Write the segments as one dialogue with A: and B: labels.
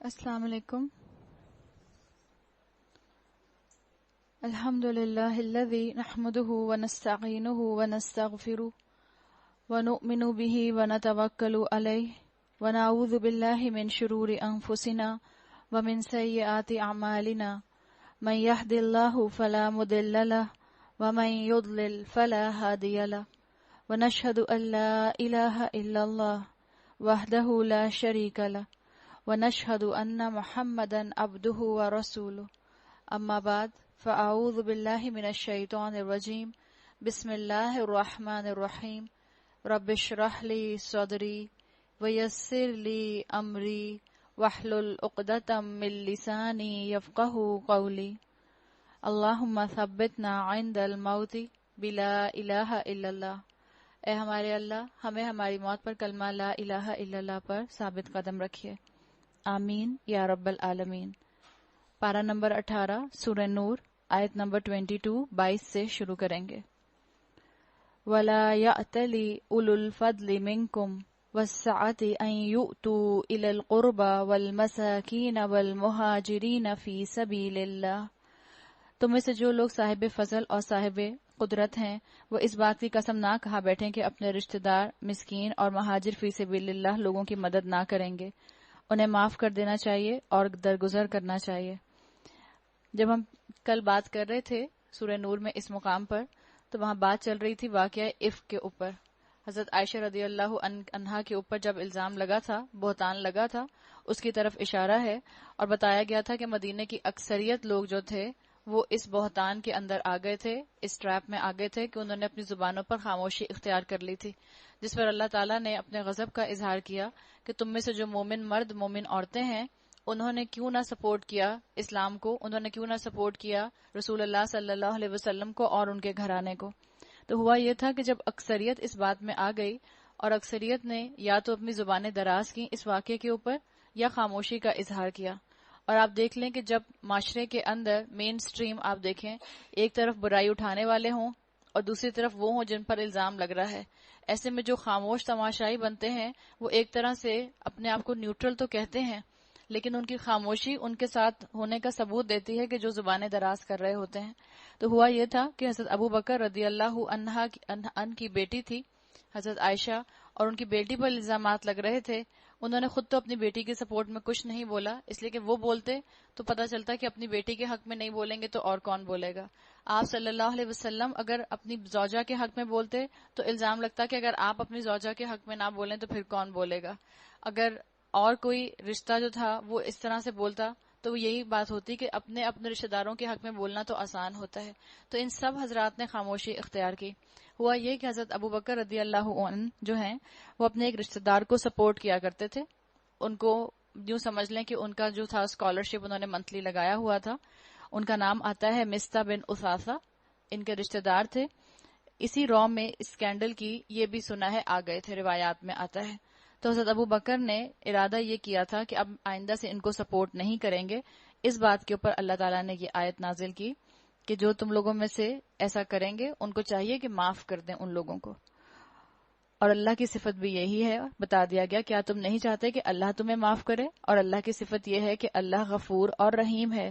A: السلام علیکم. الحمد لله الذي نحمده ونستعينه ونستغفره ونؤمن به ونتوكل عليه ونعوذ بالله من شرور أنفسنا ومن سيئات أعمالنا من يهد الله فلا مضل له ومن يضلل فلا هادي له ونشهد أن لا إله إلا الله وحده لا شريك له ونشهد أن محمدا عبده ورسوله. أما بعد فأعوذ بالله من الشيطان الرجيم. بسم الله الرحمن الرحيم. رب اشرح لي صدري ويسر لي أمري واحلل عقدة من لساني يفقهوا قولي. اللهم ثبتنا عند الموت بلا إله إلا الله. اے ہمارے اللہ، ہمیں ہماری موت پر کلمہ لا الہ الا اللہ پر ثابت قدم رکھیے، آمین یا رب العالمین. پارہ نمبر 18 سورہ نور، آیت نمبر 22 سے شروع کریں گے. وَلَا يَأْتَلِ أُولُو الْفَضْلِ مِنْكُمْ وَالسَّعَةِ أَنْ يُؤْتُوا إِلَى الْقُرْبَى وَالْمَسَاكِينَ وَالْمُهَاجِرِينَ فِي سَبِيلِ اللَّهِ. تم میں سے جو لوگ صاحب فضل اور صاحب قدرت ہیں وہ اس بات کی قسم نہ کھا بیٹھیں کہ اپنے رشتہ دار، مسکین اور مہاجر فی سبیل اللہ لوگوں کی مدد نہ کریں گے. انہیں معاف کر دینا چاہیے اور درگزر کرنا چاہیے. جب ہم کل بات کر رہے تھے سورہ نور میں اس مقام پر، تو وہاں بات چل رہی تھی واقعہ افک کے اوپر. حضرت عائشہ رضی اللہ عنہا کے اوپر جب الزام لگا تھا، بہتان لگا تھا، اس کی طرف اشارہ ہے اور بتایا گیا تھا کہ مدینے کی اکثریت لوگ جو تھے وہ اس بہتان کے اندر آ گئے تھے، اس ٹریپ میں آ گئے تھے کہ انہوں نے اپنی زبانوں پر خاموشی اختیار کر لی تھی، جس پر اللہ تعالیٰ نے اپنے غضب کا اظہار کیا کہ تم میں سے جو مومن مرد، مومن عورتیں ہیں، انہوں نے کیوں نہ سپورٹ کیا اسلام کو، انہوں نے کیوں نہ سپورٹ کیا رسول اللہ صلی اللہ علیہ وسلم کو اور ان کے گھرانے کو. تو ہوا یہ تھا کہ جب اکثریت اس بات میں آ گئی اور اکثریت نے یا تو اپنی زبانیں دراز کی اس واقعے کے اوپر یا خاموشی کا اظہار کیا. اور آپ دیکھ لیں کہ جب معاشرے کے اندر مین سٹریم آپ دیکھیں، ایک طرف برائی اٹھانے والے ہوں اور دوسری طرف وہ ہوں جن پر الزام لگ رہا ہے، ایسے میں جو خاموش تماشائی بنتے ہیں وہ ایک طرح سے اپنے آپ کو نیوٹرل تو کہتے ہیں، لیکن ان کی خاموشی ان کے ساتھ ہونے کا ثبوت دیتی ہے کہ جو زبانیں دراز کر رہے ہوتے ہیں. تو ہوا یہ تھا کہ حضرت ابو بکر رضی اللہ عنہ کی بیٹی تھی حضرت عائشہ، اور ان کی بیٹی پر الزامات لگ رہے تھے. انہوں نے خود تو اپنی بیٹی کے سپورٹ میں کچھ نہیں بولا، اس لیے کہ وہ بولتے تو پتہ چلتا کہ اپنی بیٹی کے حق میں نہیں بولیں گے تو اور کون بولے گا. آپ صلی اللہ علیہ وسلم اگر اپنی زوجہ کے حق میں بولتے تو الزام لگتا کہ اگر آپ اپنی زوجہ کے حق میں نہ بولیں تو پھر کون بولے گا. اگر اور کوئی رشتہ جو تھا وہ اس طرح سے بولتا تو وہ یہی بات ہوتی کہ اپنے رشتہ داروں کے حق میں بولنا تو آسان ہوتا ہے. تو ان سب حضرات نے خاموشی اختیار کی. ہوا یہ کہ حضرت ابو بکر رضی اللہ عنہ جو ہیں وہ اپنے ایک رشتہ دار کو سپورٹ کیا کرتے تھے. ان کو یوں سمجھ لیں کہ ان کا جو تھا اسکالرشپ انہوں نے منتھلی لگایا ہوا تھا. ان کا نام آتا ہے مستہ بن اثاثہ، ان کے رشتہ دار تھے. اسی رو میں اسکینڈل کی یہ بھی سنا ہے آ گئے تھے، روایات میں آتا ہے. تو حضرت ابو بکر نے ارادہ یہ کیا تھا کہ اب آئندہ سے ان کو سپورٹ نہیں کریں گے. اس بات کے اوپر اللہ تعالیٰ نے یہ آیت نازل کی کہ جو تم لوگوں میں سے ایسا کریں گے ان کو چاہیے کہ معاف کر دیں ان لوگوں کو. اور اللہ کی صفت بھی یہی ہے، بتا دیا گیا کیا تم نہیں چاہتے کہ اللہ تمہیں معاف کرے؟ اور اللہ کی صفت یہ ہے کہ اللہ غفور اور رحیم ہے.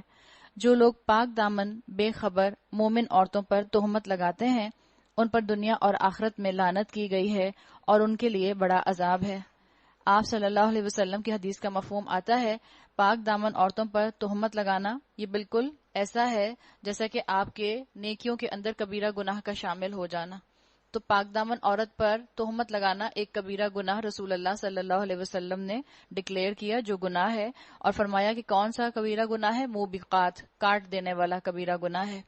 A: جو لوگ پاک دامن بے خبر مومن عورتوں پر تہمت لگاتے ہیں ان پر دنیا اور آخرت میں لعنت کی گئی ہے اور ان کے لیے بڑا عذاب ہے. آپ صلی اللہ علیہ وسلم کی حدیث کا مفہوم آتا ہے پاک دامن عورتوں پر تہمت لگانا یہ بالکل ایسا ہے جیسا کہ آپ کے نیکیوں کے اندر کبیرہ گناہ کا شامل ہو جانا. تو پاک دامن عورت پر تہمت لگانا ایک کبیرہ گناہ رسول اللہ صلی اللہ علیہ وسلم نے ڈکلیئر کیا جو گناہ ہے، اور فرمایا کہ کون سا کبیرہ گناہ ہے؟ موبقات، کاٹ دینے والا کبیرہ گناہ ہے.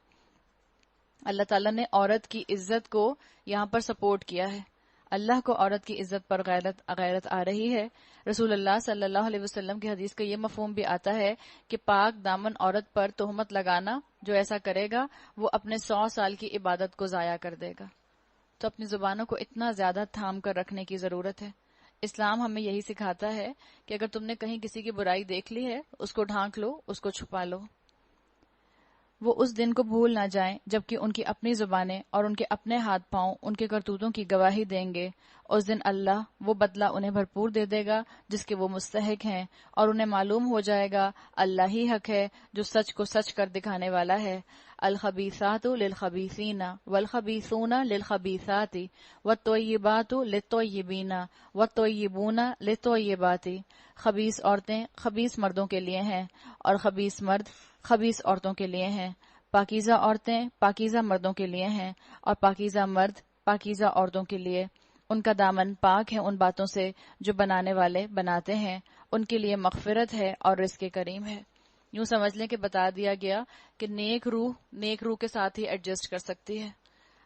A: اللہ تعالیٰ نے عورت کی عزت کو یہاں پر سپورٹ کیا ہے. اللہ کو عورت کی عزت پر غیرت آ رہی ہے. رسول اللہ صلی اللہ علیہ وسلم کی حدیث کا یہ مفہوم بھی آتا ہے کہ پاک دامن عورت پر تہمت لگانا جو ایسا کرے گا وہ اپنے 100 سال کی عبادت کو ضائع کر دے گا. تو اپنی زبانوں کو اتنا زیادہ تھام کر رکھنے کی ضرورت ہے. اسلام ہمیں یہی سکھاتا ہے کہ اگر تم نے کہیں کسی کی برائی دیکھ لی ہے اس کو ڈھانک لو، اس کو چھپا لو. وہ اس دن کو بھول نہ جائیں جبکہ ان کی اپنی زبانیں اور ان کے اپنے ہاتھ پاؤں ان کے کرتوتوں کی گواہی دیں گے. اس دن اللہ وہ بدلہ انہیں بھرپور دے دے گا جس کے وہ مستحق ہیں، اور انہیں معلوم ہو جائے گا اللہ ہی حق ہے جو سچ کو سچ کر دکھانے والا ہے. الخبیثات للخبیثین والخبیثون للخبیثات والطیبات للطیبین والطیبون للطیبات. خبیث عورتیں خبیث مردوں کے لیے ہیں اور خبیث مرد خبیث عورتوں کے لیے ہیں. پاکیزہ عورتیں پاکیزہ مردوں کے لیے ہیں اور پاکیزہ مرد پاکیزہ عورتوں کے لیے. ان کا دامن پاک ہے ان باتوں سے جو بنانے والے بناتے ہیں. ان کے لیے مغفرت ہے اور رزق کریم ہے. یوں سمجھ لیں کہ بتا دیا گیا کہ نیک روح کے ساتھ ہی ایڈجسٹ کر سکتی ہے.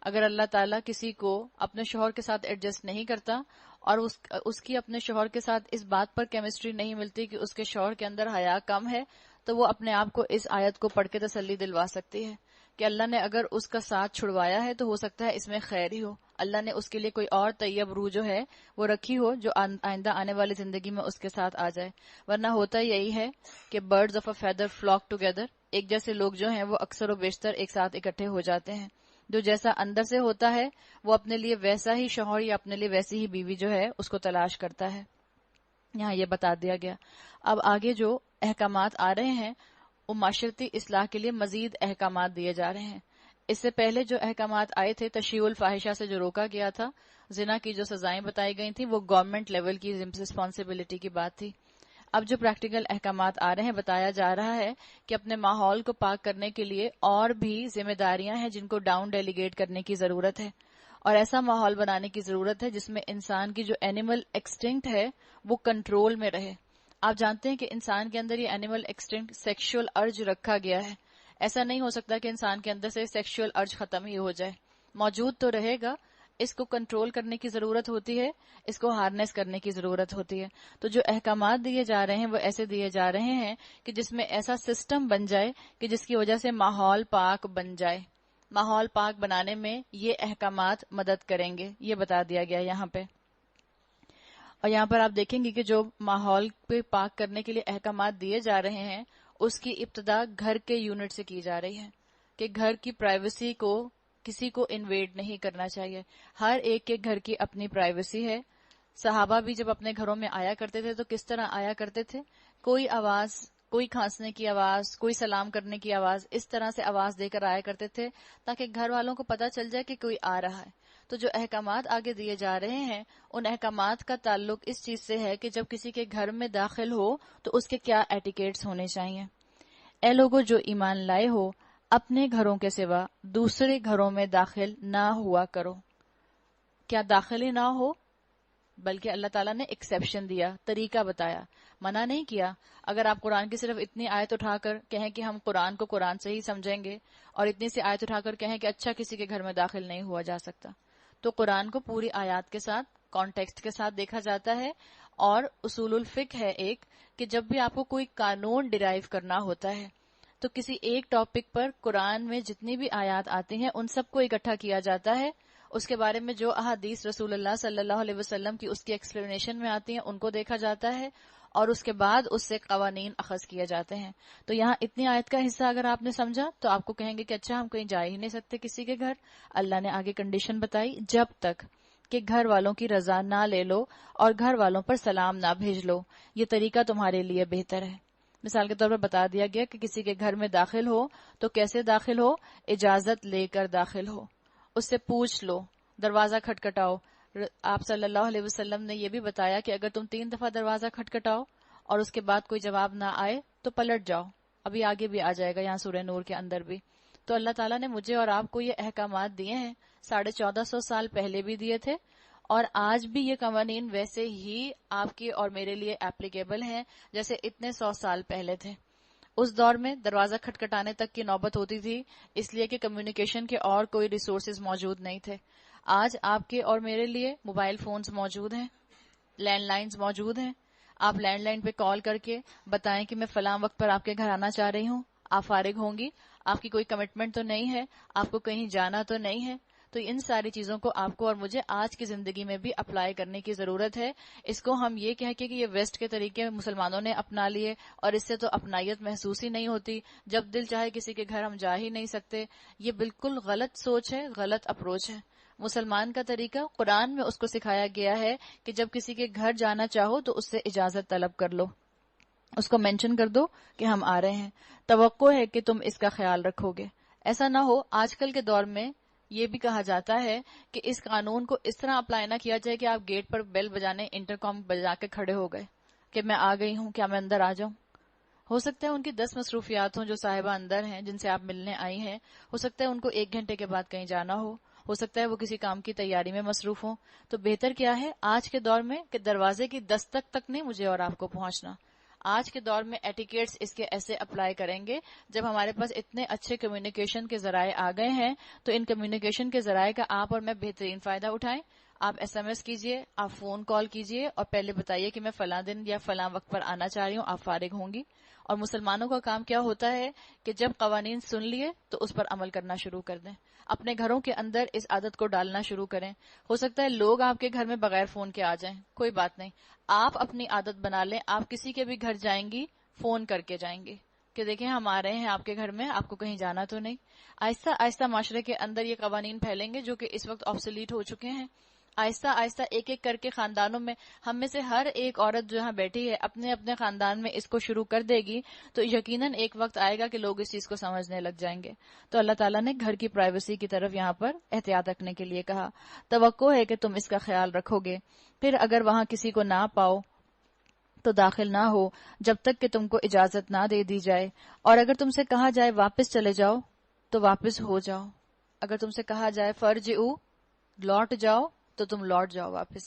A: اگر اللہ تعالیٰ کسی کو اپنے شوہر کے ساتھ ایڈجسٹ نہیں کرتا اور اس کی اپنے شوہر کے ساتھ اس بات پر کیمسٹری نہیں ملتی کہ اس کے شوہر کے اندر حیا کم ہے، تو وہ اپنے آپ کو اس آیت کو پڑھ کے تسلی دلوا سکتی ہے کہ اللہ نے اگر اس کا ساتھ چھڑوایا ہے تو ہو سکتا ہے اس میں خیر ہی ہو. اللہ نے اس کے لیے کوئی اور طیب روح جو ہے وہ رکھی ہو جو آئندہ آنے والی زندگی میں اس کے ساتھ آ جائے. ورنہ ہوتا یہی ہے کہ birds of a feather flock together. ایک جیسے لوگ جو ہیں وہ اکثر و بیشتر ایک ساتھ اکٹھے ہو جاتے ہیں. جو جیسا اندر سے ہوتا ہے وہ اپنے لیے ویسا ہی شوہر یا اپنے لیے ویسی ہی بیوی جو ہے اس کو تلاش کرتا ہے. یہاں یہ بتا دیا گیا. اب آگے جو احکامات آ رہے ہیں وہ معاشرتی اصلاح کے لیے مزید احکامات دیے جا رہے ہیں. اس سے پہلے جو احکامات آئے تھے تشیع الفاحشہ سے جو روکا گیا تھا، زنا کی جو سزائیں بتائی گئی تھیں، وہ گورنمنٹ لیول کی رسپانسبلٹی کی بات تھی. اب جو پریکٹیکل احکامات آ رہے ہیں بتایا جا رہا ہے کہ اپنے ماحول کو پاک کرنے کے لیے اور بھی ذمہ داریاں ہیں جن کو ڈاؤن ڈیلیگیٹ کرنے کی ضرورت ہے، اور ایسا ماحول بنانے کی ضرورت ہے جس میں انسان کی جو اینیمل ایکسٹنکٹ ہے وہ کنٹرول میں رہے. آپ جانتے ہیں کہ انسان کے اندر یہ اینیمل ایکسٹنکٹ سیکشول ارج رکھا گیا ہے. ایسا نہیں ہو سکتا کہ انسان کے اندر سے سیکشول ارج ختم ہی ہو جائے. موجود تو رہے گا، اس کو کنٹرول کرنے کی ضرورت ہوتی ہے، اس کو ہارنیس کرنے کی ضرورت ہوتی ہے. تو جو احکامات دیے جا رہے ہیں وہ ایسے دیے جا رہے ہیں کہ جس میں ایسا سسٹم بن جائے کہ جس کی وجہ سے ماحول پاک بن جائے. ماحول پاک بنانے میں یہ احکامات مدد کریں گے، یہ بتا دیا گیا یہاں پہ. اور یہاں پر آپ دیکھیں گے کہ جو ماحول پہ پاک کرنے کے لیے احکامات دیے جا رہے ہیں اس کی ابتدا گھر کے یونٹ سے کی جا رہی ہے کہ گھر کی پرائیویسی کو کسی کو انویڈ نہیں کرنا چاہیے. ہر ایک کے گھر کی اپنی پرائیویسی ہے. صحابہ بھی جب اپنے گھروں میں آیا کرتے تھے تو کس طرح آیا کرتے تھے؟ کوئی آواز، کوئی کھانسنے کی آواز، کوئی سلام کرنے کی آواز، اس طرح سے آواز دے کر آیا کرتے تھے تاکہ گھر والوں کو پتہ چل جائے کہ کوئی آ رہا ہے. تو جو احکامات آگے دیے جا رہے ہیں ان احکامات کا تعلق اس چیز سے ہے کہ جب کسی کے گھر میں داخل ہو تو اس کے کیا ایٹیکیٹس ہونے چاہیے. اے لوگو جو ایمان لائے ہو، اپنے گھروں کے سوا دوسرے گھروں میں داخل نہ ہوا کرو. کیا داخل ہی نہ ہو، بلکہ اللہ تعالیٰ نے ایکسیپشن دیا، طریقہ بتایا، منع نہیں کیا. اگر آپ قرآن کی صرف اتنی آیت اٹھا کر کہیں کہ ہم قرآن کو قرآن سے ہی سمجھیں گے اور اتنی سی آیت اٹھا کر کہیں کہ اچھا کسی کے گھر میں داخل نہیں ہوا جا سکتا، تو قرآن کو پوری آیات کے ساتھ کانٹیکسٹ کے ساتھ دیکھا جاتا ہے. اور اصول الفقہ ہے ایک کہ جب بھی آپ کو کوئی قانون ڈرائیو کرنا ہوتا ہے تو کسی ایک ٹاپک پر قرآن میں جتنی بھی آیات آتی ہیں ان سب کو اکٹھا کیا جاتا ہے. اس کے بارے میں جو احادیث رسول اللہ صلی اللہ علیہ وسلم کی اس کی ایکسپلینیشن میں آتی ہیں ان کو دیکھا جاتا ہے اور اس کے بعد اس سے قوانین اخذ کیے جاتے ہیں. تو یہاں اتنی آیت کا حصہ اگر آپ نے سمجھا تو آپ کو کہیں گے کہ اچھا ہم کہیں جا ہی نہیں سکتے کسی کے گھر. اللہ نے آگے کنڈیشن بتائی، جب تک کہ گھر والوں کی رضا نہ لے لو اور گھر والوں پر سلام نہ بھیج لو، یہ طریقہ تمہارے لیے بہتر ہے. مثال کے طور پر بتا دیا گیا کہ کسی کے گھر میں داخل ہو تو کیسے داخل ہو؟ اجازت لے کر داخل ہو، اس سے پوچھ لو، دروازہ کھٹکھٹاؤ. آپ صلی اللہ علیہ وسلم نے یہ بھی بتایا کہ اگر تم 3 دفعہ دروازہ کھٹکھٹاؤ اور اس کے بعد کوئی جواب نہ آئے تو پلٹ جاؤ. ابھی آگے بھی آ جائے گا یہاں سورہ نور کے اندر بھی. تو اللہ تعالیٰ نے مجھے اور آپ کو یہ احکامات دیے ہیں، 1450 سال پہلے بھی دیے تھے اور آج بھی یہ قوانین ویسے ہی آپ کی اور میرے لیے اپلیکیبل ہیں جیسے اتنے 100 سال پہلے تھے. اس دور میں دروازہ کھٹکھٹانے تک کی نوبت ہوتی تھی اس لیے کہ کمیونیکیشن کے اور کوئی ریسورسز موجود نہیں تھے. آج آپ کے اور میرے لیے موبائل فونز موجود ہیں، لینڈ لائنز موجود ہیں. آپ لینڈ لائن پہ کال کر کے بتائیں کہ میں فلاں وقت پر آپ کے گھر آنا چاہ رہی ہوں، آپ فارغ ہوں گی، آپ کی کوئی کمٹمنٹ تو نہیں ہے، آپ کو کہیں جانا تو نہیں ہے. تو ان ساری چیزوں کو آپ کو اور مجھے آج کی زندگی میں بھی اپلائی کرنے کی ضرورت ہے. اس کو ہم یہ کہہ کے کہ یہ ویسٹ کے طریقے مسلمانوں نے اپنا لیے اور اس سے تو اپنائیت محسوس ہی نہیں ہوتی, جب دل چاہے کسی کے گھر ہم جا ہی نہیں سکتے, یہ بالکل غلط سوچ ہے, غلط اپروچ ہے. مسلمان کا طریقہ قرآن میں اس کو سکھایا گیا ہے کہ جب کسی کے گھر جانا چاہو تو اس سے اجازت طلب کر لو, اس کو مینشن کر دو کہ ہم آ رہے ہیں, توقع ہے کہ تم اس کا خیال رکھو گے. ایسا نہ ہو آج کل کے دور میں یہ بھی کہا جاتا ہے کہ اس قانون کو اس طرح اپلائی نہ کیا جائے کہ آپ گیٹ پر بیل بجانے انٹرکام بجا کے کھڑے ہو گئے کہ میں آ گئی ہوں, کیا میں اندر آ جاؤں. ہو سکتا ہے ان کی 10 مصروفیات ہوں جو صاحبہ اندر ہیں جن سے آپ ملنے آئی ہیں, ہو سکتا ہے ان کو 1 گھنٹے کے بعد کہیں جانا ہو سکتا ہے وہ کسی کام کی تیاری میں مصروف ہوں. تو بہتر کیا ہے آج کے دور میں کہ دروازے کی دستک تک نہیں مجھے اور آپ کو پہنچنا. آج کے دور میں ایٹیکیٹس اس کے ایسے اپلائی کریں گے, جب ہمارے پاس اتنے اچھے کمیونیکیشن کے ذرائع آ گئے ہیں تو ان کمیونیکیشن کے ذرائع کا آپ اور میں بہترین فائدہ اٹھائیں. آپ ایس ایم ایس کیجئے, آپ فون کال کیجئے اور پہلے بتائیے کہ میں فلاں دن یا فلاں وقت پر آنا چاہ رہی ہوں, آپ فارغ ہوں گی. اور مسلمانوں کا کام کیا ہوتا ہے کہ جب قوانین سن لیے تو اس پر عمل کرنا شروع کر دیں, اپنے گھروں کے اندر اس عادت کو ڈالنا شروع کریں. ہو سکتا ہے لوگ آپ کے گھر میں بغیر فون کے آ جائیں, کوئی بات نہیں, آپ اپنی عادت بنا لیں, آپ کسی کے بھی گھر جائیں گی فون کر کے جائیں گے کہ دیکھیں ہم آ رہے ہیں آپ کے گھر میں, آپ کو کہیں جانا تو نہیں. آہستہ آہستہ معاشرے کے اندر یہ قوانین پھیلیں گے جو کہ اس وقت آبسولیٹ ہو چکے ہیں. آہستہ آہستہ ایک ایک کر کے خاندانوں میں ہم میں سے ہر ایک عورت جو یہاں بیٹھی ہے اپنے اپنے خاندان میں اس کو شروع کر دے گی تو یقیناً ایک وقت آئے گا کہ لوگ اس چیز کو سمجھنے لگ جائیں گے. تو اللہ تعالیٰ نے گھر کی پرائیویسی کی طرف یہاں پر احتیاط رکھنے کے لیے کہا. توقع ہے کہ تم اس کا خیال رکھو گے. پھر اگر وہاں کسی کو نہ پاؤ تو داخل نہ ہو جب تک کہ تم کو اجازت نہ دے دی جائے, اور اگر تم سے کہا جائے واپس چلے جاؤ تو واپس ہو جاؤ. اگر تم سے کہا جائے فرجعوا, لوٹ جاؤ, تو تم لوٹ جاؤ واپس.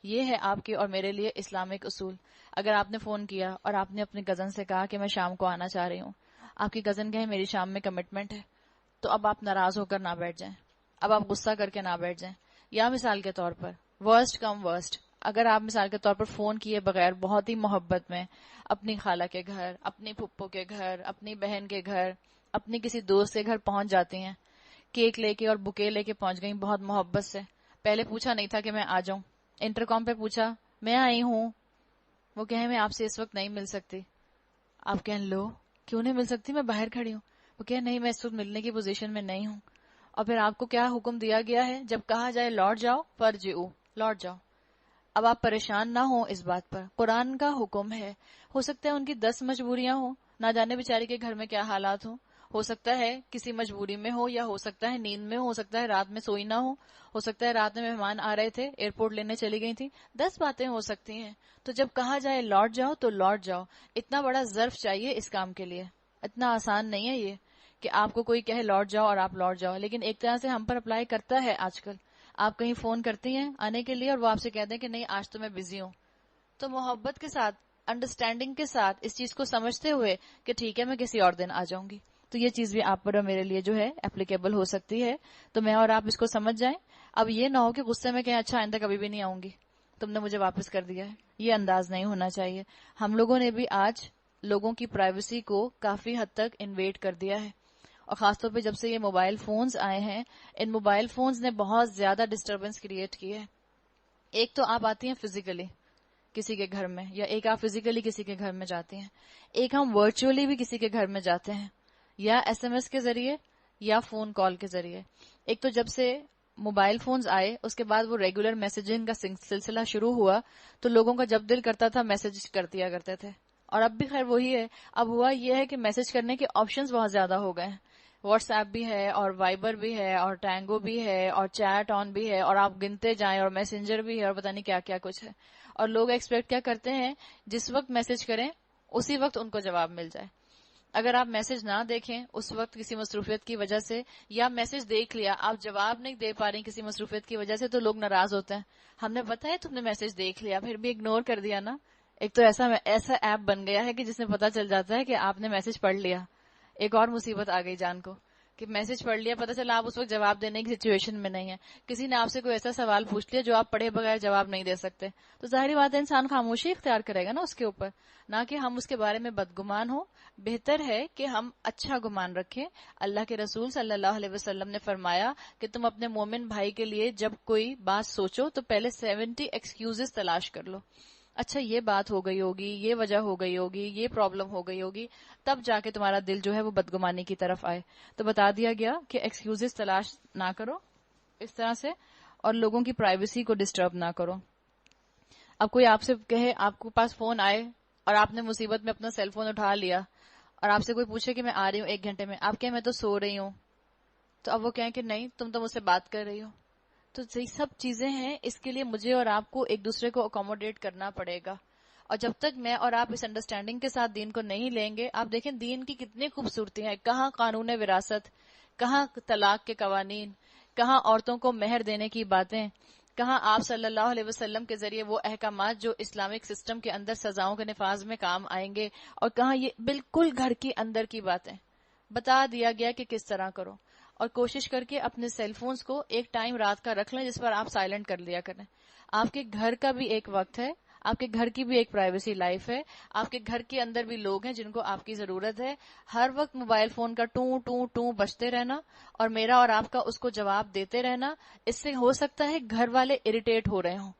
A: یہ ہے آپ کے اور میرے لیے اسلامک اصول. اگر آپ نے فون کیا اور آپ نے اپنے کزن سے کہا کہ میں شام کو آنا چاہ رہی ہوں, آپ کی کزن کہے میری شام میں کمٹمنٹ ہے, تو اب آپ ناراض ہو کر نہ بیٹھ جائیں, اب آپ غصہ کر کے نہ بیٹھ جائیں. یا مثال کے طور پر ورسٹ کم ورسٹ, اگر آپ مثال کے طور پر فون کیے بغیر بہت ہی محبت میں اپنی خالہ کے گھر, اپنی پھپھو کے گھر, اپنی بہن کے گھر, اپنی کسی دوست کے گھر پہنچ جاتی ہیں, کیک لے کے اور بکے لے کے پہنچ گئیں بہت محبت سے, پہلے پوچھا نہیں تھا کہ میں آ جاؤں, انٹرکام پہ پوچھا میں آئی ہوں, وہ کہیں میں آپ سے اس وقت نہیں مل سکتی. آپ کہیں لو کیوں نہیں مل سکتی, میں باہر کھڑی ہوں. وہ کہیں نہیں میں اس وقت ملنے کی پوزیشن میں نہیں ہوں. اور پھر آپ کو کیا حکم دیا گیا ہے, جب کہا جائے لوٹ جاؤ فرجعوا, لوٹ جاؤ. اب آپ پریشان نہ ہوں اس بات پر, قرآن کا حکم ہے. ہو سکتا ہے ان کی 10 مجبوریاں ہوں, نہ جانے بیچاری کے گھر میں کیا حالات ہوں, ہو سکتا ہے کسی مجبوری میں ہو, یا ہو سکتا ہے نیند میں ہو سکتا ہے رات میں سوئی نہ ہو سکتا ہے رات میں مہمان آ رہے تھے ایئرپورٹ لینے چلی گئی تھی, 10 باتیں ہو سکتی ہیں. تو جب کہا جائے لوٹ جاؤ تو لوٹ جاؤ. اتنا بڑا ظرف چاہیے اس کام کے لیے, اتنا آسان نہیں ہے یہ کہ آپ کو کوئی کہے لوٹ جاؤ اور آپ لوٹ جاؤ. لیکن ایک طرح سے ہم پر اپلائی کرتا ہے آج کل. آپ کہیں فون کرتی ہیں آنے کے لیے اور وہ آپ سے کہتے ہیں کہ نہیں آج تو میں بزی ہوں, تو محبت کے ساتھ, انڈرسٹینڈنگ کے ساتھ, اس چیز کو سمجھتے ہوئے کہ ٹھیک ہے میں کسی اور دن آ جاؤں گی, تو یہ چیز بھی آپ پر اور میرے لیے جو ہے اپلیکیبل ہو سکتی ہے. تو میں اور آپ اس کو سمجھ جائیں. اب یہ نہ ہو کہ غصے میں کہیں اچھا آئندہ کبھی بھی نہیں آؤں گی, تم نے مجھے واپس کر دیا ہے. یہ انداز نہیں ہونا چاہیے. ہم لوگوں نے بھی آج لوگوں کی پرائیویسی کو کافی حد تک انویڈ کر دیا ہے, اور خاص طور پہ جب سے یہ موبائل فونز آئے ہیں, ان موبائل فونز نے بہت زیادہ ڈسٹربنس کریٹ کی ہے. ایک تو آپ آتی ہیں فزیکلی کسی کے گھر میں, یا ایک آپ فزیکلی کسی کے گھر میں جاتی ہیں, ایک ہم ورچولی بھی کسی کے گھر میں جاتے ہیں, یا ایس ایم ایس کے ذریعے یا فون کال کے ذریعے. ایک تو جب سے موبائل فونز آئے اس کے بعد وہ ریگولر میسجنگ کا سلسلہ شروع ہوا, تو لوگوں کا جب دل کرتا تھا میسج کر دیا کرتے تھے, اور اب بھی خیر وہی ہے. اب ہوا یہ ہے کہ میسج کرنے کے آپشنز بہت زیادہ ہو گئے ہیں. واٹس ایپ بھی ہے, اور وائبر بھی ہے, اور ٹینگو بھی ہے, اور چیٹ آن بھی ہے, اور آپ گنتے جائیں, اور میسنجر بھی ہے, اور پتہ نہیں کیا کیا کچھ ہے. اور لوگ ایکسپیکٹ کیا کرتے ہیں, جس وقت میسج کریں اسی وقت ان کو جواب مل جائے. اگر آپ میسج نہ دیکھیں اس وقت کسی مصروفیت کی وجہ سے, یا میسج دیکھ لیا آپ جواب نہیں دے پا رہی کسی مصروفیت کی وجہ سے, تو لوگ ناراض ہوتے ہیں. ہم نے بتایا تم نے میسج دیکھ لیا پھر بھی اگنور کر دیا نا. ایک تو ایسا ایپ بن گیا ہے کہ جس میں پتا چل جاتا ہے کہ آپ نے میسج پڑھ لیا. ایک اور مصیبت آ گئی جان کو کہ میسج پڑھ لیا, پتہ چلا آپ اس وقت جواب دینے کی سچویشن میں نہیں ہے, کسی نے آپ سے کوئی ایسا سوال پوچھ لیا جو آپ پڑھے بغیر جواب نہیں دے سکتے, تو ظاہری بات ہے انسان خاموشی اختیار کرے گا نا اس کے اوپر, نہ کہ ہم اس کے بارے میں بدگمان ہوں. بہتر ہے کہ ہم اچھا گمان رکھیں. اللہ کے رسول صلی اللہ علیہ وسلم نے فرمایا کہ تم اپنے مومن بھائی کے لیے جب کوئی بات سوچو تو پہلے 70 ایکسکیوزز تلاش کر لو. اچھا یہ بات ہو گئی ہوگی, یہ وجہ ہو گئی ہوگی, یہ پرابلم ہو گئی ہوگی, تب جا کے تمہارا دل جو ہے وہ بدگمانی کی طرف آئے. تو بتا دیا گیا کہ ایکسکیوزز تلاش نہ کرو اس طرح سے, اور لوگوں کی پرائیویسی کو ڈسٹرب نہ کرو. اب کوئی آپ سے کہے, آپ کے پاس فون آئے اور آپ نے مصیبت میں اپنا سیل فون اٹھا لیا, اور آپ سے کوئی پوچھے کہ میں آ رہی ہوں 1 گھنٹے میں, آپ کہیں میں تو سو رہی ہوں, تو اب وہ کہیں کہ نہیں تم تو مجھ سے بات کر رہی ہو. تو یہ سب چیزیں ہیں, اس کے لیے مجھے اور آپ کو ایک دوسرے کو اکوموڈیٹ کرنا پڑے گا. اور جب تک میں اور آپ اس انڈرسٹینڈنگ کے ساتھ دین کو نہیں لیں گے, آپ دیکھیں دین کی کتنی خوبصورتی ہے, کہاں قانون وراثت, کہاں طلاق کے قوانین, کہاں عورتوں کو مہر دینے کی باتیں, کہاں آپ صلی اللہ علیہ وسلم کے ذریعے وہ احکامات جو اسلامک سسٹم کے اندر سزاؤں کے نفاذ میں کام آئیں گے, اور کہاں یہ بالکل گھر کے اندر کی باتیں بتا دیا گیا کہ کس طرح کرو. اور کوشش کر کے اپنے سیل فونز کو ایک ٹائم رات کا رکھ لیں جس پر آپ سائلنٹ کر لیا کریں. آپ کے گھر کا بھی ایک وقت ہے, آپ کے گھر کی بھی ایک پرائیویسی لائف ہے, آپ کے گھر کے اندر بھی لوگ ہیں جن کو آپ کی ضرورت ہے. ہر وقت موبائل فون کا ٹوں ٹوں ٹوں بجتے رہنا اور میرا اور آپ کا اس کو جواب دیتے رہنا, اس سے ہو سکتا ہے گھر والے اریٹیٹ ہو رہے ہوں,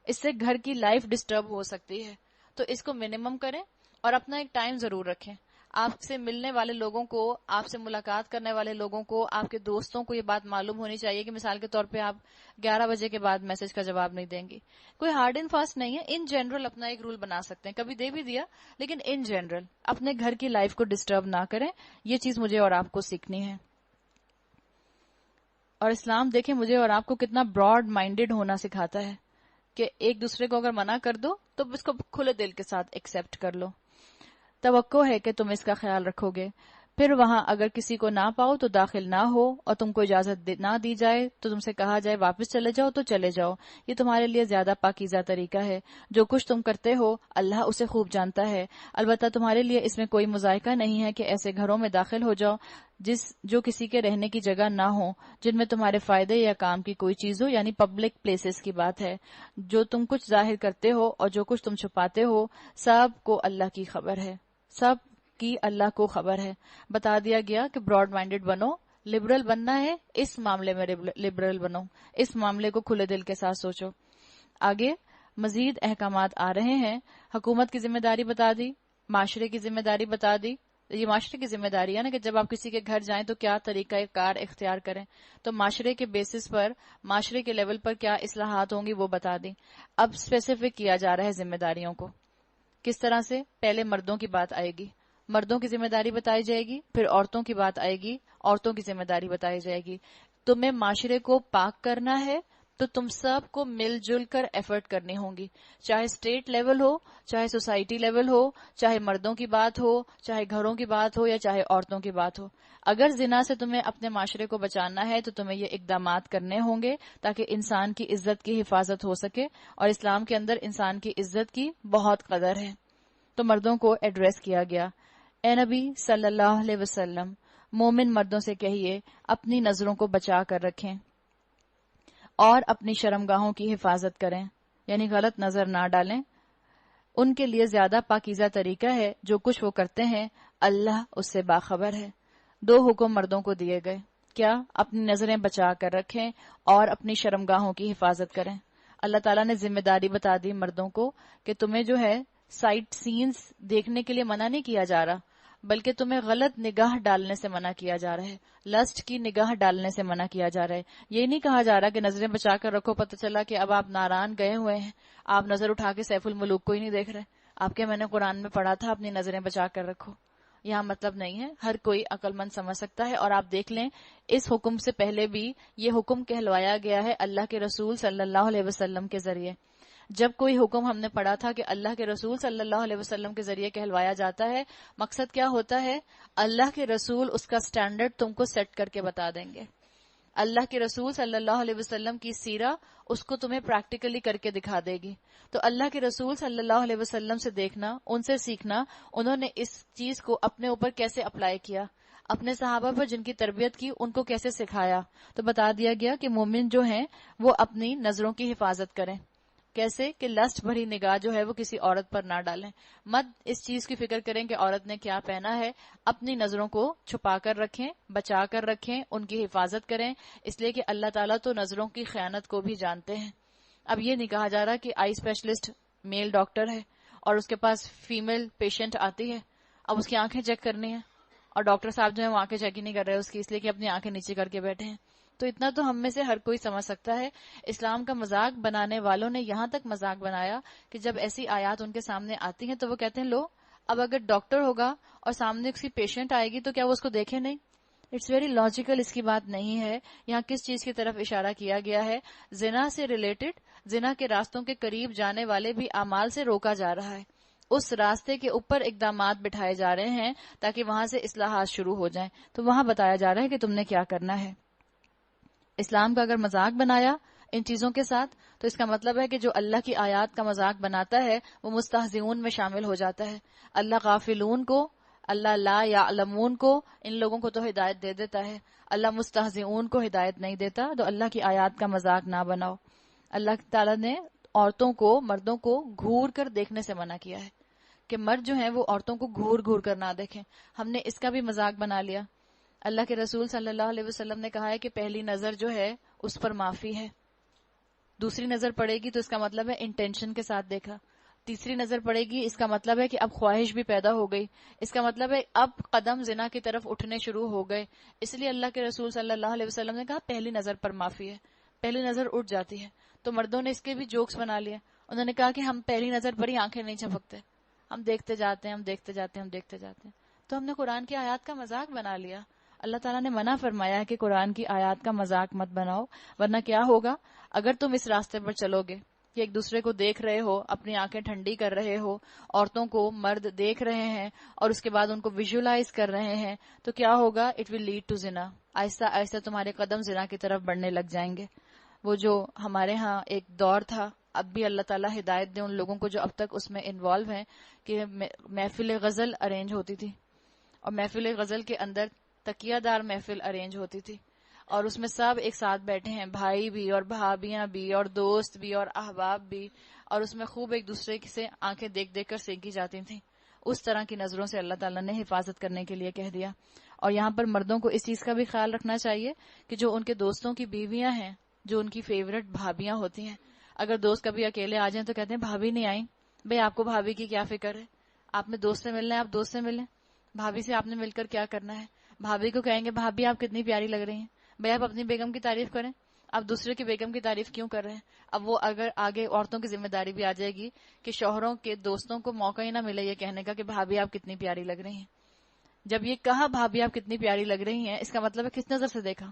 A: اس سے گھر کی لائف ڈسٹرب ہو سکتی ہے. تو اس کو منیمم کریں اور اپنا ایک ٹائم ضرور رکھیں. آپ سے ملنے والے لوگوں کو, آپ سے ملاقات کرنے والے لوگوں کو, آپ کے دوستوں کو یہ بات معلوم ہونی چاہیے کہ مثال کے طور پہ آپ 11 بجے کے بعد میسج کا جواب نہیں دیں گی. کوئی ہارڈ اینڈ فاسٹ نہیں ہے, ان جنرل اپنا ایک رول بنا سکتے ہیں, کبھی دے بھی دیا, لیکن ان جنرل اپنے گھر کی لائف کو ڈسٹرب نہ کریں. یہ چیز مجھے اور آپ کو سیکھنی ہے. اور اسلام دیکھیں مجھے اور آپ کو کتنا براڈ مائنڈیڈ ہونا سکھاتا ہے کہ ایک دوسرے کو اگر منع کر دو تو اس کو کھلے دل کے ساتھ ایکسپٹ کر لو. توقع ہے کہ تم اس کا خیال رکھو گے. پھر وہاں اگر کسی کو نہ پاؤ تو داخل نہ ہو, اور تم کو اجازت نہ دی جائے تو تم سے کہا جائے واپس چلے جاؤ تو چلے جاؤ. یہ تمہارے لیے زیادہ پاکیزہ طریقہ ہے. جو کچھ تم کرتے ہو اللہ اسے خوب جانتا ہے. البتہ تمہارے لیے اس میں کوئی مذائقہ نہیں ہے کہ ایسے گھروں میں داخل ہو جاؤ جو کسی کے رہنے کی جگہ نہ ہو, جن میں تمہارے فائدے یا کام کی کوئی چیز ہو, یعنی پبلک پلیسز کی بات ہے. جو تم کچھ ظاہر کرتے ہو اور جو کچھ تم چھپاتے ہو سب کو اللہ کی خبر ہے, سب کی اللہ کو خبر ہے. بتا دیا گیا کہ براڈ مائنڈیڈ بنو, لبرل بننا ہے اس معاملے میں لبرل بنو, اس معاملے کو کھلے دل کے ساتھ سوچو. آگے مزید احکامات آ رہے ہیں. حکومت کی ذمہ داری بتا دی, معاشرے کی ذمہ داری بتا دی. یہ معاشرے کی ذمہ داری ہے نا کہ جب آپ کسی کے گھر جائیں تو کیا طریقہ کار اختیار کریں, تو معاشرے کے بیسس پر, معاشرے کے لیول پر کیا اصلاحات ہوں گی وہ بتا دی. اب اسپیسیفک کیا جا رہا ہے ذمہ داریوں کو. کس طرح سے؟ پہلے مردوں کی بات آئے گی, مردوں کی ذمہ داری بتائی جائے گی. پھر عورتوں کی بات آئے گی, عورتوں کی ذمہ داری بتائی جائے گی. تمہیں معاشرے کو پاک کرنا ہے تو تم سب کو مل جل کر ایفرٹ کرنی ہوں گی, چاہے اسٹیٹ لیول ہو, چاہے سوسائٹی لیول ہو, چاہے مردوں کی بات ہو, چاہے گھروں کی بات ہو, یا چاہے عورتوں کی بات ہو. اگر زنا سے تمہیں اپنے معاشرے کو بچانا ہے تو تمہیں یہ اقدامات کرنے ہوں گے تاکہ انسان کی عزت کی حفاظت ہو سکے, اور اسلام کے اندر انسان کی عزت کی بہت قدر ہے. تو مردوں کو ایڈریس کیا گیا. اے نبی صلی اللہ علیہ وسلم, مومن مردوں سے کہیے اپنی نظروں کو بچا کر رکھیں اور اپنی شرمگاہوں کی حفاظت کریں, یعنی غلط نظر نہ ڈالیں. ان کے لیے زیادہ پاکیزہ طریقہ ہے جو کچھ وہ کرتے ہیں, اللہ اس سے باخبر ہے. 2 حکم مردوں کو دیے گئے. کیا؟ اپنی نظریں بچا کر رکھیں اور اپنی شرمگاہوں کی حفاظت کریں. اللہ تعالیٰ نے ذمہ داری بتا دی مردوں کو کہ تمہیں جو ہے سائٹ سینز دیکھنے کے لیے منع نہیں کیا جا رہا, بلکہ تمہیں غلط نگاہ ڈالنے سے منع کیا جا رہا ہے, لسٹ کی نگاہ ڈالنے سے منع کیا جا رہا ہے. یہ نہیں کہا جا رہا کہ نظریں بچا کر رکھو, پتہ چلا کہ اب آپ ناران گئے ہوئے ہیں, آپ نظر اٹھا کے سیف الملوک کو ہی نہیں دیکھ رہے. آپ کے میں نے قرآن میں پڑھا تھا اپنی نظریں بچا کر رکھو, یہاں مطلب نہیں ہے. ہر کوئی عقل مند سمجھ سکتا ہے. اور آپ دیکھ لیں اس حکم سے پہلے بھی یہ حکم کہلوایا گیا ہے اللہ کے رسول صلی اللہ علیہ وسلم کے ذریعے. جب کوئی حکم ہم نے پڑھا تھا کہ اللہ کے رسول صلی اللہ علیہ وسلم کے ذریعے کہلوایا جاتا ہے, مقصد کیا ہوتا ہے؟ اللہ کے رسول اس کا سٹینڈرڈ تم کو سیٹ کر کے بتا دیں گے. اللہ کے رسول صلی اللہ علیہ وسلم کی سیرہ اس کو تمہیں پریکٹیکلی کر کے دکھا دے گی. تو اللہ کے رسول صلی اللہ علیہ وسلم سے دیکھنا, ان سے سیکھنا, انہوں نے اس چیز کو اپنے اوپر کیسے اپلائی کیا. اپنے صحابہ پر جن کی تربیت کی ان کو کیسے سکھایا. تو بتا دیا گیا کہ مومن جو ہیں وہ اپنی نظروں کی حفاظت کریں. کیسے کہ لسٹ بھری نگاہ جو ہے وہ کسی عورت پر نہ ڈالیں. مت اس چیز کی فکر کریں کہ عورت نے کیا پہنا ہے. اپنی نظروں کو چھپا کر رکھیں, بچا کر رکھیں, ان کی حفاظت کریں, اس لیے کہ اللہ تعالیٰ تو نظروں کی خیانت کو بھی جانتے ہیں. اب یہ نہیں کہا جا رہا کہ آئی اسپیشلسٹ میل ڈاکٹر ہے اور اس کے پاس فیمیل پیشنٹ آتی ہے, اب اس کی آنکھیں چیک کرنی ہے اور ڈاکٹر صاحب جو ہے وہ آنکھیں چیک ہی نہیں کر رہے اس کی, اس لیے کہ اپنی آنکھیں نیچے کر کے بیٹھے ہیں. تو اتنا تو ہم میں سے ہر کوئی سمجھ سکتا ہے. اسلام کا مذاق بنانے والوں نے یہاں تک مذاق بنایا کہ جب ایسی آیات ان کے سامنے آتی ہیں تو وہ کہتے ہیں لو اب اگر ڈاکٹر ہوگا اور سامنے اس کی پیشنٹ آئے گی تو کیا وہ اس کو دیکھے نہیں. اٹس ویری لاجیکل, اس کی بات نہیں ہے. یہاں کس چیز کی طرف اشارہ کیا گیا ہے؟ زنا سے ریلیٹڈ, زنا کے راستوں کے قریب جانے والے بھی اعمال سے روکا جا رہا ہے. اس راستے کے اوپر اقدامات بٹھائے جا رہے ہیں تاکہ وہاں سے اصلاحات شروع ہو جائیں. تو وہاں بتایا جا رہا ہے کہ تم نے کیا کرنا ہے. اسلام کا اگر مذاق بنایا ان چیزوں کے ساتھ تو اس کا مطلب ہے کہ جو اللہ کی آیات کا مذاق بناتا ہے وہ مستہزئون میں شامل ہو جاتا ہے. اللہ غافلون کو, اللہ لا یعلمون کو, ان لوگوں کو تو ہدایت دے دیتا ہے. اللہ مستہزئون کو ہدایت نہیں دیتا. تو اللہ کی آیات کا مذاق نہ بناؤ. اللہ تعالیٰ نے عورتوں کو, مردوں کو گھور کر دیکھنے سے منع کیا ہے کہ مرد جو ہیں وہ عورتوں کو گھور گھور کر نہ دیکھیں. ہم نے اس کا بھی مذاق بنا لیا. اللہ کے رسول صلی اللہ علیہ وسلم نے کہا ہے کہ پہلی نظر جو ہے اس پر معافی ہے. دوسری نظر پڑے گی تو اس کا مطلب ہے انٹینشن کے ساتھ دیکھا. تیسری نظر پڑے گی اس کا مطلب ہے کہ اب خواہش بھی پیدا ہو گئی. اس کا مطلب ہے اب قدم زنا کی طرف اٹھنے شروع ہو گئے. اس لیے اللہ کے رسول صلی اللہ علیہ وسلم نے کہا پہلی نظر پر معافی ہے. پہلی نظر اٹھ جاتی ہے. تو مردوں نے اس کے بھی جوکس بنا لیے. انہوں نے کہا کہ ہم پہلی نظر پر ہی آنکھیں نہیں جھپکتے, ہم دیکھتے جاتے ہیں, ہم دیکھتے جاتے ہیں, ہم دیکھتے جاتے ہیں. تو ہم نے قرآن کی آیات کا مذاق بنا لیا. اللہ تعالیٰ نے منع فرمایا ہے کہ قرآن کی آیات کا مذاق مت بناؤ, ورنہ کیا ہوگا اگر تم اس راستے پر چلو گے کہ ایک دوسرے کو دیکھ رہے ہو, اپنی آنکھیں ٹھنڈی کر رہے ہو, عورتوں کو مرد دیکھ رہے ہیں اور اس کے بعد ان کو ویژولائز کر رہے ہیں, تو کیا ہوگا؟ اٹ ول لیڈ ٹو زنا. آہستہ آہستہ تمہارے قدم زنا کی طرف بڑھنے لگ جائیں گے. وہ جو ہمارے ہاں ایک دور تھا, اب بھی اللہ تعالیٰ ہدایت دے ان لوگوں کو جو اب تک اس میں انوالو ہیں, کہ محفل غزل ارینج ہوتی تھی اور محفل غزل کے اندر تکیہ دار محفل ارینج ہوتی تھی اور اس میں سب ایک ساتھ بیٹھے ہیں, بھائی بھی اور بھابیاں بھی اور دوست بھی اور احباب بھی, اور اس میں خوب ایک دوسرے سے آنکھیں دیکھ دیکھ کر سینکی جاتی تھیں. اس طرح کی نظروں سے اللہ تعالیٰ نے حفاظت کرنے کے لیے کہہ دیا. اور یہاں پر مردوں کو اس چیز کا بھی خیال رکھنا چاہیے کہ جو ان کے دوستوں کی بیویاں ہیں, جو ان کی فیورٹ بھابیاں ہوتی ہیں, اگر دوست کبھی اکیلے آ جائیں تو کہتے ہیں بھابی نہیں آئیں. بھئی آپ کو بھابی کی کیا فکر ہے؟ آپ نے دوست سے ملنا ہے, آپ دوست سے ملیں. بھابی سے آپ نے مل کر کیا کرنا ہے؟ بھابی کو کہیں گے بھابی آپ کتنی پیاری لگ رہی ہیں. بھئی آپ اپنی بیگم کی تعریف کریں, آپ دوسرے کی بیگم کی تعریف کیوں کر رہے ہیں؟ اب وہ اگر آگے عورتوں کی ذمہ داری بھی آ جائے گی کہ شوہروں کے دوستوں کو موقع ہی نہ ملے یہ کہنے کا کہ بھابی آپ کتنی پیاری لگ رہی ہیں. جب یہ کہا بھابی آپ کتنی پیاری لگ رہی ہیں, اس کا مطلب ہے کس نظر سے دیکھا؟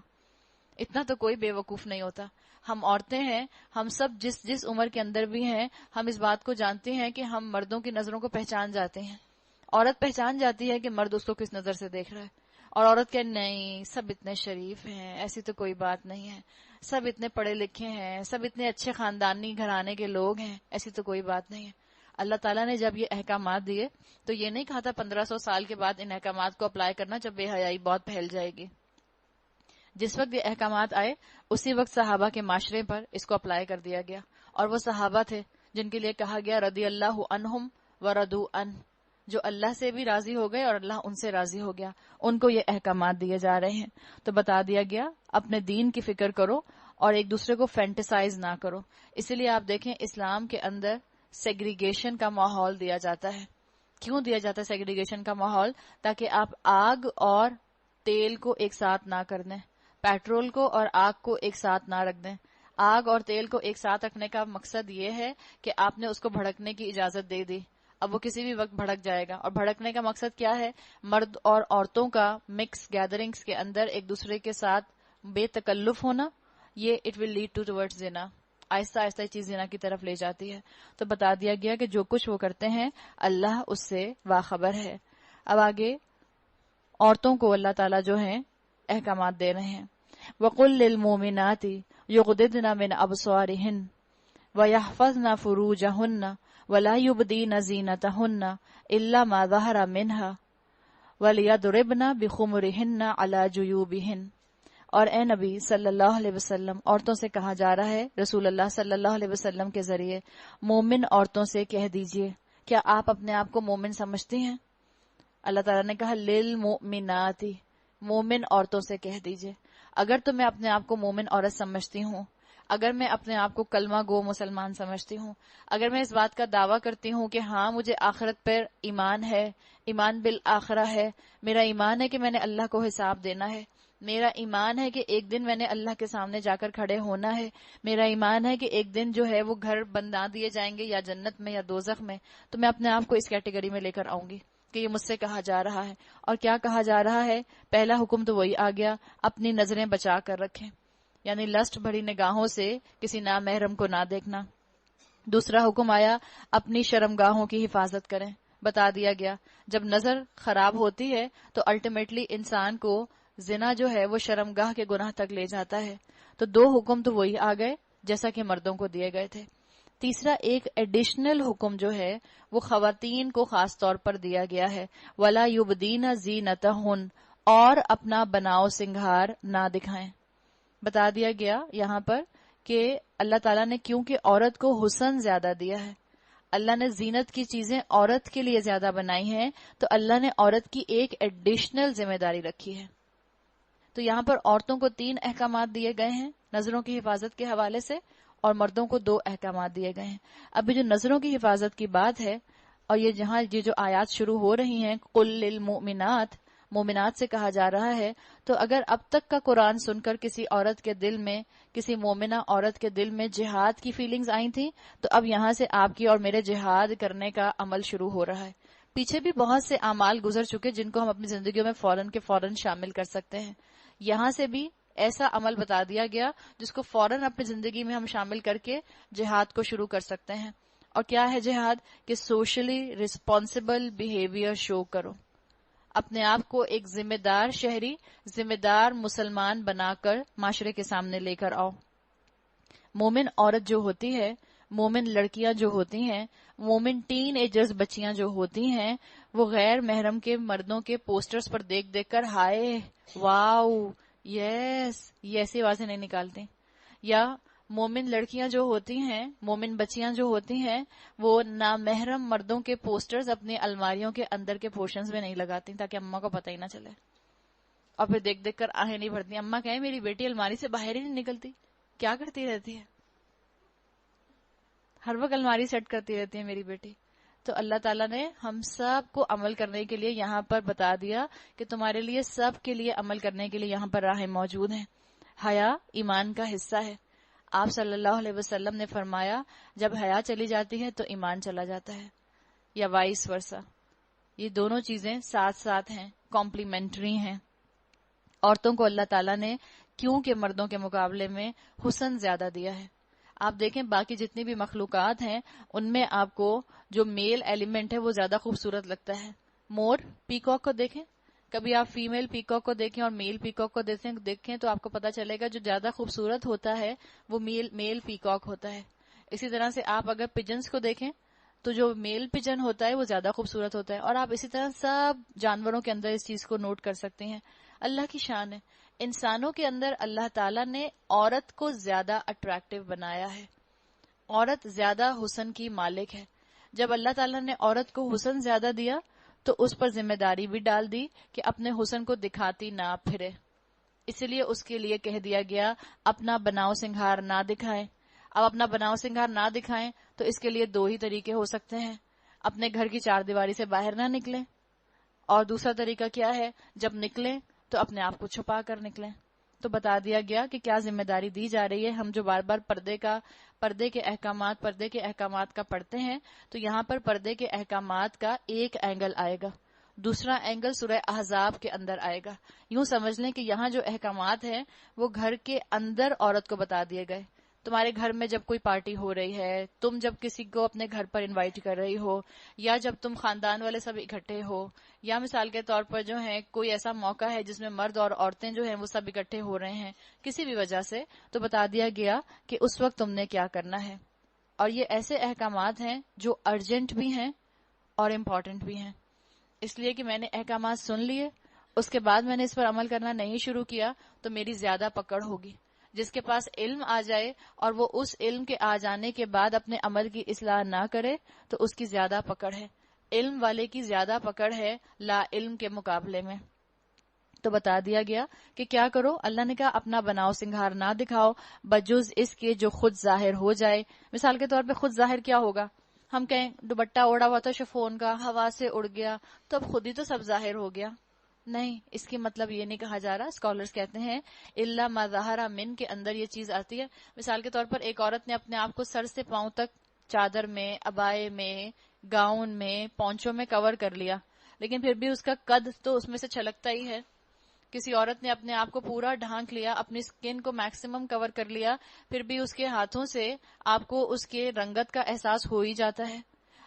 A: اتنا تو کوئی بے وقوف نہیں ہوتا. ہم عورتیں ہیں, ہم سب جس عمر کے اندر بھی ہیں, ہم اس بات کو جانتے ہیں کہ ہم مردوں کی نظروں کو پہچان جاتے ہیں. عورت پہچان جاتی ہے کہ مرد اس کو کس نظر سے دیکھ رہا ہے, اور عورت کہ نہیں سب اتنے شریف ہیں, ایسی تو کوئی بات نہیں ہے, سب اتنے پڑھے لکھے ہیں, سب اتنے اچھے خاندانی گھرانے کے لوگ ہیں, ایسی تو کوئی بات نہیں ہے. اللہ تعالیٰ نے جب یہ احکامات دیے تو یہ نہیں کہا تھا 1500 سال کے بعد ان احکامات کو اپلائی کرنا جب بے حیائی بہت پھیل جائے گی. جس وقت یہ احکامات آئے اسی وقت صحابہ کے معاشرے پر اس کو اپلائی کر دیا گیا, اور وہ صحابہ تھے جن کے لیے کہا گیا رضی اللہ عنہم ورضوا عنہ, جو اللہ سے بھی راضی ہو گئے اور اللہ ان سے راضی ہو گیا, ان کو یہ احکامات دیے جا رہے ہیں. تو بتا دیا گیا اپنے دین کی فکر کرو اور ایک دوسرے کو فینٹیسائز نہ کرو. اسی لیے آپ دیکھیں اسلام کے اندر سیگریگیشن کا ماحول دیا جاتا ہے. کیوں دیا جاتا ہے سیگریگیشن کا ماحول؟ تاکہ آپ آگ اور تیل کو ایک ساتھ نہ کر دیں, پیٹرول کو اور آگ کو ایک ساتھ نہ رکھ دیں. آگ اور تیل کو ایک ساتھ رکھنے کا مقصد یہ ہے کہ آپ نے اس کو بھڑکنے کی اجازت دے دی, اب وہ کسی بھی وقت بھڑک جائے گا. اور بھڑکنے کا مقصد کیا ہے؟ مرد اور عورتوں کا مکس گیدرنگز کے اندر ایک دوسرے کے ساتھ بے تکلف ہونا, یہ اٹ ول لیڈ ٹوورڈ زنا. آہستہ آہستہ یہ چیز زنا کی طرف لے جاتی ہے. تو بتا دیا گیا کہ جو کچھ وہ کرتے ہیں اللہ اس سے باخبر ہے. اب آگے عورتوں کو اللہ تعالیٰ جو ہیں احکامات دے رہے ہیں. وَقُلْ لِلْمُؤْمِنَاتِ يُغْضِضْنَ مِنْ أَبْصَارِهِنَّ وَيَحْفَظْنَ فُرُوجَهُنَّ وَلَا يُبْدِينَ زِينَتَهُنَّ إِلَّا مَا ظَهَرَ مِنْهَا وَلْيَضْرِبْنَ بِخُمُرِهِنَّ عَلَى جُيُوبِهِنَّ. اور اے نبی صلی اللہ علیہ وسلم، عورتوں سے کہا جا رہا ہے رسول اللہ صلی اللہ علیہ وسلم کے ذریعے، مومن عورتوں سے کہہ دیجئے. کیا آپ اپنے آپ کو مومن سمجھتی ہیں؟ اللہ تعالیٰ نے کہا للمؤمنات، مومن عورتوں سے کہہ دیجئے. اگر تو میں اپنے آپ کو مومن عورت سمجھتی ہوں، اگر میں اپنے آپ کو کلمہ گو مسلمان سمجھتی ہوں، اگر میں اس بات کا دعویٰ کرتی ہوں کہ ہاں مجھے آخرت پر ایمان ہے، ایمان بالآخرہ ہے، میرا ایمان ہے کہ میں نے اللہ کو حساب دینا ہے، میرا ایمان ہے کہ ایک دن میں نے اللہ کے سامنے جا کر کھڑے ہونا ہے، میرا ایمان ہے کہ ایک دن جو ہے وہ گھر بنا دیے جائیں گے یا جنت میں یا دوزخ میں، تو میں اپنے آپ کو اس کیٹیگری میں لے کر آؤں گی کہ یہ مجھ سے کہا جا رہا ہے. اور کیا کہا جا رہا ہے؟ پہلا حکم تو وہی آ گیا، اپنی نظریں بچا کر رکھیں، یعنی لسٹ بھری نگاہوں سے کسی نامحرم کو نہ دیکھنا. دوسرا حکم آیا، اپنی شرمگاہوں کی حفاظت کریں. بتا دیا گیا جب نظر خراب ہوتی ہے تو الٹیمیٹلی انسان کو زنا جو ہے وہ شرمگاہ کے گناہ تک لے جاتا ہے. تو دو حکم تو وہی آ گئے جیسا کہ مردوں کو دیے گئے تھے. تیسرا ایک ایڈیشنل حکم جو ہے وہ خواتین کو خاص طور پر دیا گیا ہے، وَلَا يُبْدِينَ زِينَتَهُنَّ، اور اپنا بناؤ سنگھار نہ دکھائیں. بتا دیا گیا یہاں پر کہ اللہ تعالیٰ نے کیونکہ عورت کو حسن زیادہ دیا ہے، اللہ نے زینت کی چیزیں عورت کے لیے زیادہ بنائی ہیں، تو اللہ نے عورت کی ایک ایڈیشنل ذمہ داری رکھی ہے. تو یہاں پر عورتوں کو 3 احکامات دیے گئے ہیں نظروں کی حفاظت کے حوالے سے، اور مردوں کو 2 احکامات دیے گئے ہیں. ابھی جو نظروں کی حفاظت کی بات ہے، اور یہ جہاں یہ جو آیات شروع ہو رہی ہیں قُل لِّلْمُؤْمِنَاتِ، مومنات سے کہا جا رہا ہے، تو اگر اب تک کا قرآن سن کر کسی عورت کے دل میں، کسی مومنہ عورت کے دل میں جہاد کی فیلنگز آئی تھیں، تو اب یہاں سے آپ کی اور میرے جہاد کرنے کا عمل شروع ہو رہا ہے. پیچھے بھی بہت سے اعمال گزر چکے جن کو ہم اپنی زندگیوں میں فوراً کے فوراً شامل کر سکتے ہیں. یہاں سے بھی ایسا عمل بتا دیا گیا جس کو فوراً اپنی زندگی میں ہم شامل کر کے جہاد کو شروع کر سکتے ہیں. اور کیا ہے جہاد؟ کہ سوشلی ریسپانسبل بیہیویئر شو کرو، اپنے آپ کو ایک ذمہ دار شہری، ذمہ دار مسلمان بنا کر معاشرے کے سامنے لے کر آؤ. مومن عورت جو ہوتی ہے، مومن لڑکیاں جو ہوتی ہیں، مومن ٹین ایجرز بچیاں جو ہوتی ہیں، وہ غیر محرم کے مردوں کے پوسٹرز پر دیکھ دیکھ کر ہائے واو یس یہ ایسی آوازیں نہیں نکالتی. یا مومن لڑکیاں جو ہوتی ہیں، مومن بچیاں جو ہوتی ہیں، وہ نامحرم مردوں کے پوسٹرز اپنی الماریوں کے اندر کے پورشنز میں نہیں لگاتی تاکہ اماں کو پتہ ہی نہ چلے، اور پھر دیکھ دیکھ کر آہیں نہیں بھرتی. اماں کہیں میری بیٹی الماری سے باہر ہی نہیں نکلتی، کیا کرتی رہتی ہے؟ ہر وقت الماری سیٹ کرتی رہتی ہے میری بیٹی. تو اللہ تعالیٰ نے ہم سب کو عمل کرنے کے لیے یہاں پر بتا دیا کہ تمہارے لیے سب کے لیے عمل کرنے کے لیے یہاں پر راہیں موجود ہیں. حیا ایمان کا حصہ ہے. آپ صلی اللہ علیہ وسلم نے فرمایا جب حیا چلی جاتی ہے تو ایمان چلا جاتا ہے، یا وائس ورسا. یہ دونوں چیزیں ساتھ ساتھ ہیں، کمپلیمنٹری ہیں. عورتوں کو اللہ تعالیٰ نے کیونکہ مردوں کے مقابلے میں حسن زیادہ دیا ہے. آپ دیکھیں باقی جتنی بھی مخلوقات ہیں ان میں آپ کو جو میل ایلیمنٹ ہے وہ زیادہ خوبصورت لگتا ہے. مور، پیکاک کو دیکھیں، کبھی آپ فیمیل پیکاک کو دیکھیں اور میل پیکاک کو دیکھیں تو آپ کو پتا چلے گا جو زیادہ خوبصورت ہوتا ہے وہ میل پیکاک ہوتا ہے. اسی طرح سے آپ اگر پجنس کو دیکھیں تو جو میل پجن ہوتا ہے وہ زیادہ خوبصورت ہوتا ہے. اور آپ اسی طرح سب جانوروں کے اندر اس چیز کو نوٹ کر سکتے ہیں. اللہ کی شان ہے. انسانوں کے اندر اللہ تعالیٰ نے عورت کو زیادہ اٹریکٹیو بنایا ہے، عورت زیادہ حسن کی مالک ہے. جب اللہ تعالیٰ نے عورت کو حسن زیادہ دیا تو اس پر ذمہ داری بھی ڈال دی کہ اپنے حسن کو دکھاتی نہ پھرے. اس لیے اس کے لیے کہہ دیا گیا اپنا بناؤ سنگھار نہ دکھائیں. اب اپنا بناؤ سنگھار نہ دکھائیں تو اس کے لیے 2 ہی طریقے ہو سکتے ہیں. اپنے گھر کی 4 دیواری سے باہر نہ نکلیں، اور دوسرا طریقہ کیا ہے؟ جب نکلیں تو اپنے آپ کو چھپا کر نکلیں. تو بتا دیا گیا کہ کیا ذمہ داری دی جا رہی ہے. ہم جو بار بار پردے کے احکامات کا پڑھتے ہیں، تو یہاں پر پردے کے احکامات کا ایک اینگل آئے گا، دوسرا اینگل سورہ احزاب کے اندر آئے گا. یوں سمجھ لیں کہ یہاں جو احکامات ہیں وہ گھر کے اندر عورت کو بتا دیے گئے. تمہارے گھر میں جب کوئی پارٹی ہو رہی ہے، تم جب کسی کو اپنے گھر پر انوائٹ کر رہی ہو، یا جب تم خاندان والے سب اکٹھے ہو، یا مثال کے طور پر جو ہے کوئی ایسا موقع ہے جس میں مرد اور عورتیں جو ہیں وہ سب اکٹھے ہو رہے ہیں کسی بھی وجہ سے، تو بتا دیا گیا کہ اس وقت تم نے کیا کرنا ہے. اور یہ ایسے احکامات ہیں جو ارجنٹ بھی ہیں اور امپورٹنٹ بھی ہیں. اس لیے کہ میں نے احکامات سن لیے، اس کے بعد میں نے اس پر عمل کرنا نہیں شروع کیا تو میری زیادہ پکڑ ہوگی. جس کے پاس علم آ جائے اور وہ اس علم کے آ جانے کے بعد اپنے عمل کی اصلاح نہ کرے تو اس کی زیادہ پکڑ ہے. علم والے کی زیادہ پکڑ ہے لا علم کے مقابلے میں. تو بتا دیا گیا کہ کیا کرو. اللہ نے کہا اپنا بناؤ سنگھار نہ دکھاؤ بجز اس کے جو خود ظاہر ہو جائے. مثال کے طور پہ خود ظاہر کیا ہوگا؟ ہم کہیں دوپٹہ اوڑا ہوا تھا شفون کا، ہوا سے اڑ گیا تو اب خود ہی تو سب ظاہر ہو گیا. نہیں، اس کی مطلب یہ نہیں کہا جا رہا. اسکالرز کہتے ہیں الا ما ظہر من کے اندر یہ چیز آتی ہے. مثال کے طور پر ایک عورت نے اپنے آپ کو سر سے پاؤں تک چادر میں، عبائے میں، گاؤن میں، پونچوں میں کور کر لیا، لیکن پھر بھی اس کا قد تو اس میں سے چھلکتا ہی ہے. کسی عورت نے اپنے آپ کو پورا ڈھانک لیا، اپنی سکن کو میکسیمم کور کر لیا، پھر بھی اس کے ہاتھوں سے آپ کو اس کے رنگت کا احساس ہو ہی جاتا ہے.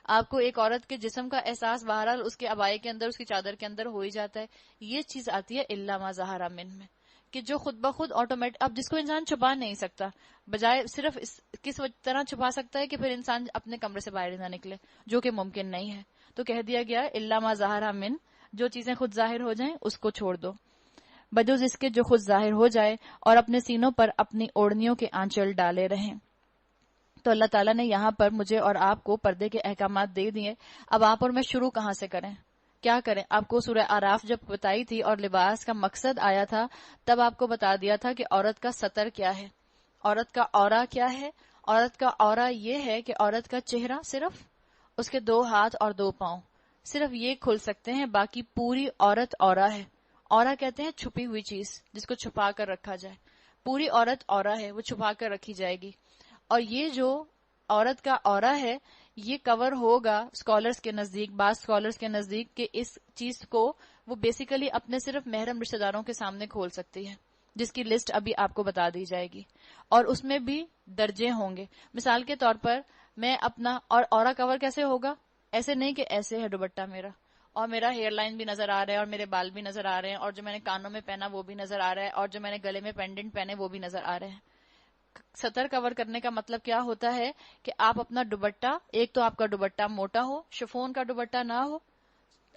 A: آپ کو ایک عورت کے جسم کا احساس بہرحال اس کے عبائے کے اندر، اس کی چادر کے اندر ہو ہی جاتا ہے. یہ چیز آتی ہے الا ما ظہر من میں، کہ جو خود بخود آٹومیٹک، اب جس کو انسان چھپا نہیں سکتا، بجائے صرف کس طرح چھپا سکتا ہے کہ پھر انسان اپنے کمرے سے باہر نہ نکلے، جو کہ ممکن نہیں ہے. تو کہہ دیا گیا الا ما ظہر من، جو چیزیں خود ظاہر ہو جائیں اس کو چھوڑ دو، بجز اس کے جو خود ظاہر ہو جائے، اور اپنے سینوں پر اپنی اوڑھنیوں کے آنچل ڈالے رہیں. تو اللہ تعالیٰ نے یہاں پر مجھے اور آپ کو پردے کے احکامات دے دیے. اب آپ اور میں شروع کہاں سے کریں؟ کیا کریں؟ آپ کو سورہ اعراف جب بتائی تھی اور لباس کا مقصد آیا تھا، تب آپ کو بتا دیا تھا کہ عورت کا ستر کیا ہے، عورت کا عورہ کیا ہے. عورت کا عورہ یہ ہے کہ عورت کا چہرہ، صرف اس کے 2 ہاتھ اور 2 پاؤں، صرف یہ کھل سکتے ہیں، باقی پوری عورت عورہ ہے. عورہ کہتے ہیں چھپی ہوئی چیز جس کو چھپا کر رکھا جائے. پوری عورت عورہ ہے، وہ چھپا کر رکھی جائے گی. اور یہ جو عورت کا عورہ ہے یہ کور ہوگا اسکالرز کے نزدیک، بعض اسکالرز کے نزدیک، کہ اس چیز کو وہ بیسیکلی اپنے صرف محرم رشتہ داروں کے سامنے کھول سکتی ہے، جس کی لسٹ ابھی آپ کو بتا دی جائے گی. اور اس میں بھی درجے ہوں گے. مثال کے طور پر میں اپنا اور عورہ کور کیسے ہوگا؟ ایسے نہیں کہ ایسے ہے دوپٹہ میرا اور میرا ہیئر لائن بھی نظر آ رہا ہے اور میرے بال بھی نظر آ رہے ہیں اور جو میں نے کانوں میں پہنا وہ بھی نظر آ رہا ہے اور جو میں نے گلے میں پینڈنٹ پہنے وہ بھی نظر آ رہے ہیں. سطر کور کرنے کا مطلب کیا ہوتا ہے کہ آپ اپنا دوپٹہ، ایک تو آپ کا دوپٹہ موٹا ہو، شفون کا دوپٹہ نہ ہو،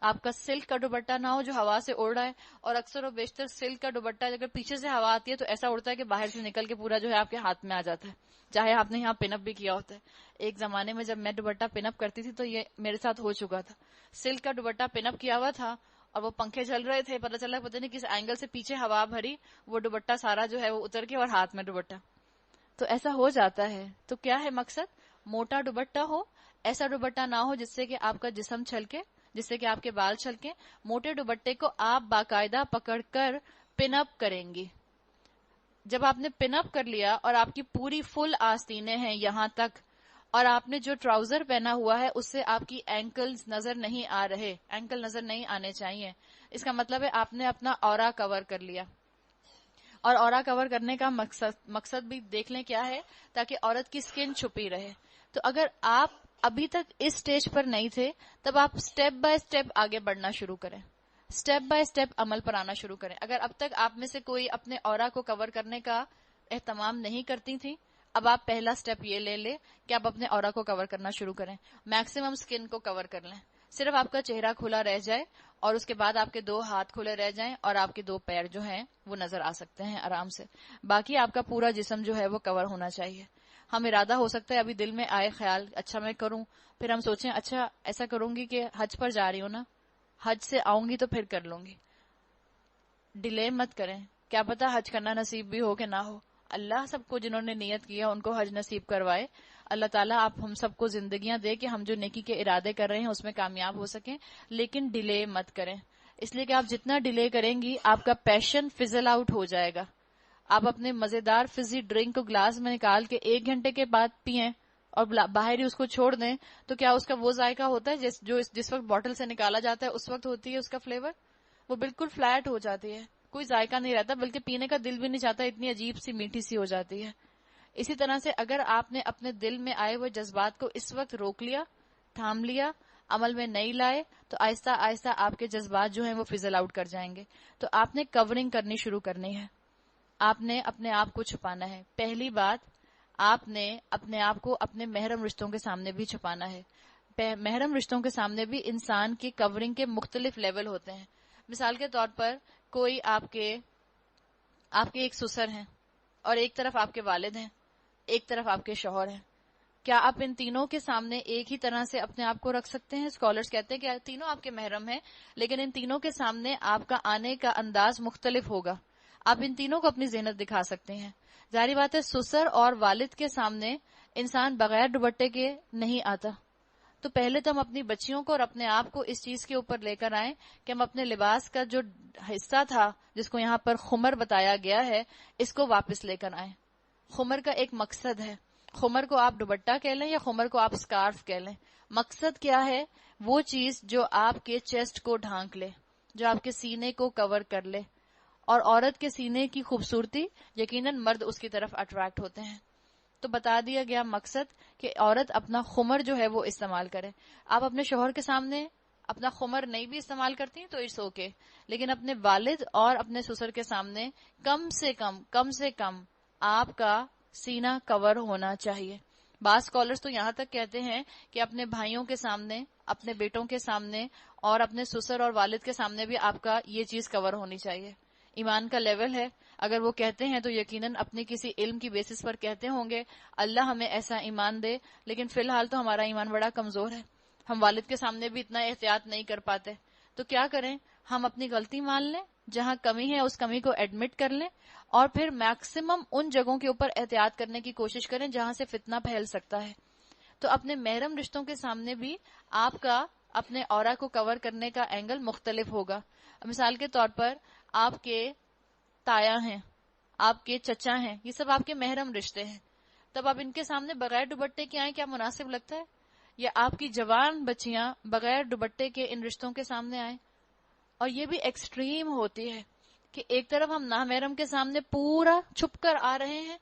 A: آپ کا سلک کا دوپٹہ نہ ہو جو ہوا سے اڑ رہا ہے. اور اکثر و بیشتر سلک کا دوپٹہ اگر پیچھے سے ہوا آتی ہے تو ایسا اڑتا ہے کہ باہر سے نکل کے پورا جو ہے آپ کے ہاتھ میں آ جاتا ہے، چاہے آپ نے یہاں پن اپ بھی کیا ہوتا ہے. ایک زمانے میں جب میں دوپٹہ پن اپ کرتی تھی تو یہ میرے ساتھ ہو چکا تھا. سلک کا دوپٹہ پن اپ کیا ہوا تھا اور وہ پنکھے چل رہے تھے، پتہ چلا پتہ نہیں کس اینگل سے پیچھے ہوا بھری، وہ دوپٹہ سارا جو ہے وہ اتر کے اور ہاتھ میں دوپٹہ. تو ایسا ہو جاتا ہے. تو کیا ہے مقصد؟ موٹا دوپٹہ ہو، ایسا دوپٹہ نہ ہو جس سے کہ آپ کا جسم چھلکے، جس سے کہ آپ کے بال چھلکے. موٹے دوپٹے کو آپ باقاعدہ پکڑ کر پن اپ کریں گی. جب آپ نے پن اپ کر لیا اور آپ کی پوری فل آستینیں ہیں یہاں تک، اور آپ نے جو ٹراؤزر پہنا ہوا ہے اس سے آپ کی اینکلز نظر نہیں آ رہے، اینکل نظر نہیں آنے چاہیے، اس کا مطلب ہے آپ نے اپنا عورہ کور کر لیا. اور عورہ کور کرنے کا مقصد بھی دیکھ لیں کیا ہے، تاکہ عورت کی سکن چھپی رہے. تو اگر آپ ابھی تک اس سٹیج پر نہیں تھے تب آپ سٹیپ بائی سٹیپ آگے بڑھنا شروع کریں، سٹیپ بائی سٹیپ عمل پر آنا شروع کریں. اگر اب تک آپ میں سے کوئی اپنے عورہ کو کور کرنے کا اہتمام نہیں کرتی تھی، اب آپ پہلا سٹیپ یہ لے لیں کہ آپ اپنے عورہ کو کور کرنا شروع کریں. میکسیمم سکن کو کور کر لیں، صرف آپ کا چہرہ کھلا رہ جائے اور اس کے بعد آپ کے 2 ہاتھ کھلے رہ جائیں اور آپ کے 2 پیر جو ہیں وہ نظر آ سکتے ہیں آرام سے. باقی آپ کا پورا جسم جو ہے وہ کور ہونا چاہیے. ہم ارادہ ہو سکتا ہے ابھی دل میں آئے خیال اچھا میں کروں، پھر ہم سوچیں اچھا ایسا کروں گی کہ حج پر جا رہی ہوں نا، حج سے آؤں گی تو پھر کر لوں گی. ڈیلے مت کریں، کیا پتا حج کرنا نصیب بھی ہو کہ نہ ہو. اللہ سب کو جنہوں نے نیت کیا ان کو حج نصیب کروائے. اللہ تعالیٰ آپ ہم سب کو زندگیاں دے کہ ہم جو نیکی کے ارادے کر رہے ہیں اس میں کامیاب ہو سکیں، لیکن ڈیلے مت کریں. اس لیے کہ آپ جتنا ڈیلے کریں گی آپ کا پیشن فزل آؤٹ ہو جائے گا. آپ اپنے مزیدار فزی ڈرنک کو گلاس میں نکال کے 1 گھنٹے کے بعد پئیں اور باہر ہی اس کو چھوڑ دیں تو کیا اس کا وہ ذائقہ ہوتا ہے جس وقت بوٹل سے نکالا جاتا ہے اس وقت ہوتی ہے اس کا فلیور؟ وہ بالکل فلیٹ ہو جاتی ہے، کوئی ذائقہ نہیں رہتا، بلکہ پینے کا دل بھی نہیں چاہتا، اتنی عجیب سی میٹھی سی ہو جاتی ہے. اسی طرح سے اگر آپ نے اپنے دل میں آئے ہوئے جذبات کو اس وقت روک لیا، تھام لیا، عمل میں نہیں لائے، تو آہستہ آہستہ آپ کے جذبات جو ہیں وہ فزل آؤٹ کر جائیں گے. تو آپ نے کورنگ کرنی شروع کرنی ہے، آپ نے اپنے آپ کو چھپانا ہے. پہلی بات، آپ نے اپنے آپ کو اپنے محرم رشتوں کے سامنے بھی چھپانا ہے. محرم رشتوں کے سامنے بھی انسان کی کورنگ کے مختلف لیول ہوتے ہیں. مثال کے طور پر کوئی آپ کے ایک سسر ہیں اور ایک طرف آپ کے والد ہیں، ایک طرف آپ کے شوہر ہیں. کیا آپ ان تینوں کے سامنے ایک ہی طرح سے اپنے آپ کو رکھ سکتے ہیں؟ اسکالرز کہتے ہیں کہ تینوں آپ کے محرم ہیں، لیکن ان تینوں کے سامنے آپ کا آنے کا انداز مختلف ہوگا. آپ ان تینوں کو اپنی زینت دکھا سکتے ہیں. ظاہری بات ہے سسر اور والد کے سامنے انسان بغیر دوپٹے کے نہیں آتا. تو پہلے تو ہم اپنی بچیوں کو اور اپنے آپ کو اس چیز کے اوپر لے کر آئیں کہ ہم اپنے لباس کا جو حصہ تھا جس کو یہاں پر خمر بتایا گیا ہے اس کو واپس لے کر آئیں. خمر کا ایک مقصد ہے. خمر کو آپ دوپٹہ کہہ لیں یا خمر کو آپ اسکارف کہہ لیں، مقصد کیا ہے؟ وہ چیز جو آپ کے چیسٹ کو ڈھانک لے، جو آپ کے سینے کو کور کر لے. اور عورت کے سینے کی خوبصورتی یقیناً مرد اس کی طرف اٹریکٹ ہوتے ہیں. تو بتا دیا گیا مقصد کہ عورت اپنا خمر جو ہے وہ استعمال کرے. آپ اپنے شوہر کے سامنے اپنا خمر نہیں بھی استعمال کرتی ہیں تو اٹس اوکے، لیکن اپنے والد اور اپنے سسر کے سامنے کم سے کم آپ کا سینہ کور ہونا چاہیے. بعض اسکالرز تو یہاں تک کہتے ہیں کہ اپنے بھائیوں کے سامنے، اپنے بیٹوں کے سامنے اور اپنے سسر اور والد کے سامنے بھی آپ کا یہ چیز کور ہونی چاہیے. ایمان کا لیول ہے. اگر وہ کہتے ہیں تو یقیناً اپنے کسی علم کی بیسس پر کہتے ہوں گے. اللہ ہمیں ایسا ایمان دے، لیکن فی الحال تو ہمارا ایمان بڑا کمزور ہے. ہم والد کے سامنے بھی اتنا احتیاط نہیں کر پاتے. تو کیا کریں؟ ہم اپنی غلطی مان لیں، جہاں کمی ہے اس کمی کو ایڈمٹ کر لیں، اور پھر میکسیمم ان جگہوں کے اوپر احتیاط کرنے کی کوشش کریں جہاں سے فتنہ پھیل سکتا ہے. تو اپنے محرم رشتوں کے سامنے بھی آپ کا اپنے اورا کو کور کرنے کا اینگل مختلف ہوگا. مثال کے طور پر آپ کے تایا ہیں، آپ کے چچا ہیں، یہ سب آپ کے محرم رشتے ہیں. تب آپ ان کے سامنے بغیر دوپٹے کے آئیں، کیا مناسب لگتا ہے؟ یا آپ کی جوان بچیاں بغیر دوپٹے کے ان رشتوں کے سامنے آئیں؟ اور یہ بھی ایکسٹریم ہوتی ہے کہ ایک طرف ہم نامحرم کے سامنے پورا چھپ کر آ رہے ہیں،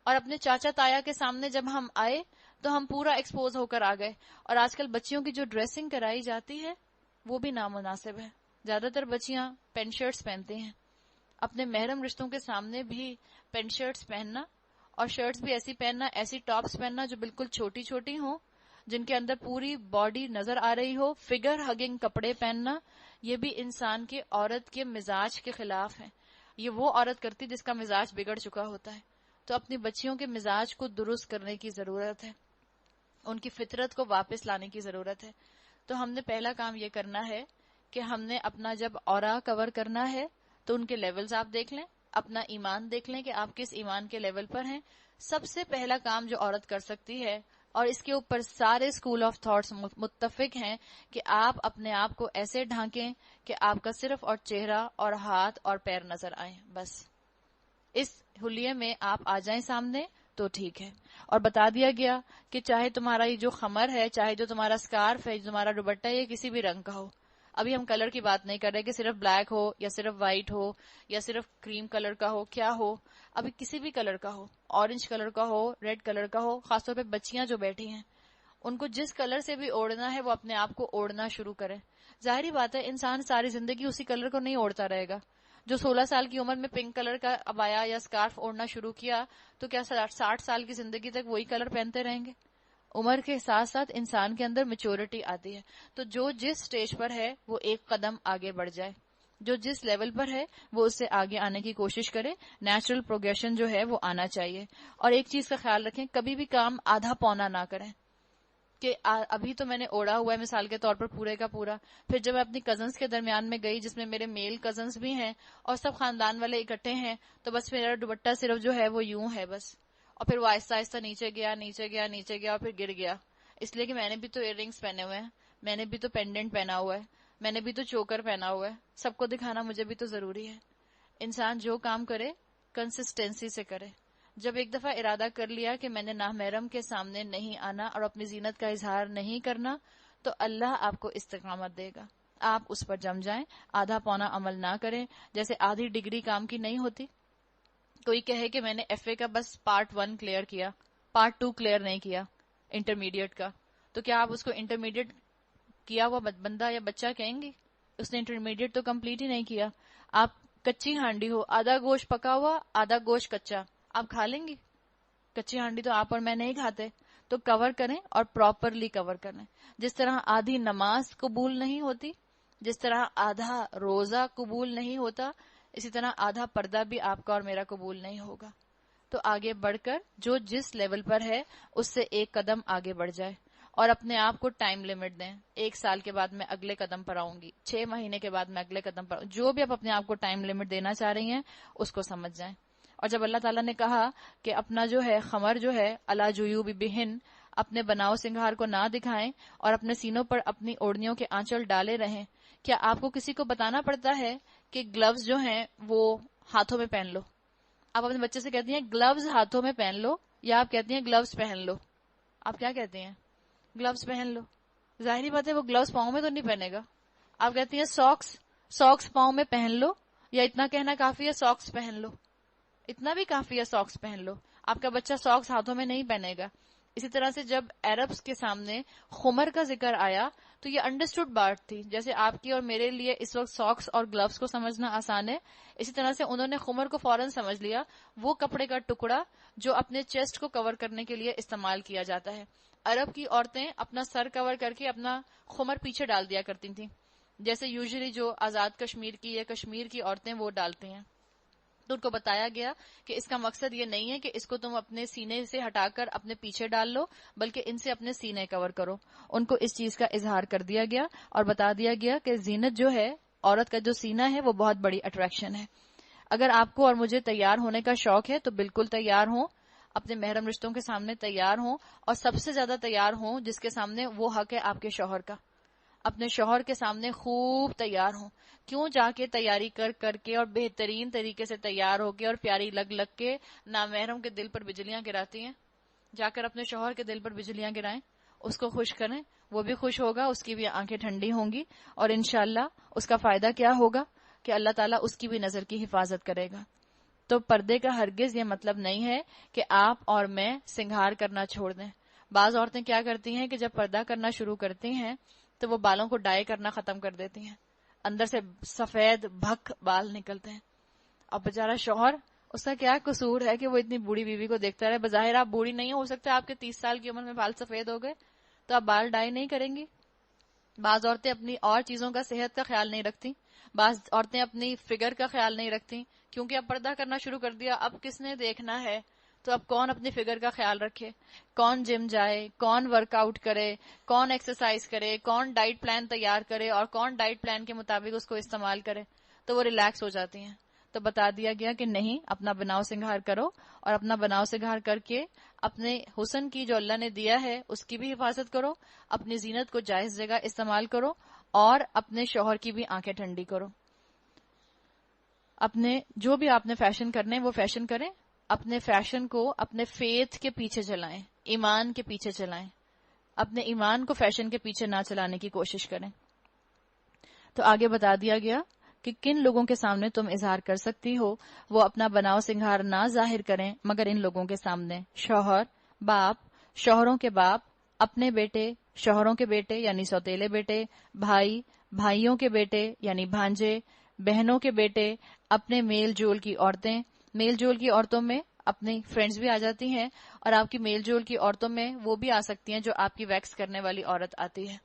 A: اور اپنے چاچا تایا کے سامنے جب ہم آئے تو ہم پورا ایکسپوز ہو کر آ گئے. اور آج کل بچیوں کی جو ڈریسنگ کرائی جاتی ہے وہ بھی نامناسب ہے. زیادہ تر بچیاں پینٹ شرٹس پہنتی ہیں. اپنے محرم رشتوں کے سامنے بھی پینٹ شرٹس پہننا، اور شرٹس بھی ایسی پہننا، ایسی ٹاپس پہننا جو بالکل چھوٹی چھوٹی ہوں، جن کے اندر پوری باڈی نظر آ رہی ہو، فگر ہگنگ کپڑے پہننا، یہ بھی انسان کی عورت کے مزاج کے خلاف ہے. یہ وہ عورت کرتی جس کا مزاج بگڑ چکا ہوتا ہے. تو اپنی بچیوں کے مزاج کو درست کرنے کی ضرورت ہے، ان کی فطرت کو واپس لانے کی ضرورت ہے. تو ہم نے پہلا کام یہ کرنا ہے کہ ہم نے اپنا جب اورا کور کرنا ہے تو ان کے لیولز آپ دیکھ لیں، اپنا ایمان دیکھ لیں کہ آپ کس ایمان کے لیول پر ہیں. سب سے پہلا کام جو عورت کر سکتی ہے، اور اس کے اوپر سارے اسکول آف تھاٹس متفق ہیں، کہ آپ اپنے آپ کو ایسے ڈھانکیں کہ آپ کا صرف اور چہرہ اور ہاتھ اور پیر نظر آئیں. بس اس حلیے میں آپ آ جائیں سامنے تو ٹھیک ہے. اور بتا دیا گیا کہ چاہے تمہارا یہ جو خمر ہے، چاہے جو تمہارا اسکارف ہے، جو تمہارا دوپٹہ ہے، یہ کسی بھی رنگ کا ہو. ابھی ہم کلر کی بات نہیں کر رہے کہ صرف بلیک ہو یا صرف وائٹ ہو یا صرف کریم کلر کا ہو، کیا ہو، ابھی کسی بھی کلر کا ہو، اورنج کلر کا ہو، ریڈ کلر کا ہو. خاص طور پہ بچیاں جو بیٹھی ہیں ان کو جس کلر سے بھی اوڑھنا ہے وہ اپنے آپ کو اوڑھنا شروع کریں. ظاہری بات ہے انسان ساری زندگی اسی کلر کو نہیں اوڑھتا رہے گا. جو 16 سال کی عمر میں پنک کلر کا ابایا یا اسکارف اوڑھنا شروع کیا تو کیا 60 سال کی زندگی تک وہی کلر پہنتے رہیں گے؟ عمر کے ساتھ ساتھ انسان کے اندر میچورٹی آتی ہے. تو جو جس سٹیج پر ہے وہ ایک قدم آگے بڑھ جائے، جو جس لیول پر ہے وہ اس سے آگے آنے کی کوشش کرے. نیچرل پروگریشن جو ہے وہ آنا چاہیے. اور ایک چیز کا خیال رکھیں، کبھی بھی کام آدھا پونا نہ کریں کہ ابھی تو میں نے اوڑھا ہوا ہے مثال کے طور پر پورے کا پورا، پھر جب میں اپنی کزنس کے درمیان میں گئی جس میں میرے میل کزنس بھی ہیں اور سب خاندان والے اکٹھے ہیں، تو بس میرا دوپٹہ صرف جو ہے وہ یوں ہے بس، اور پھر وہ آہستہ آہستہ نیچے گیا نیچے گیا نیچے گیا اور پھر گر گیا. اس لیے کہ میں نے بھی تو ایئر رنگس پہنے ہوئے ہیں، میں نے بھی تو پینڈنٹ پہنا ہوا ہے، میں نے بھی تو چوکر پہنا ہوا ہے، سب کو دکھانا مجھے بھی تو ضروری ہے. انسان جو کام کرے کنسسٹنسی سے کرے. جب ایک دفعہ ارادہ کر لیا کہ میں نے نامحرم کے سامنے نہیں آنا اور اپنی زینت کا اظہار نہیں کرنا، تو اللہ آپ کو استقامت دے گا. آپ اس پر جم جائیں، آدھا پونا عمل نہ کریں. جیسے آدھی ڈگری کام کی نہیں ہوتی. کوئی کہے کہ میں نے ایف اے کا بس پارٹ 1 کلیئر کیا، پارٹ 2 کلیئر نہیں کیا انٹرمیڈیٹ کا، تو کیا آپ اس کو انٹرمیڈیٹ کیا ہوا بندہ یا بچہ کہیں گے؟ اس نے انٹرمیڈیٹ تو کمپلیٹ ہی نہیں کیا. آپ کچی ہانڈی ہو، آدھا گوشت پکا ہوا آدھا گوشت کچا، آپ کھا لیں گی؟ کچی ہانڈی تو آپ اور میں نہیں کھاتے. تو کور کریں اور پراپرلی کور کریں. جس طرح آدھی نماز قبول نہیں ہوتی، جس طرح آدھا روزہ قبول نہیں ہوتا، اسی طرح آدھا پردہ بھی آپ کا اور میرا قبول نہیں ہوگا. تو آگے بڑھ کر جو جس لیول پر ہے اس سے ایک قدم آگے بڑھ جائے اور اپنے آپ کو ٹائم لمٹ دیں. 1 سال کے بعد میں اگلے قدم پر آؤں گی، 6 مہینے کے بعد میں اگلے قدم پر جو بھی آپ اپنے آپ کو ٹائم لمٹ دینا چاہ رہی ہیں اس کو سمجھ جائیں. اور جب اللہ تعالیٰ نے کہا کہ اپنا جو ہے خمر جو ہے الا جیوب بہن، اپنے بناؤ سنگھار کو نہ دکھائیں اور اپنے سینوں پر اپنی اوڑھنیوں کے آنچل ڈالے رہیں. کیا آپ کو کسی کو بتانا پڑتا ہے کہ گلوز جو ہیں وہ ہاتھوں میں پہن لو؟ آپ اپنے بچے سے کہتی ہیں گلوز ہاتھوں میں پہن لو، یا آپ کہتی ہیں گلوز پہن لو؟ آپ کیا کہتے ہیں؟ گلوز پہن لو. ظاہری بات ہے وہ گلوز پاؤں میں تو نہیں پہنے گا. آپ کہتی ہیں ساکس پاؤں میں پہن لو، یا اتنا کہنا کافی ہے ساکس پہن لو؟ اتنا بھی کافی ہے ساکس پہن لو. آپ کا بچہ ساکس ہاتھوں میں نہیں پہنے گا. اسی طرح سے جب عربس کے سامنے خمر کا ذکر آیا تو یہ انڈرسٹوڈ بات تھی. جیسے آپ کی اور میرے لیے اس وقت ساکس اور گلوز کو سمجھنا آسان ہے، اسی طرح سے انہوں نے خمر کو فوراً سمجھ لیا. وہ کپڑے کا ٹکڑا جو اپنے چیسٹ کو کور کرنے کے لیے استعمال کیا جاتا ہے. عرب کی عورتیں اپنا سر کور کر کے اپنا خمر پیچھے ڈال دیا کرتی تھیں، جیسے یوزلی جو آزاد کشمیر کی یا کشمیر کی عورتیں وہ ڈالتی ہیں. تو ان کو بتایا گیا کہ اس کا مقصد یہ نہیں ہے کہ اس کو تم اپنے سینے سے ہٹا کر اپنے پیچھے ڈال لو، بلکہ ان سے اپنے سینے کور کرو. ان کو اس چیز کا اظہار کر دیا گیا اور بتا دیا گیا کہ زینت جو ہے، عورت کا جو سینہ ہے، وہ بہت بڑی اٹریکشن ہے. اگر آپ کو اور مجھے تیار ہونے کا شوق ہے تو بالکل تیار ہوں، اپنے محرم رشتوں کے سامنے تیار ہوں، اور سب سے زیادہ تیار ہوں جس کے سامنے وہ حق ہے آپ کے شوہر کا. اپنے شوہر کے سامنے خوب تیار ہوں. کیوں جا کے تیاری کر کے اور بہترین طریقے سے تیار ہو کے اور پیاری لگ کے نامحرم کے دل پر بجلیاں گراتی ہیں؟ جا کر اپنے شوہر کے دل پر بجلیاں گرائیں، اس کو خوش کریں، وہ بھی خوش ہوگا، اس کی بھی آنکھیں ٹھنڈی ہوں گی، اور انشاءاللہ اس کا فائدہ کیا ہوگا کہ اللہ تعالیٰ اس کی بھی نظر کی حفاظت کرے گا. تو پردے کا ہرگز یہ مطلب نہیں ہے کہ آپ اور میں سنگھار کرنا چھوڑ دیں. بعض عورتیں کیا کرتی ہیں کہ جب پردہ کرنا شروع کرتی ہیں تو وہ بالوں کو ڈائی کرنا ختم کر دیتی ہیں، اندر سے سفید بھک بال نکلتے ہیں. اب بیچارہ شوہر، اس کا کیا قصور ہے کہ وہ اتنی بوڑھی بیوی کو دیکھتا رہے؟ بظاہر آپ بوڑھی نہیں ہو سکتے، آپ کے 30 سال کی عمر میں بال سفید ہو گئے تو آپ بال ڈائی نہیں کریں گی. بعض عورتیں اپنی اور چیزوں کا، صحت کا خیال نہیں رکھتی، بعض عورتیں اپنی فگر کا خیال نہیں رکھتی، کیونکہ اب پردہ کرنا شروع کر دیا، اب کس نے دیکھنا ہے، تو اب کون اپنی فگر کا خیال رکھے، کون جم جائے، کون ورک آؤٹ کرے، کون ایکسرسائز کرے، کون ڈائٹ پلان تیار کرے اور کون ڈائٹ پلان کے مطابق اس کو استعمال کرے. تو وہ ریلیکس ہو جاتی ہیں. تو بتا دیا گیا کہ نہیں، اپنا بناؤ سنگھار کرو، اور اپنا بناؤ سنگھار کر کے اپنے حسن کی جو اللہ نے دیا ہے اس کی بھی حفاظت کرو، اپنی زینت کو جائز جگہ استعمال کرو، اور اپنے شوہر کی بھی آنکھیں ٹھنڈی کرو. اپنے جو بھی آپ نے فیشن کرنے وہ فیشن کریں، اپنے فیشن کو اپنے فیتھ کے پیچھے چلائیں، ایمان کے پیچھے چلائیں، اپنے ایمان کو فیشن کے پیچھے نہ چلانے کی کوشش کریں. تو آگے بتا دیا گیا کہ کن لوگوں کے سامنے تم اظہار کر سکتی ہو. وہ اپنا بناؤ سنگھار نہ ظاہر کریں مگر ان لوگوں کے سامنے: شوہر، باپ، شوہروں کے باپ، اپنے بیٹے، شوہروں کے بیٹے یعنی سوتیلے بیٹے، بھائی، بھائیوں کے بیٹے یعنی بھانجے، بہنوں کے بیٹے، اپنے میل جول کی عورتیں. میل جول کی عورتوں میں اپنی فرینڈز بھی آ جاتی ہیں، اور آپ کی میل جول کی عورتوں میں وہ بھی آ سکتی ہیں جو آپ کی ویکس کرنے والی عورت آتی ہے.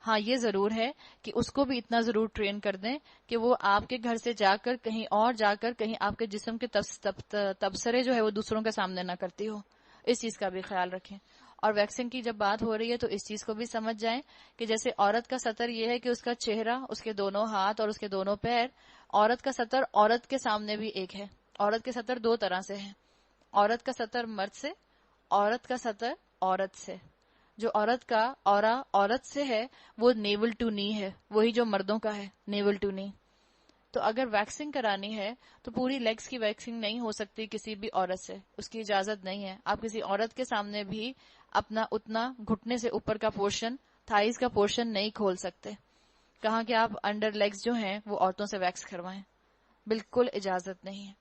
A: ہاں یہ ضرور ہے کہ اس کو بھی اتنا ضرور ٹرین کر دیں کہ وہ آپ کے گھر سے جا کر کہیں اور جا کر کہیں آپ کے جسم کے تبصرے جو ہے وہ دوسروں کے سامنے نہ کرتی ہو. اس چیز کا بھی خیال رکھیں. اور ویکسنگ کی جب بات ہو رہی ہے تو اس چیز کو بھی سمجھ جائیں کہ جیسے عورت کا سطر یہ ہے کہ اس کا چہرہ، اس کے دونوں ہاتھ اور اس کے دونوں پیر، عورت کا سطر عورت کے سامنے بھی ایک ہے. عورت کے سطر 2 طرح سے ہیں. عورت کا سطر مرد سے، عورت کا سطر عورت سے. جو عورت کا اورا عورت سے ہے وہ نیول ٹو نی ہے، وہی جو مردوں کا ہے نیول ٹو نی. تو اگر ویکسنگ کرانی ہے تو پوری لیگز کی ویکسنگ نہیں ہو سکتی کسی بھی عورت سے، اس کی اجازت نہیں ہے. آپ کسی عورت کے سامنے بھی اپنا اتنا گھٹنے سے اوپر کا پورشن، تھائز کا پورشن نہیں کھول سکتے. کہاں کہ آپ انڈر لیگز جو ہیں وہ عورتوں سے ویکس کروائیں، بالکل اجازت نہیں ہے.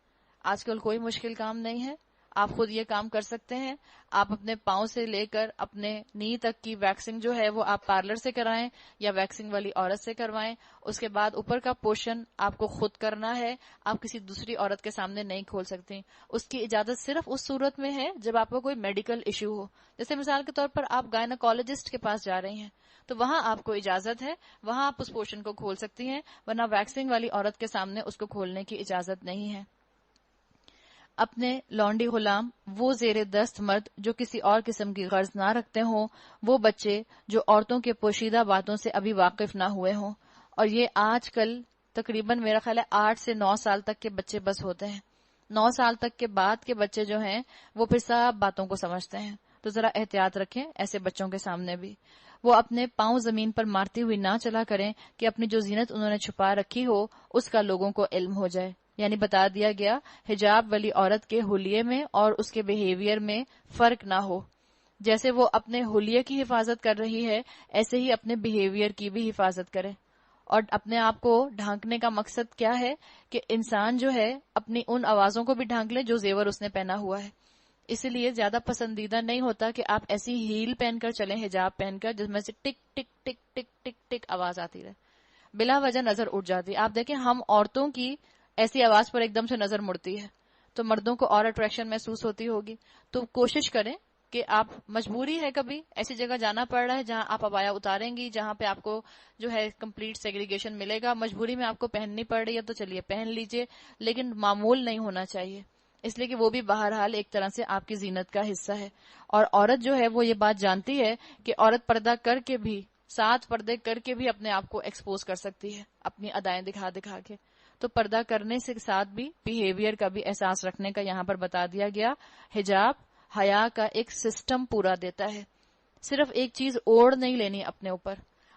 A: آج کل کوئی مشکل کام نہیں ہے. آپ خود یہ کام کر سکتے ہیں. آپ اپنے پاؤں سے لے کر اپنے نی تک کی ویکسنگ جو ہے وہ آپ پارلر سے کرائیں یا ویکسنگ والی عورت سے کروائیں. اس کے بعد اوپر کا پورشن آپ کو خود کرنا ہے, آپ کسی دوسری عورت کے سامنے نہیں کھول سکتی. اس کی اجازت صرف اس صورت میں ہے جب آپ کو کوئی میڈیکل ایشو ہو. جیسے مثال کے طور پر آپ گائنیکولوجسٹ کے پاس جا رہی ہیں تو وہاں آپ کو اجازت ہے, وہاں آپ اس پورشن کو کھول سکتی ہیں, ورنہ ویکسنگ والی عورت کے سامنے اس کو کھولنے کی اجازت نہیں ہے. اپنے لونڈی غلام, وہ زیر دست مرد جو کسی اور قسم کی غرض نہ رکھتے ہوں, وہ بچے جو عورتوں کے پوشیدہ باتوں سے ابھی واقف نہ ہوئے ہوں. اور یہ آج کل تقریباً میرا خیال ہے 8 سے 9 سال تک کے بچے بس ہوتے ہیں. 9 سال تک کے بعد کے بچے جو ہیں وہ پھر سب باتوں کو سمجھتے ہیں. تو ذرا احتیاط رکھیں ایسے بچوں کے سامنے بھی. وہ اپنے پاؤں زمین پر مارتی ہوئی نہ چلا کریں کہ اپنی جو زینت انہوں نے چھپا رکھی ہو اس کا لوگوں کو علم ہو جائے. یعنی بتا دیا گیا حجاب والی عورت کے حلیے میں اور اس کے بیہیویئر میں فرق نہ ہو. جیسے وہ اپنے حلیے کی حفاظت کر رہی ہے ایسے ہی اپنے بیہیویئر کی بھی حفاظت کرے. اور اپنے آپ کو ڈھانکنے کا مقصد کیا ہے کہ انسان جو ہے اپنی ان آوازوں کو بھی ڈھانک لے جو زیور اس نے پہنا ہوا ہے. اسی لیے زیادہ پسندیدہ نہیں ہوتا کہ آپ ایسی ہیل پہن کر چلیں, حجاب پہن کر, جس میں سے ٹک ٹک ٹک ٹک ٹک ٹک آواز آتی رہے, بلا وجہ نظر اٹھ جاتی. آپ دیکھیں ہم عورتوں کی ایسی آواز پر ایک دم سے نظر مڑتی ہے تو مردوں کو اور اٹریکشن محسوس ہوتی ہوگی. تو کوشش کریں کہ آپ, مجبوری ہے کبھی ایسی جگہ جانا پڑ رہا ہے جہاں آپ عبایا اتاریں گی, جہاں پہ آپ کو جو ہے کمپلیٹ سیگریگیشن ملے گا, مجبوری میں آپ کو پہننی پڑ رہی ہے تو چلیے پہن لیجئے, لیکن معمول نہیں ہونا چاہیے, اس لیے کہ وہ بھی بہرحال ایک طرح سے آپ کی زینت کا حصہ ہے. اور عورت جو ہے وہ یہ بات جانتی ہے کہ عورت پردہ کر کے بھی, 7 پردے کر کے بھی اپنے آپ کو ایکسپوز کر سکتی ہے اپنی ادائیں دکھا دکھا کے. تو پردہ کرنے سے ساتھ بھی بیہیویئر کا بھی احساس رکھنے کا یہاں پر بتا دیا گیا. حجاب حیا کا ایک سسٹم پورا دیتا ہے. صرف ایک چیز اوڑھ نہیں لینی اپنے اوپر,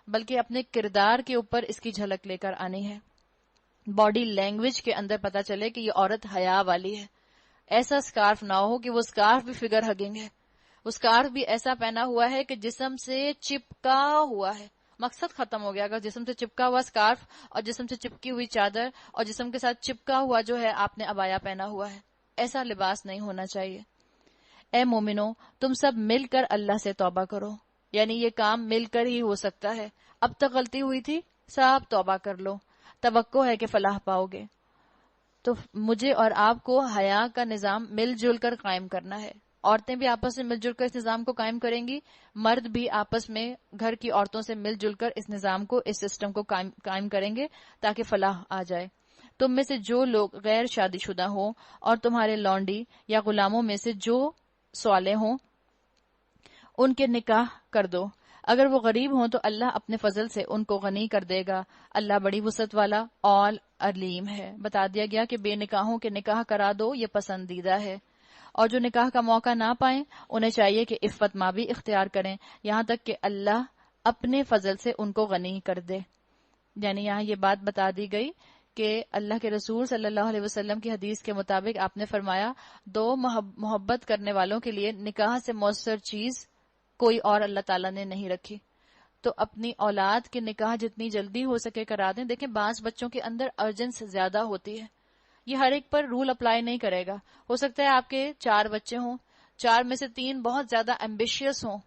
A: بلکہ اپنے کردار کے اوپر اس کی جھلک لے کر آنی ہے. باڈی لینگویج کے اندر پتا چلے کہ یہ عورت حیا والی ہے. ایسا سکارف نہ ہو کہ وہ سکارف بھی فگر ہگنگ ہے, وہ سکارف بھی ایسا پہنا ہوا ہے کہ جسم سے چپکا ہوا ہے. مقصد ختم ہو گیا اگر جسم سے چپکا ہوا سکارف اور جسم سے چپکی ہوئی چادر اور جسم کے ساتھ چپکا ہوا جو ہے آپ نے عبایا پہنا ہوا ہے. ایسا لباس نہیں ہونا چاہیے. اے مومنو, تم سب مل کر اللہ سے توبہ کرو. یعنی یہ کام مل کر ہی ہو سکتا ہے. اب تک غلطی ہوئی تھی, سب توبہ کر لو, توقع ہے کہ فلاح پاؤ گے. تو مجھے اور آپ کو حیا کا نظام مل جل کر قائم کرنا ہے. عورتیں بھی آپس میں مل جل کر اس نظام کو قائم کریں گی, مرد بھی آپس میں گھر کی عورتوں سے مل جل کر اس نظام کو, اس سسٹم کو قائم کریں گے تاکہ فلاح آ جائے. تم میں سے جو لوگ غیر شادی شدہ ہوں اور تمہارے لونڈی یا غلاموں میں سے جو صالح ہوں ان کے نکاح کر دو. اگر وہ غریب ہوں تو اللہ اپنے فضل سے ان کو غنی کر دے گا. اللہ بڑی وسعت والا اور علیم ہے. بتا دیا گیا کہ بے نکاحوں کے نکاح کرا دو, یہ پسندیدہ ہے. اور جو نکاح کا موقع نہ پائیں انہیں چاہیے کہ عفت ماں بھی اختیار کریں یہاں تک کہ اللہ اپنے فضل سے ان کو غنی کر دے. یعنی یہاں یہ بات بتا دی گئی کہ اللہ کے رسول صلی اللہ علیہ وسلم کی حدیث کے مطابق آپ نے فرمایا, 2 محبت کرنے والوں کے لیے نکاح سے مؤثر چیز کوئی اور اللہ تعالیٰ نے نہیں رکھی. تو اپنی اولاد کے نکاح جتنی جلدی ہو سکے کرا دیں. دیکھیں بعض بچوں کے اندر ارجنس زیادہ ہوتی ہے, یہ ہر ایک پر رول اپلائی نہیں کرے گا. ہو سکتا ہے آپ کے 4 بچے ہوں, 4 میں سے 3 بہت زیادہ ایمبیشیس ہوں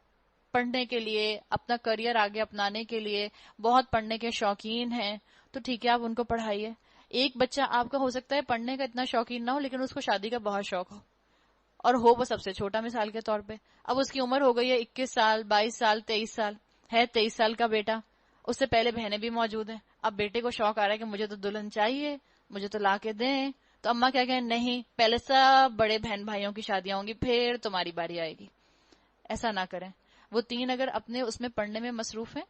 A: پڑھنے کے لیے, اپنا کریئر آگے اپنانے کے لیے, بہت پڑھنے کے شوقین ہیں, تو ٹھیک ہے آپ ان کو پڑھائیے. ایک بچہ آپ کا ہو سکتا ہے پڑھنے کا اتنا شوقین نہ ہو لیکن اس کو شادی کا بہت شوق ہو, اور ہو وہ سب سے چھوٹا مثال کے طور پہ. اب اس کی عمر ہو گئی ہے 21 سال, 22 سال, 23 سال, ہے 23 سال کا بیٹا, اس سے پہلے بہنیں بھی موجود ہیں. اب بیٹے کو شوق آ رہا ہے کہ مجھے تو دلہن چاہیے, مجھے تو لا کے دیں. تو اماں کیا کہیں, نہیں پہلے سب بڑے بہن بھائیوں کی شادیاں ہوں گی پھر تمہاری باری آئے گی. ایسا نہ کریں. وہ 3 اگر اپنے اس میں پڑھنے میں مصروف ہیں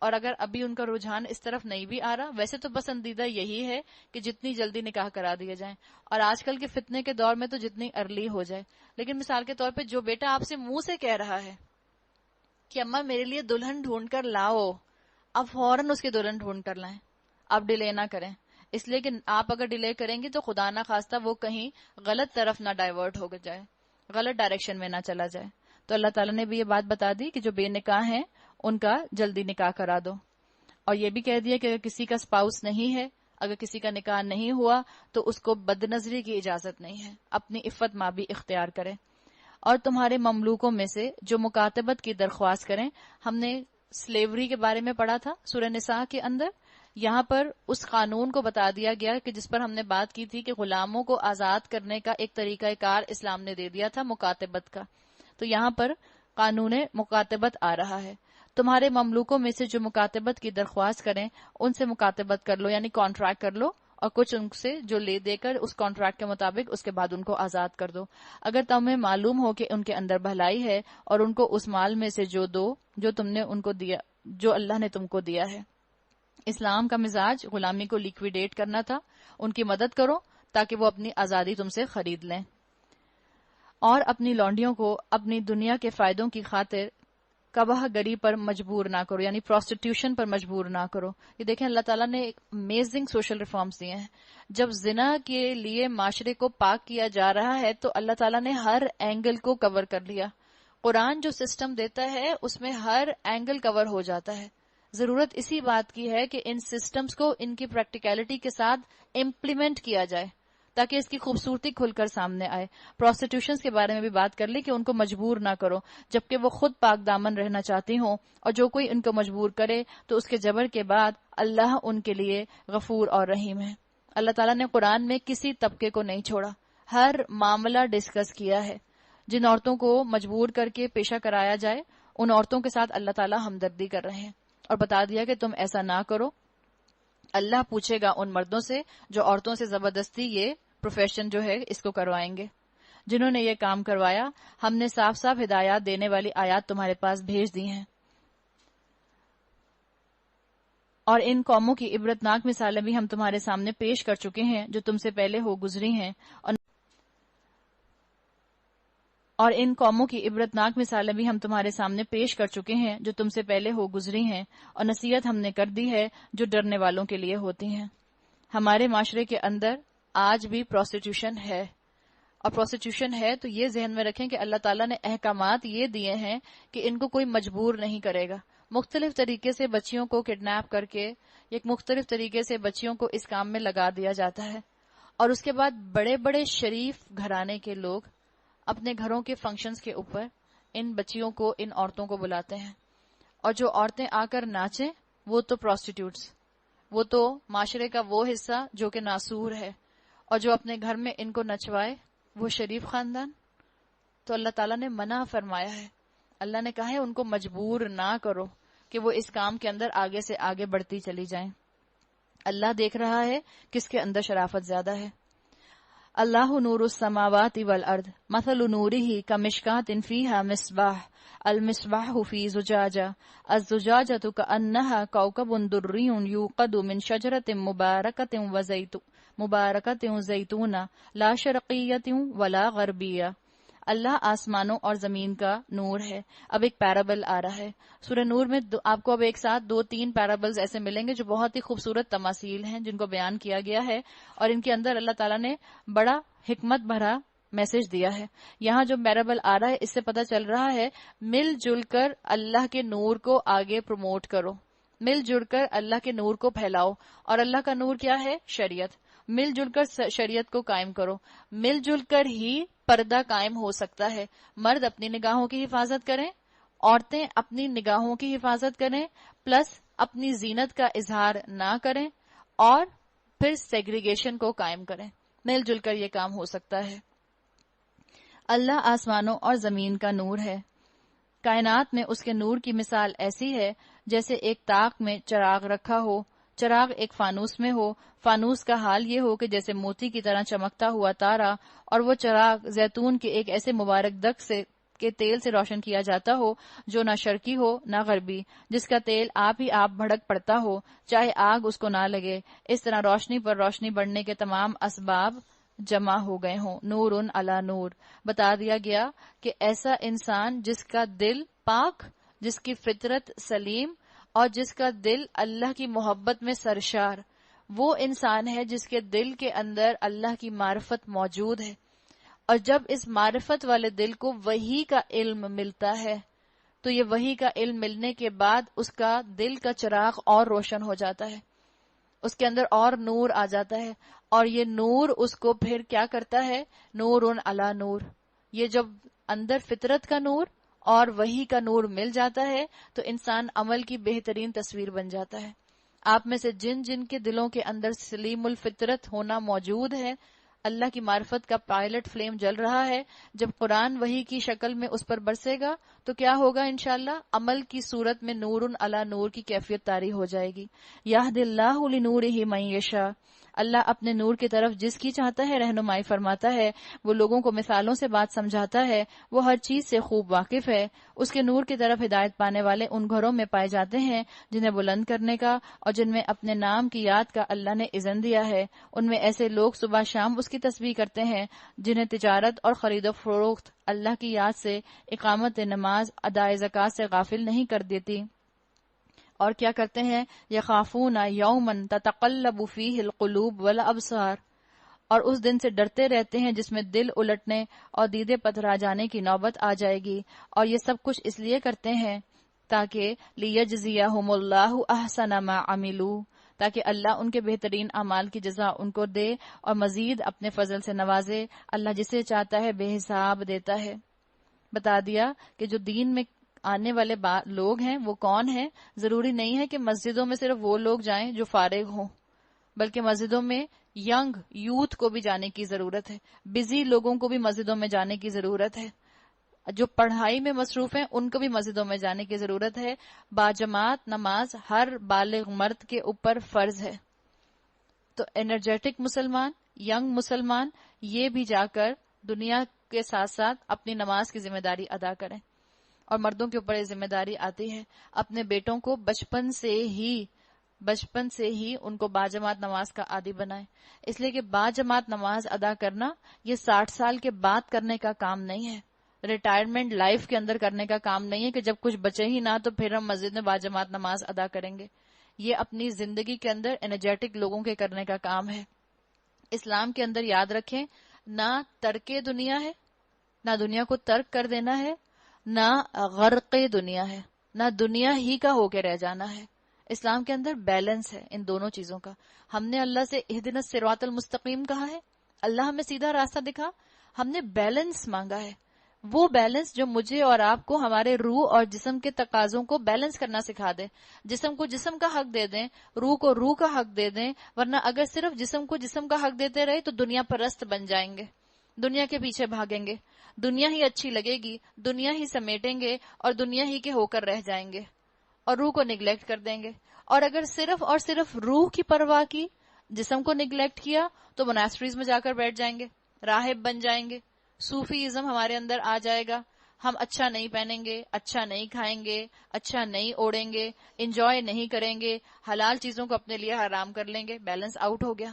A: اور اگر ابھی ان کا رجحان اس طرف نہیں بھی آ رہا, ویسے تو پسندیدہ یہی ہے کہ جتنی جلدی نکاح کرا دیے جائیں, اور آج کل کے فتنے کے دور میں تو جتنی ارلی ہو جائے. لیکن مثال کے طور پہ جو بیٹا آپ سے منہ سے کہہ رہا ہے کہ اماں میرے لیے دلہن ڈھونڈ کر لاؤ, اب فوراً اس کی دلہن ڈھونڈ کر لائیں, آپ ڈیلے نہ کریں. اس لیے کہ آپ اگر ڈیلے کریں گے تو خدا نہ خواستہ وہ کہیں غلط طرف نہ ڈائیورٹ ہو جائے, غلط ڈائریکشن میں نہ چلا جائے. تو اللہ تعالیٰ نے بھی یہ بات بتا دی کہ جو بے نکاح ہیں ان کا جلدی نکاح کرا دو. اور یہ بھی کہہ دیا کہ اگر کسی کا اسپاؤس نہیں ہے, اگر کسی کا نکاح نہیں ہوا تو اس کو بد نظری کی اجازت نہیں ہے، اپنی عفت مابی اختیار کرے۔ اور تمہارے مملوکوں میں سے جو مکاتبت کی درخواست کریں، ہم نے سلیوری کے بارے میں پڑھا تھا سورہ نساء کے اندر، یہاں پر اس قانون کو بتا دیا گیا کہ جس پر ہم نے بات کی تھی کہ غلاموں کو آزاد کرنے کا ایک طریقہ کار اسلام نے دے دیا تھا مکاتبت کا، تو یہاں پر قانون مکاتبت آ رہا ہے۔ تمہارے مملوکوں میں سے جو مکاتبت کی درخواست کریں ان سے مکاتبت کر لو، یعنی کانٹریکٹ کر لو، اور کچھ ان سے جو لے دے کر اس کانٹریکٹ کے مطابق اس کے بعد ان کو آزاد کر دو۔ اگر تمہیں معلوم ہو کہ ان کے اندر بھلائی ہے، اور ان کو اس مال میں سے جو دو جو تم نے ان کو دیا، جو اللہ نے تم کو دیا ہے۔ اسلام کا مزاج غلامی کو لیکویڈیٹ کرنا تھا، ان کی مدد کرو تاکہ وہ اپنی آزادی تم سے خرید لیں، اور اپنی لونڈیوں کو اپنی دنیا کے فائدوں کی خاطر کباہ گری پر مجبور نہ کرو، یعنی پروسٹیٹیوشن پر مجبور نہ کرو۔ یہ دیکھیں اللہ تعالیٰ نے ایک امیزنگ سوشل ریفارمز دیے ہیں۔ جب زنا کے لیے معاشرے کو پاک کیا جا رہا ہے تو اللہ تعالیٰ نے ہر اینگل کو کور کر لیا۔ قرآن جو سسٹم دیتا ہے اس میں ہر اینگل کور ہو جاتا ہے۔ ضرورت اسی بات کی ہے کہ ان سسٹمز کو ان کی پریکٹیکلٹی کے ساتھ امپلیمنٹ کیا جائے تاکہ اس کی خوبصورتی کھل کر سامنے آئے۔ پروسٹیٹیوشنز کے بارے میں بھی بات کر لی کہ ان کو مجبور نہ کرو جبکہ وہ خود پاک دامن رہنا چاہتی ہوں، اور جو کوئی ان کو مجبور کرے تو اس کے جبر کے بعد اللہ ان کے لیے غفور اور رحیم ہے۔ اللہ تعالیٰ نے قرآن میں کسی طبقے کو نہیں چھوڑا، ہر معاملہ ڈسکس کیا ہے۔ جن عورتوں کو مجبور کر کے پیشہ کرایا جائے ان عورتوں کے ساتھ اللہ تعالیٰ ہمدردی کر رہے ہیں، اور بتا دیا کہ تم ایسا نہ کرو۔ اللہ پوچھے گا ان مردوں سے جو عورتوں سے زبردستی یہ پروفیشن جو ہے اس کو کروائیں گے۔ جنہوں نے یہ کام کروایا ہم نے صاف صاف ہدایات دینے والی آیات تمہارے پاس بھیج دی ہیں، اور ان قوموں کی عبرتناک مثالیں بھی ہم تمہارے سامنے پیش کر چکے ہیں جو تم سے پہلے ہو گزری ہیں، اور ان قوموں کی عبرتناک مثالیں بھی ہم تمہارے سامنے پیش کر چکے ہیں جو تم سے پہلے ہو گزری ہیں، اور نصیحت ہم نے کر دی ہے جو ڈرنے والوں کے لیے ہوتی ہیں۔ ہمارے معاشرے کے اندر آج بھی پروسٹیٹیوشن ہے، اور پروسٹیٹیوشن ہے تو یہ ذہن میں رکھیں کہ اللہ تعالیٰ نے احکامات یہ دیے ہیں کہ ان کو کوئی مجبور نہیں کرے گا۔ مختلف طریقے سے بچیوں کو کڈنیپ کر کے ایک مختلف طریقے سے بچیوں کو اس کام میں لگا دیا جاتا ہے، اور اس کے بعد بڑے بڑے شریف گھرانے کے لوگ اپنے گھروں کے فنکشنز کے اوپر ان بچیوں کو، ان عورتوں کو بلاتے ہیں، اور جو عورتیں آ کر ناچیں وہ تو پروسٹیٹیوٹس، وہ تو معاشرے کا وہ حصہ جو کہ ناسور ہے، اور جو اپنے گھر میں ان کو نچوائے وہ شریف خاندان۔ تو اللہ تعالیٰ نے منع فرمایا ہے، اللہ نے کہا ہے ان کو مجبور نہ کرو کہ وہ اس کام کے اندر آگے سے آگے بڑھتی چلی جائیں۔ اللہ دیکھ رہا ہے کس کے اندر شرافت زیادہ ہے۔ اللہ نور السماوات والارض مثل نورہ کمشکاۃ فیہا مصباح المصباح فی زجاجہ الزجاجۃ کأنہا کوکب دری یوقد من شجرۃ مبارکۃ زیتونہ لا شرقیۃ ولا غربیہ۔ اللہ آسمانوں اور زمین کا نور ہے۔ اب ایک پیرابل آ رہا ہے سورہ نور میں، آپ کو اب ایک ساتھ 2-3 پیرابلز ایسے ملیں گے جو بہت ہی خوبصورت تماثیل ہیں جن کو بیان کیا گیا ہے، اور ان کے اندر اللہ تعالیٰ نے بڑا حکمت بھرا میسج دیا ہے۔ یہاں جو پیرابل آ رہا ہے اس سے پتہ چل رہا ہے مل جل کر اللہ کے نور کو آگے پروموٹ کرو، مل جل کر اللہ کے نور کو پھیلاؤ، اور اللہ کا نور کیا ہے؟ شریعت۔ مل جل کر شریعت کو قائم کرو، مل جل کر ہی پردہ قائم ہو سکتا ہے۔ مرد اپنی نگاہوں کی حفاظت کریں، عورتیں اپنی نگاہوں کی حفاظت کریں، پلس اپنی زینت کا اظہار نہ کریں، اور پھر سیگریگیشن کو قائم کریں۔ مل جل کر یہ کام ہو سکتا ہے۔ اللہ آسمانوں اور زمین کا نور ہے۔ کائنات میں اس کے نور کی مثال ایسی ہے جیسے ایک طاق میں چراغ رکھا ہو، چراغ ایک فانوس میں ہو، فانوس کا حال یہ ہو کہ جیسے موتی کی طرح چمکتا ہوا تارا، اور وہ چراغ زیتون کے ایک ایسے مبارک درخت سے کے تیل سے روشن کیا جاتا ہو جو نہ شرقی ہو نہ غربی، جس کا تیل آپ ہی آپ بھڑک پڑتا ہو چاہے آگ اس کو نہ لگے۔ اس طرح روشنی پر روشنی بڑھنے کے تمام اسباب جمع ہو گئے ہوں۔ نور علی نور، بتا دیا گیا کہ ایسا انسان جس کا دل پاک، جس کی فطرت سلیم، اور جس کا دل اللہ کی محبت میں سرشار، وہ انسان ہے جس کے دل کے اندر اللہ کی معرفت موجود ہے، اور جب اس معرفت والے دل کو وحی کا علم ملتا ہے تو یہ وحی کا علم ملنے کے بعد اس کا دل کا چراغ اور روشن ہو جاتا ہے۔ اس کے اندر اور نور آ جاتا ہے، اور یہ نور اس کو پھر کیا کرتا ہے، نور علی نور. یہ جب اندر فطرت کا نور اور وحی کا نور مل جاتا ہے تو انسان عمل کی بہترین تصویر بن جاتا ہے. آپ میں سے جن جن کے دلوں کے اندر سلیم الفطرت ہونا موجود ہے، اللہ کی معرفت کا پائلٹ فلیم جل رہا ہے، جب قرآن وحی کی شکل میں اس پر برسے گا تو کیا ہوگا انشاءاللہ، عمل کی صورت میں نور علی نور کی کیفیت طاری ہو جائے گی. یہد اللہ لنورہ من یشاء، اللہ اپنے نور کی طرف جس کی چاہتا ہے رہنمائی فرماتا ہے. وہ لوگوں کو مثالوں سے بات سمجھاتا ہے، وہ ہر چیز سے خوب واقف ہے. اس کے نور کی طرف ہدایت پانے والے ان گھروں میں پائے جاتے ہیں جنہیں بلند کرنے کا اور جن میں اپنے نام کی یاد کا اللہ نے اذن دیا ہے. ان میں ایسے لوگ صبح شام اس کی تسبیح کرتے ہیں جنہیں تجارت اور خرید و فروخت اللہ کی یاد سے، اقامت نماز، ادائے زکوٰۃ سے غافل نہیں کر دیتی. اور کیا کرتے ہیں، یخافون یوما تتقلب فیہ القلوب والابصار، اور اس دن سے ڈرتے رہتے ہیں جس میں دل الٹنے اور دیدے پتھرا جانے کی نوبت آ جائے گی. اور یہ سب کچھ اس لیے کرتے ہیں تاکہ لیجزیہم اللہ احسن ما عملوا، تاکہ اللہ ان کے بہترین اعمال کی جزا ان کو دے اور مزید اپنے فضل سے نوازے. اللہ جسے چاہتا ہے بے حساب دیتا ہے. بتا دیا کہ جو دین میں آنے والے لوگ ہیں وہ کون ہیں. ضروری نہیں ہے کہ مسجدوں میں صرف وہ لوگ جائیں جو فارغ ہوں، بلکہ مسجدوں میں ینگ یوتھ کو بھی جانے کی ضرورت ہے، بزی لوگوں کو بھی مسجدوں میں جانے کی ضرورت ہے، جو پڑھائی میں مصروف ہیں ان کو بھی مسجدوں میں جانے کی ضرورت ہے. باجماعت نماز ہر بالغ مرد کے اوپر فرض ہے. تو انرجیٹک مسلمان، ینگ مسلمان، یہ بھی جا کر دنیا کے ساتھ ساتھ اپنی نماز کی ذمہ داری ادا کریں. اور مردوں کے اوپر یہ ذمہ داری آتی ہے اپنے بیٹوں کو بچپن سے ہی ان کو باجماعت نماز کا عادی بنائیں. اس لیے کہ باجماعت نماز ادا کرنا یہ 60 سال کے بعد کرنے کا کام نہیں ہے، ریٹائرمنٹ لائف کے اندر کرنے کا کام نہیں ہے کہ جب کچھ بچے ہی نہ تو پھر ہم مسجد میں باجماعت نماز ادا کریں گے. یہ اپنی زندگی کے اندر انرجیٹک لوگوں کے کرنے کا کام ہے. اسلام کے اندر یاد رکھیں، نہ ترک دنیا ہے، نہ دنیا کو ترک کر دینا ہے، نہ غرق دنیا ہے، نہ دنیا ہی کا ہو کے رہ جانا ہے. اسلام کے اندر بیلنس ہے ان دونوں چیزوں کا. ہم نے اللہ سے اہدنا الصراط المستقیم کہا ہے، اللہ ہمیں سیدھا راستہ دکھا. ہم نے بیلنس مانگا ہے، وہ بیلنس جو مجھے اور آپ کو ہمارے روح اور جسم کے تقاضوں کو بیلنس کرنا سکھا دے. جسم کو جسم کا حق دے دیں، روح کو روح کا حق دے دیں، ورنہ اگر صرف جسم کو جسم کا حق دیتے رہے تو دنیا پرست بن جائیں گے، دنیا کے پیچھے بھاگیں گے، دنیا ہی اچھی لگے گی، دنیا ہی سمیٹیں گے اور دنیا ہی کے ہو کر رہ جائیں گے اور روح کو نگلیکٹ کر دیں گے. اور اگر صرف اور صرف روح کی پرواہ کی، جسم کو نگلیکٹ کیا تو موناسٹریز میں جا کر بیٹھ جائیں گے، راہب بن جائیں گے، صوفیزم ہمارے اندر آ جائے گا. ہم اچھا نہیں پہنیں گے، اچھا نہیں کھائیں گے، اچھا نہیں اوڑیں گے، انجوائے نہیں کریں گے، حلال چیزوں کو اپنے لیے حرام کر لیں گے. بیلنس آؤٹ ہو گیا.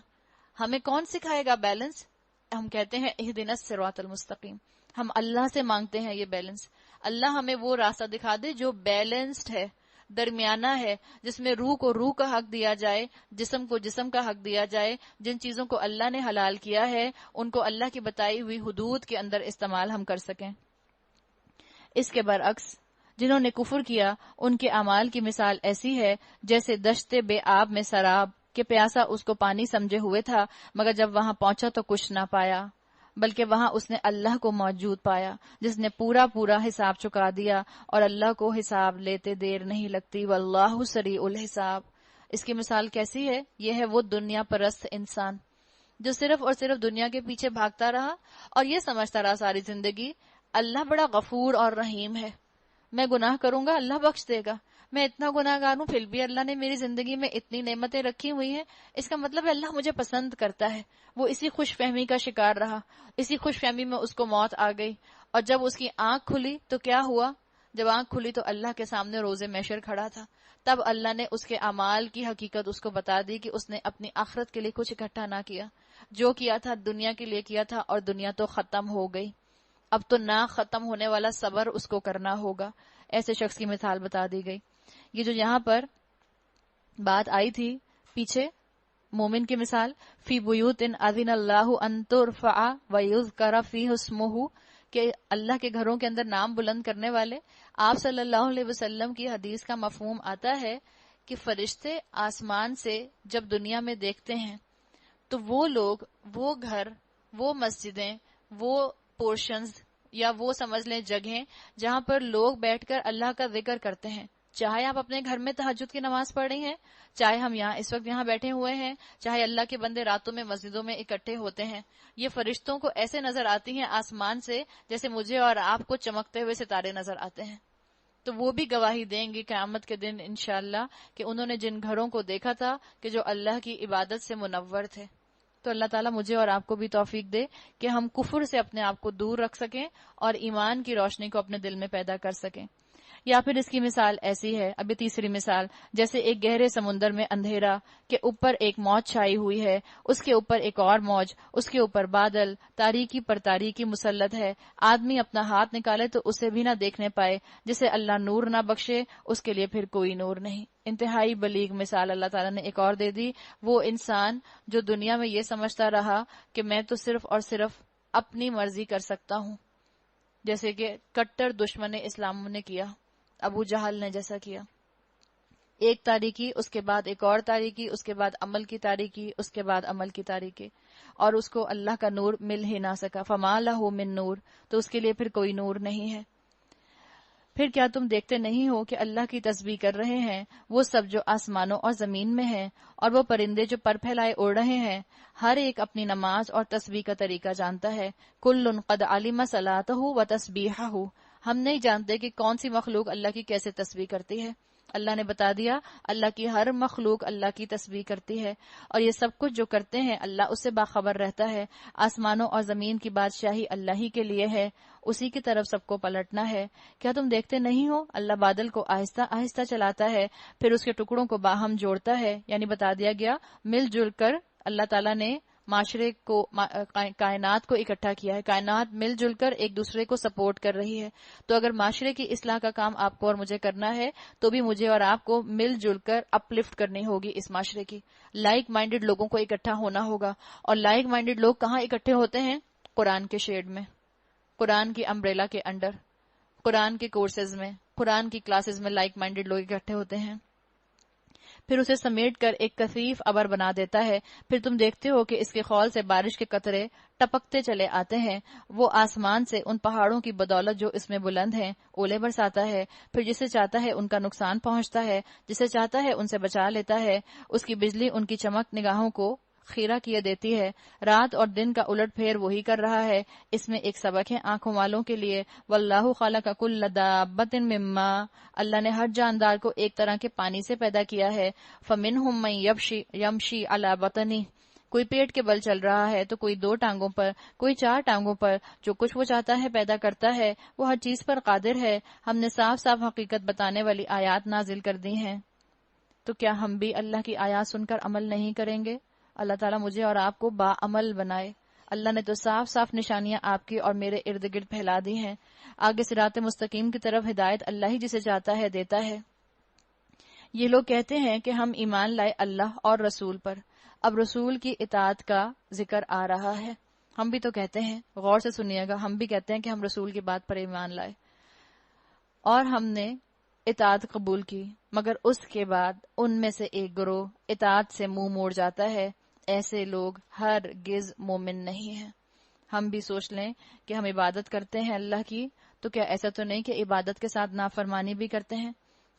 A: ہمیں کون سکھائے گا بیلنس؟ ہم کہتے ہیں اہدنا الصراط المستقیم. ہم اللہ سے مانگتے ہیں یہ بیلنس. اللہ ہمیں وہ راستہ دکھا دے جو بیلنسڈ ہے، درمیانہ ہے، جس میں روح کو روح کا حق دیا جائے، جسم کو جسم کا حق دیا جائے. جن چیزوں کو اللہ نے حلال کیا ہے ان کو اللہ کی بتائی ہوئی حدود کے اندر استعمال ہم کر سکیں. اس کے برعکس جنہوں نے کفر کیا ان کے اعمال کی مثال ایسی ہے جیسے دشت بے آب میں سراب کہ پیاسا اس کو پانی سمجھے ہوئے تھا، مگر جب وہاں پہنچا تو کچھ نہ پایا، بلکہ وہاں اس نے اللہ کو موجود پایا جس نے پورا حساب چکا دیا، اور اللہ کو حساب لیتے دیر نہیں لگتی، واللہ سریع الحساب. اس کی مثال کیسی ہے؟ یہ ہے وہ دنیا پرست انسان جو صرف اور صرف دنیا کے پیچھے بھاگتا رہا اور یہ سمجھتا رہا ساری زندگی اللہ بڑا غفور اور رحیم ہے، میں گناہ کروں گا اللہ بخش دے گا، میں اتنا گناہ گار ہوں پھر بھی اللہ نے میری زندگی میں اتنی نعمتیں رکھی ہوئی ہیں، اس کا مطلب ہے اللہ مجھے پسند کرتا ہے. وہ اسی خوش فہمی کا شکار رہا، اسی خوش فہمی میں اس کو موت آ گئی. اور جب اس کی آنکھ کھلی تو کیا ہوا؟ جب آنکھ کھلی تو اللہ کے سامنے روز محشر کھڑا تھا. تب اللہ نے اس کے اعمال کی حقیقت اس کو بتا دی کہ اس نے اپنی آخرت کے لیے کچھ اکٹھا نہ کیا، جو کیا تھا دنیا کے لیے کیا تھا، اور دنیا تو ختم ہو گئی. اب تو نہ ختم ہونے والا صبر اس کو کرنا ہوگا. ایسے شخص کی مثال بتا دی گئی. یہ جو یہاں پر بات آئی تھی پیچھے مومن کی مثال، فی بیوت اذن اللہ ان ترفع ویذکر فیہ اسمہ، کہ اللہ کے گھروں کے اندر نام بلند کرنے والے. آپ صلی اللہ علیہ وسلم کی حدیث کا مفہوم آتا ہے کہ فرشتے آسمان سے جب دنیا میں دیکھتے ہیں تو وہ لوگ، وہ گھر، وہ مسجدیں، وہ پورشنز یا وہ سمجھ لیں جگہیں جہاں پر لوگ بیٹھ کر اللہ کا ذکر کرتے ہیں، چاہے آپ اپنے گھر میں تہجد کی نماز پڑھ رہی ہیں، چاہے ہم یہاں اس وقت یہاں بیٹھے ہوئے ہیں، چاہے اللہ کے بندے راتوں میں مسجدوں میں اکٹھے ہوتے ہیں، یہ فرشتوں کو ایسے نظر آتی ہیں آسمان سے جیسے مجھے اور آپ کو چمکتے ہوئے ستارے نظر آتے ہیں. تو وہ بھی گواہی دیں گے قیامت کے دن انشاءاللہ کہ انہوں نے جن گھروں کو دیکھا تھا کہ جو اللہ کی عبادت سے منور تھے. تو اللہ تعالیٰ مجھے اور آپ کو بھی توفیق دے کہ ہم کفر سے اپنے آپ کو دور رکھ سکیں اور ایمان کی روشنی کو اپنے دل میں پیدا کر سکیں. یا پھر اس کی مثال ایسی ہے، ابھی تیسری مثال، جیسے ایک گہرے سمندر میں اندھیرا کے اوپر ایک موج چھائی ہوئی ہے، اس کے اوپر ایک اور موج، اس کے اوپر بادل، تاریکی پر تاریکی مسلط ہے. آدمی اپنا ہاتھ نکالے تو اسے بھی نہ دیکھنے پائے. جسے اللہ نور نہ بخشے اس کے لیے پھر کوئی نور نہیں. انتہائی بلیغ مثال اللہ تعالیٰ نے ایک اور دے دی. وہ انسان جو دنیا میں یہ سمجھتا رہا کہ میں تو صرف اور صرف اپنی مرضی کر سکتا ہوں، جیسے کہ کٹر دشمن اسلام نے کیا، ابو جہل نے جیسا کیا. ایک تاریکی، اس کے بعد ایک اور تاریکی، اس کے بعد عمل کی تاریکی، اس کے بعد عمل کی تاریکی، اور اس کو اللہ کا نور مل ہی نہ سکا. فما لہ من نور، تو اس کے لیے پھر کوئی نور نہیں ہے. پھر کیا تم دیکھتے نہیں ہو کہ اللہ کی تسبیح کر رہے ہیں وہ سب جو آسمانوں اور زمین میں ہیں، اور وہ پرندے جو پر پھیلائے اڑ رہے ہیں، ہر ایک اپنی نماز اور تسبیح کا طریقہ جانتا ہے. کل قد علم صلاتہ و تسبیحہ، ہم نہیں جانتے کہ کون سی مخلوق اللہ کی کیسے تسبیح کرتی ہے. اللہ نے بتا دیا اللہ کی ہر مخلوق اللہ کی تسبیح کرتی ہے، اور یہ سب کچھ جو کرتے ہیں اللہ اس سے باخبر رہتا ہے. آسمانوں اور زمین کی بادشاہی اللہ ہی کے لیے ہے، اسی کی طرف سب کو پلٹنا ہے. کیا تم دیکھتے نہیں ہو اللہ بادل کو آہستہ آہستہ چلاتا ہے، پھر اس کے ٹکڑوں کو باہم جوڑتا ہے. یعنی بتا دیا گیا مل جل کر اللہ تعالیٰ نے معاشرے کو، کائنات کو اکٹھا کیا ہے. کائنات مل جل کر ایک دوسرے کو سپورٹ کر رہی ہے. تو اگر معاشرے کی اصلاح کا کام آپ کو اور مجھے کرنا ہے تو بھی مجھے اور آپ کو مل جل کر اپ لفٹ کرنی ہوگی اس معاشرے کی. لائک مائنڈڈ لوگوں کو اکٹھا ہونا ہوگا. اور لائک مائنڈڈ لوگ کہاں اکٹھے ہوتے ہیں؟ قرآن کے شیڈ میں، قرآن کی امبریلا کے انڈر، قرآن کے کورسز میں، قرآن کی کلاسز میں لائک مائنڈڈ لوگ اکٹھے ہوتے ہیں. پھر اسے سمیٹ کر ایک کثیف ابر بنا دیتا ہے. پھر تم دیکھتے ہو کہ اس کے خول سے بارش کے قطرے ٹپکتے چلے آتے ہیں. وہ آسمان سے ان پہاڑوں کی بدولت جو اس میں بلند ہیں اولے برساتا ہے. پھر جسے چاہتا ہے ان کا نقصان پہنچتا ہے، جسے چاہتا ہے ان سے بچا لیتا ہے. اس کی بجلی ان کی چمک نگاہوں کو خیرہ کیے دیتی ہے. رات اور دن کا الٹ پھیر وہی کر رہا ہے. اس میں ایک سبق ہے آنکھوں والوں کے لیے. واللہ خلق کل دابۃ من ماء، اللہ نے ہر جاندار کو ایک طرح کے پانی سے پیدا کیا ہے. فمنہم من یمشی علی بطنہ، کوئی پیٹ کے بل چل رہا ہے تو کوئی 2 ٹانگوں پر، کوئی 4 ٹانگوں پر. جو کچھ وہ چاہتا ہے پیدا کرتا ہے، وہ ہر چیز پر قادر ہے. ہم نے صاف صاف حقیقت بتانے والی آیات نازل کر دی ہیں. تو کیا ہم بھی اللہ کی آیات سن کر عمل نہیں کریں گے؟ اللہ تعالیٰ مجھے اور آپ کو با عمل بنائے. اللہ نے تو صاف صاف نشانیاں آپ کی اور میرے ارد گرد پھیلا دی ہیں. آگے صراط مستقیم کی طرف ہدایت اللہ ہی جسے چاہتا ہے دیتا ہے. یہ لوگ کہتے ہیں کہ ہم ایمان لائے اللہ اور رسول پر. اب رسول کی اطاعت کا ذکر آ رہا ہے. ہم بھی تو کہتے ہیں، غور سے سنیے گا، ہم بھی کہتے ہیں کہ ہم رسول کی بات پر ایمان لائے اور ہم نے اطاعت قبول کی، مگر اس کے بعد ان میں سے ایک گروہ اطاعت سے منہ موڑ جاتا ہے. ایسے لوگ ہرگز مومن نہیں ہیں. ہم بھی سوچ لیں کہ ہم عبادت کرتے ہیں اللہ کی، تو کیا ایسا تو نہیں کہ عبادت کے ساتھ نافرمانی بھی کرتے ہیں؟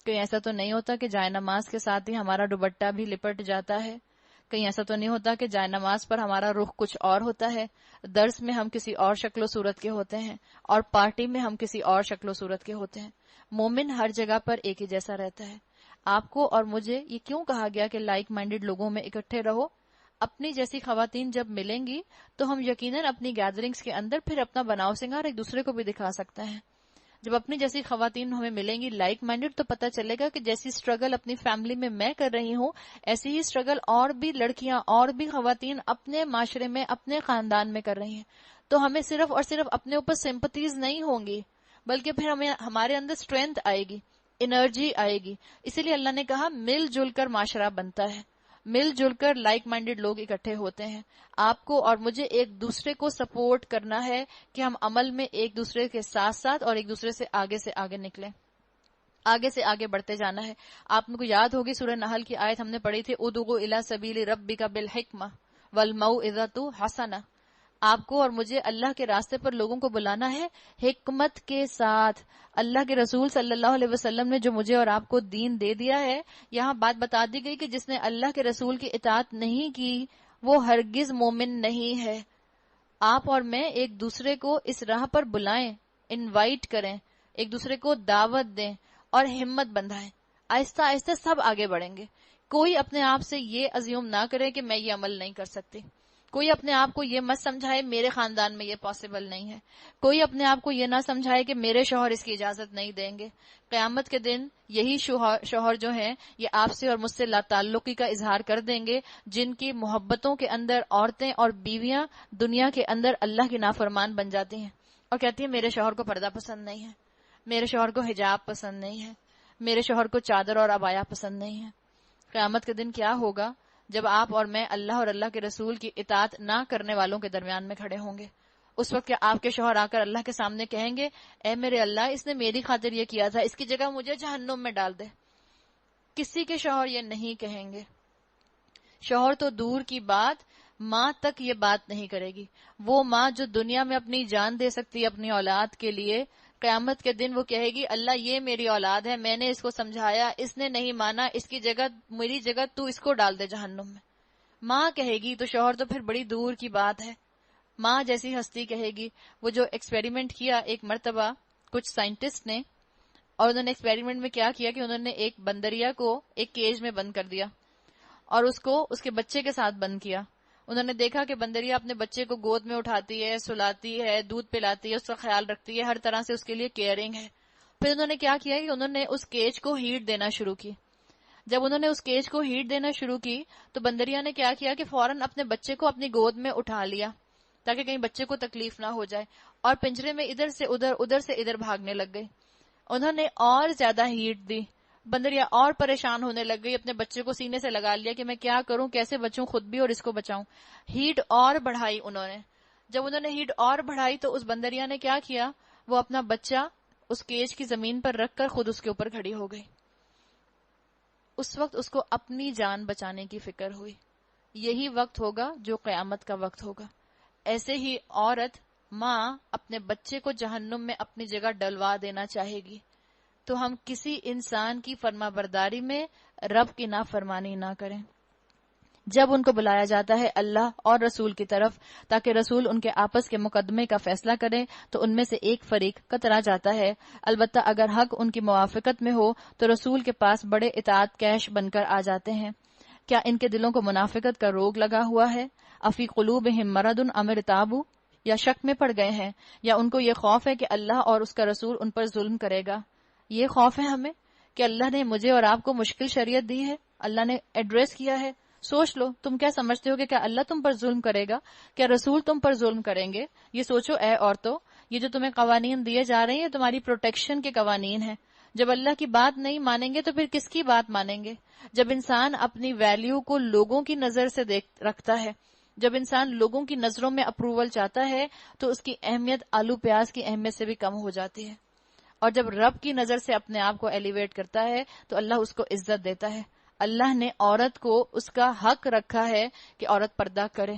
A: کہیں ایسا تو نہیں ہوتا کہ جائے نماز کے ساتھ ہی ہمارا دوپٹہ بھی لپٹ جاتا ہے؟ کہیں ایسا تو نہیں ہوتا کہ جائے نماز پر ہمارا رخ کچھ اور ہوتا ہے، درس میں ہم کسی اور شکل و صورت کے ہوتے ہیں، اور پارٹی میں ہم کسی اور شکل و صورت کے ہوتے ہیں؟ مومن ہر جگہ پر ایک ہی جیسا رہتا ہے. آپ کو اور مجھے یہ کیوں کہا گیا کہ لائک مائنڈڈ لوگوں میں اکٹھے رہو؟ اپنی جیسی خواتین جب ملیں گی تو ہم یقیناً اپنی گیدرنگز کے اندر پھر اپنا بناؤ سنگار ایک دوسرے کو بھی دکھا سکتے ہیں. جب اپنی جیسی خواتین ہمیں ملیں گی لائک مائنڈڈ، تو پتہ چلے گا کہ جیسی سٹرگل اپنی فیملی میں کر رہی ہوں، ایسی ہی سٹرگل اور بھی لڑکیاں اور بھی خواتین اپنے معاشرے میں، اپنے خاندان میں کر رہی ہیں. تو ہمیں صرف اور صرف اپنے اوپر سمپتیز نہیں ہوں گی، بلکہ پھر ہمارے اندر اسٹرینتھ آئے گی، انرجی آئے گی. اسی لیے اللہ نے کہا مل جل کر معاشرہ بنتا ہے، مل جل کر لائک مائنڈڈ لوگ اکٹھے ہوتے ہیں. آپ کو اور مجھے ایک دوسرے کو سپورٹ کرنا ہے کہ ہم عمل میں ایک دوسرے کے ساتھ ساتھ اور ایک دوسرے سے آگے نکلیں. آگے سے آگے بڑھتے جانا ہے. آپ کو یاد ہوگی سورہ نحل کی آیت ہم نے پڑھی تھی، ادعو الی سبیل ربک بالحکمہ والموعظۃ الحسنہ. آپ کو اور مجھے اللہ کے راستے پر لوگوں کو بلانا ہے حکمت کے ساتھ. اللہ کے رسول صلی اللہ علیہ وسلم نے جو مجھے اور آپ کو دین دے دیا ہے، یہاں بات بتا دی گئی کہ جس نے اللہ کے رسول کی اطاعت نہیں کی وہ ہرگز مومن نہیں ہے. آپ اور میں ایک دوسرے کو اس راہ پر بلائیں، انوائٹ کریں، ایک دوسرے کو دعوت دیں اور ہمت بندھائیں. آہستہ آہستہ سب آگے بڑھیں گے. کوئی اپنے آپ سے یہ ازیوم نہ کرے کہ میں یہ عمل نہیں کر سکتی. کوئی اپنے آپ کو یہ مت سمجھائے میرے خاندان میں یہ پاسبل نہیں ہے. کوئی اپنے آپ کو یہ نہ سمجھائے کہ میرے شوہر اس کی اجازت نہیں دیں گے. قیامت کے دن یہی شوہر جو ہیں یہ آپ سے اور مجھ سے لا تعلقی کا اظہار کر دیں گے، جن کی محبتوں کے اندر عورتیں اور بیویاں دنیا کے اندر اللہ کی نافرمان بن جاتی ہیں اور کہتی ہیں میرے شوہر کو پردہ پسند نہیں ہے، میرے شوہر کو حجاب پسند نہیں ہے، میرے شوہر کو چادر اور عبایا پسند نہیں ہے. قیامت کے دن کیا ہوگا جب آپ اور میں اللہ اور اللہ کے رسول کی اطاعت نہ کرنے والوں کے درمیان میں کھڑے ہوں گے. اس وقت کیا آپ کے شوہر آ کر اللہ کے سامنے کہیں گے اے میرے اللہ اس نے میری خاطر یہ کیا تھا، اس کی جگہ مجھے جہنم میں ڈال دے؟ کسی کے شوہر یہ نہیں کہیں گے. شوہر تو دور کی بات، ماں تک یہ بات نہیں کرے گی. وہ ماں جو دنیا میں اپنی جان دے سکتی ہے اپنی اولاد کے لیے، قیامت کے دن وہ کہے گی اللہ یہ میری اولاد ہے، میں نے اس کو سمجھایا، اس نے نہیں مانا، اس کی جگہ میری جگہ تو اس کو ڈال دے جہنم میں. ماں کہے گی تو شوہر تو پھر بڑی دور کی بات ہے. ماں جیسی ہستی کہے گی. وہ جو ایکسپیریمنٹ کیا ایک مرتبہ کچھ سائنٹسٹ نے، اور انہوں نے ایکسپیریمنٹ میں کیا کیا کہ انہوں نے ایک بندریا کو ایک کیج میں بند کر دیا اور اس کو اس کے بچے کے ساتھ بند کیا. انہوں نے دیکھا کہ بندریا اپنے بچے کو گود میں اٹھاتی ہے، سلاتی ہے، دودھ پلاتی ہے، اس کا خیال رکھتی ہے، ہر طرح سے اس کے لیے کیئرنگ ہے. پھر انہوں نے کیا کیا کہ انہوں نے اس کیج کو ہیٹ دینا شروع کی. جب انہوں نے اس کیج کو ہیٹ دینا شروع کی تو بندریا نے کیا کیا کہ فوراً اپنے بچے کو اپنی گود میں اٹھا لیا تاکہ کہیں بچے کو تکلیف نہ ہو جائے، اور پنجرے میں ادھر سے ادھر ادھر سے ادھر بھاگنے لگ گئی. انہوں نے اور زیادہ ہیٹ دی. بندریا اور پریشان ہونے لگ گئی، اپنے بچے کو سینے سے لگا لیا کہ میں کیا کروں، کیسے بچوں خود بھی اور اس کو بچاؤں. ہیٹ اور بڑھائی انہوں نے. جب انہوں نے ہیٹ اور بڑھائی تو اس بندریا نے کیا کیا، وہ اپنا بچہ اس کیج کی زمین پر رکھ کر خود اس کے اوپر کھڑی ہو گئی. اس وقت اس کو اپنی جان بچانے کی فکر ہوئی. یہی وقت ہوگا جو قیامت کا وقت ہوگا. ایسے ہی عورت ماں اپنے بچے کو جہنم میں اپنی جگہ ڈلوا دینا چاہے گی. تو ہم کسی انسان کی فرما برداری میں رب کی نافرمانی نہ کریں. جب ان کو بلایا جاتا ہے اللہ اور رسول کی طرف تاکہ رسول ان کے آپس کے مقدمے کا فیصلہ کرے تو ان میں سے ایک فریق کترا جاتا ہے. البتہ اگر حق ان کی موافقت میں ہو تو رسول کے پاس بڑے اطاعت کیش بن کر آ جاتے ہیں. کیا ان کے دلوں کو منافقت کا روگ لگا ہوا ہے؟ افی قلوبہم مرض ام ارتابوا، یا شک میں پڑ گئے ہیں، یا ان کو یہ خوف ہے کہ اللہ اور اس کا رسول ان پر ظلم کرے گا. یہ خوف ہے ہمیں کہ اللہ نے مجھے اور آپ کو مشکل شریعت دی ہے، اللہ نے ایڈریس کیا ہے. سوچ لو تم کیا سمجھتے ہو کہ کیا اللہ تم پر ظلم کرے گا، کیا رسول تم پر ظلم کریں گے؟ یہ سوچو اے عورتوں، یہ جو تمہیں قوانین دیے جا رہے ہیں تمہاری پروٹیکشن کے قوانین ہیں. جب اللہ کی بات نہیں مانیں گے تو پھر کس کی بات مانیں گے؟ جب انسان اپنی ویلیو کو لوگوں کی نظر سے رکھتا ہے، جب انسان لوگوں کی نظروں میں اپروول چاہتا ہے تو اس کی اہمیت آلو پیاز کی اہمیت سے بھی کم ہو جاتی ہے. اور جب رب کی نظر سے اپنے آپ کو ایلیویٹ کرتا ہے تو اللہ اس کو عزت دیتا ہے. اللہ نے عورت کو اس کا حق رکھا ہے کہ عورت پردہ کرے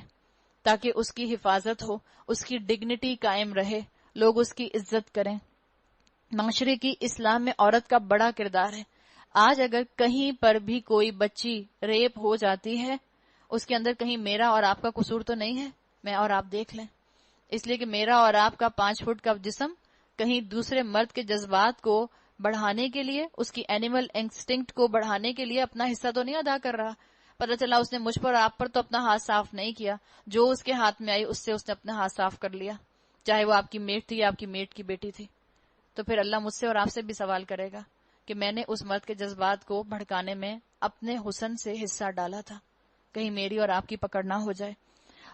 A: تاکہ اس کی حفاظت ہو، اس کی ڈگنیٹی قائم رہے، لوگ اس کی عزت کریں. معاشرے کی اسلام میں عورت کا بڑا کردار ہے. آج اگر کہیں پر بھی کوئی بچی ریپ ہو جاتی ہے، اس کے اندر کہیں میرا اور آپ کا قصور تو نہیں ہے؟ میں اور آپ دیکھ لیں. اس لیے کہ میرا اور آپ کا 5 فٹ کا جسم کہیں دوسرے مرد کے جذبات کو بڑھانے کے لیے، اس کی اینیمل انسٹنکٹ کو بڑھانے کے لیے اپنا حصہ تو نہیں ادا کر رہا. پتہ چلا اس نے مجھ پر آپ پر تو اپنا ہاتھ صاف نہیں کیا، جو اس کے ہاتھ میں آئی اس سے اس نے اپنا ہاتھ صاف کر لیا، چاہے وہ آپ کی میٹ تھی یا آپ کی میٹ کی بیٹی تھی. تو پھر اللہ مجھ سے اور آپ سے بھی سوال کرے گا کہ میں نے اس مرد کے جذبات کو بھڑکانے میں اپنے حسن سے حصہ ڈالا تھا، کہیں میری اور آپ کی پکڑ نہ ہو جائے.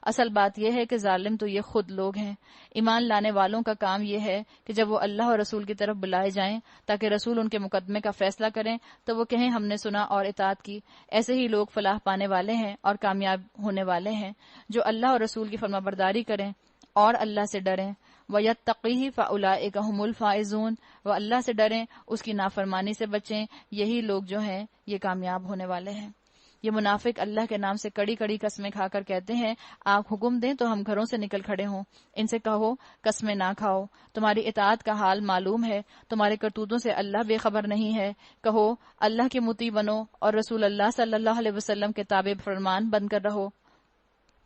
A: اصل بات یہ ہے کہ ظالم تو یہ خود لوگ ہیں. ایمان لانے والوں کا کام یہ ہے کہ جب وہ اللہ اور رسول کی طرف بلائے جائیں تاکہ رسول ان کے مقدمے کا فیصلہ کریں تو وہ کہیں ہم نے سنا اور اطاعت کی. ایسے ہی لوگ فلاح پانے والے ہیں اور کامیاب ہونے والے ہیں جو اللہ اور رسول کی فرما برداری کریں اور اللہ سے ڈریں. وَيَتَّقِهِ فَأُولَٰئِكَ هُمُ الْفَائِزُونَ، وہ اللہ سے ڈریں، اس کی نافرمانی سے بچیں، یہی لوگ جو ہیں یہ کامیاب ہونے والے ہیں۔ یہ منافق اللہ کے نام سے کڑی کڑی قسمیں کھا کر کہتے ہیں آپ حکم دیں تو ہم گھروں سے نکل کھڑے ہوں۔ ان سے کہو قسمیں نہ کھاؤ، تمہاری اطاعت کا حال معلوم ہے، تمہارے کرتوتوں سے اللہ بے خبر نہیں ہے۔ کہو اللہ کے مطیع بنو اور رسول اللہ صلی اللہ علیہ وسلم کے تابع فرمان بن کر رہو۔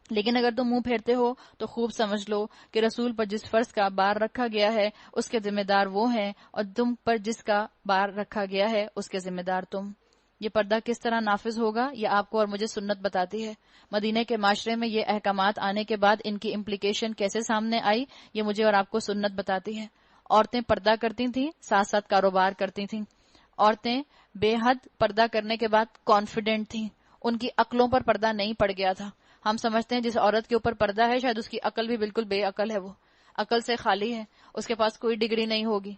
A: لیکن اگر تم منہ پھیرتے ہو تو خوب سمجھ لو کہ رسول پر جس فرض کا بار رکھا گیا ہے اس کے ذمہ دار وہ ہیں، اور تم پر جس کا بار رکھا گیا ہے اس کے ذمہ دار تم۔ یہ پردہ کس طرح نافذ ہوگا یہ آپ کو اور مجھے سنت بتاتی ہے۔ مدینہ کے معاشرے میں یہ احکامات آنے کے بعد ان کی امپلیکیشن کیسے سامنے آئی یہ مجھے اور آپ کو سنت بتاتی ہے۔ عورتیں پردہ کرتی تھیں، ساتھ ساتھ کاروبار کرتی تھیں۔ عورتیں بے حد پردہ کرنے کے بعد کانفیڈنٹ تھیں، ان کی عقلوں پر پردہ نہیں پڑ گیا تھا۔ ہم سمجھتے ہیں جس عورت کے اوپر پردہ ہے شاید اس کی عقل بھی بالکل بے عقل ہے، وہ عقل سے خالی ہے، اس کے پاس کوئی ڈگری نہیں ہوگی،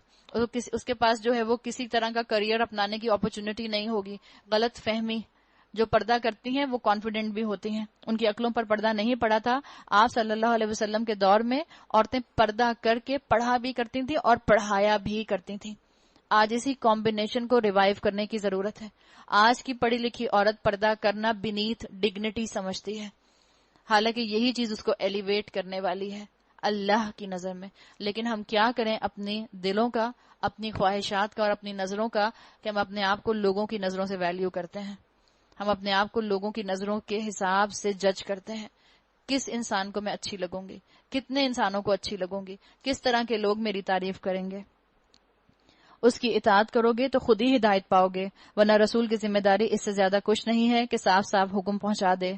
A: اس کے پاس جو ہے وہ کسی طرح کا کریئر اپنانے کی اپرچونٹی نہیں ہوگی۔ غلط فہمی۔ جو پردہ کرتی ہیں وہ کانفیڈنٹ بھی ہوتی ہیں، ان کی عقلوں پر پردہ نہیں پڑا تھا۔ آپ صلی اللہ علیہ وسلم کے دور میں عورتیں پردہ کر کے پڑھا بھی کرتی تھیں اور پڑھایا بھی کرتی تھیں۔ آج اسی کمبینیشن کو ریوائیو کرنے کی ضرورت ہے۔ آج کی پڑھی لکھی عورت پردہ کرنا بینیتھ ڈگنیٹی سمجھتی ہے، حالانکہ یہی چیز اس کو ایلیویٹ کرنے والی ہے اللہ کی نظر میں۔ لیکن ہم کیا کریں اپنے دلوں کا، اپنی خواہشات کا اور اپنی نظروں کا، کہ ہم اپنے آپ کو لوگوں کی نظروں سے ویلیو کرتے ہیں، ہم اپنے آپ کو لوگوں کی نظروں کے حساب سے جج کرتے ہیں۔ کس انسان کو میں اچھی لگوں گی، کتنے انسانوں کو اچھی لگوں گی، کس طرح کے لوگ میری تعریف کریں گے۔ اس کی اطاعت کرو گے تو خود ہی ہدایت پاؤ گے، ورنہ رسول کی ذمہ داری اس سے زیادہ کچھ نہیں ہے کہ صاف صاف حکم پہنچا دے۔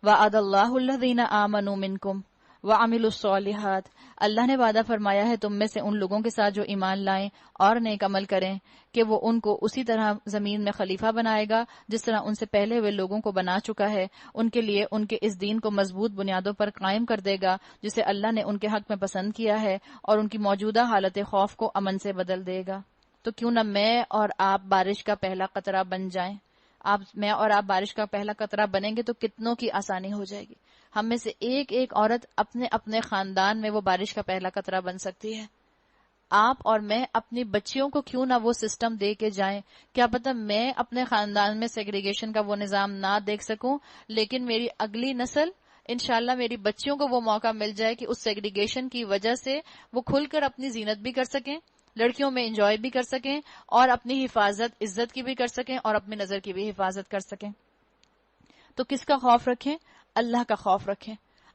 A: وعد اللہ الذین آمنوا منکم وعملوا الصالحات، اللہ نے وعدہ فرمایا ہے تم میں سے ان لوگوں کے ساتھ جو ایمان لائیں اور نیک عمل کریں کہ وہ ان کو اسی طرح زمین میں خلیفہ بنائے گا جس طرح ان سے پہلے ہوئے لوگوں کو بنا چکا ہے، ان کے لیے ان کے اس دین کو مضبوط بنیادوں پر قائم کر دے گا جسے اللہ نے ان کے حق میں پسند کیا ہے، اور ان کی موجودہ حالت خوف کو امن سے بدل دے گا۔ تو کیوں نہ میں اور آپ بارش کا پہلا قطرہ بن جائیں؟ میں اور آپ بارش کا پہلا قطرہ بنیں گے تو کتنوں کی آسانی ہو جائے گی۔ ہم میں سے ایک ایک عورت اپنے اپنے خاندان میں وہ بارش کا پہلا قطرہ بن سکتی ہے۔ آپ اور میں اپنی بچیوں کو کیوں نہ وہ سسٹم دے کے جائیں؟ کیا پتہ میں اپنے خاندان میں سیگریگیشن کا وہ نظام نہ دیکھ سکوں، لیکن میری اگلی نسل انشاءاللہ میری بچیوں کو وہ موقع مل جائے کہ اس سیگریگیشن کی وجہ سے وہ کھل کر اپنی زینت بھی کر سکیں، لڑکیوں میں انجوائے بھی کر سکیں، اور اپنی حفاظت عزت کی بھی کر سکیں، اور اپنی نظر کی بھی حفاظت کر سکیں۔ تو کس کا خوف رکھیں؟ اللہ کا خوف رکھیں۔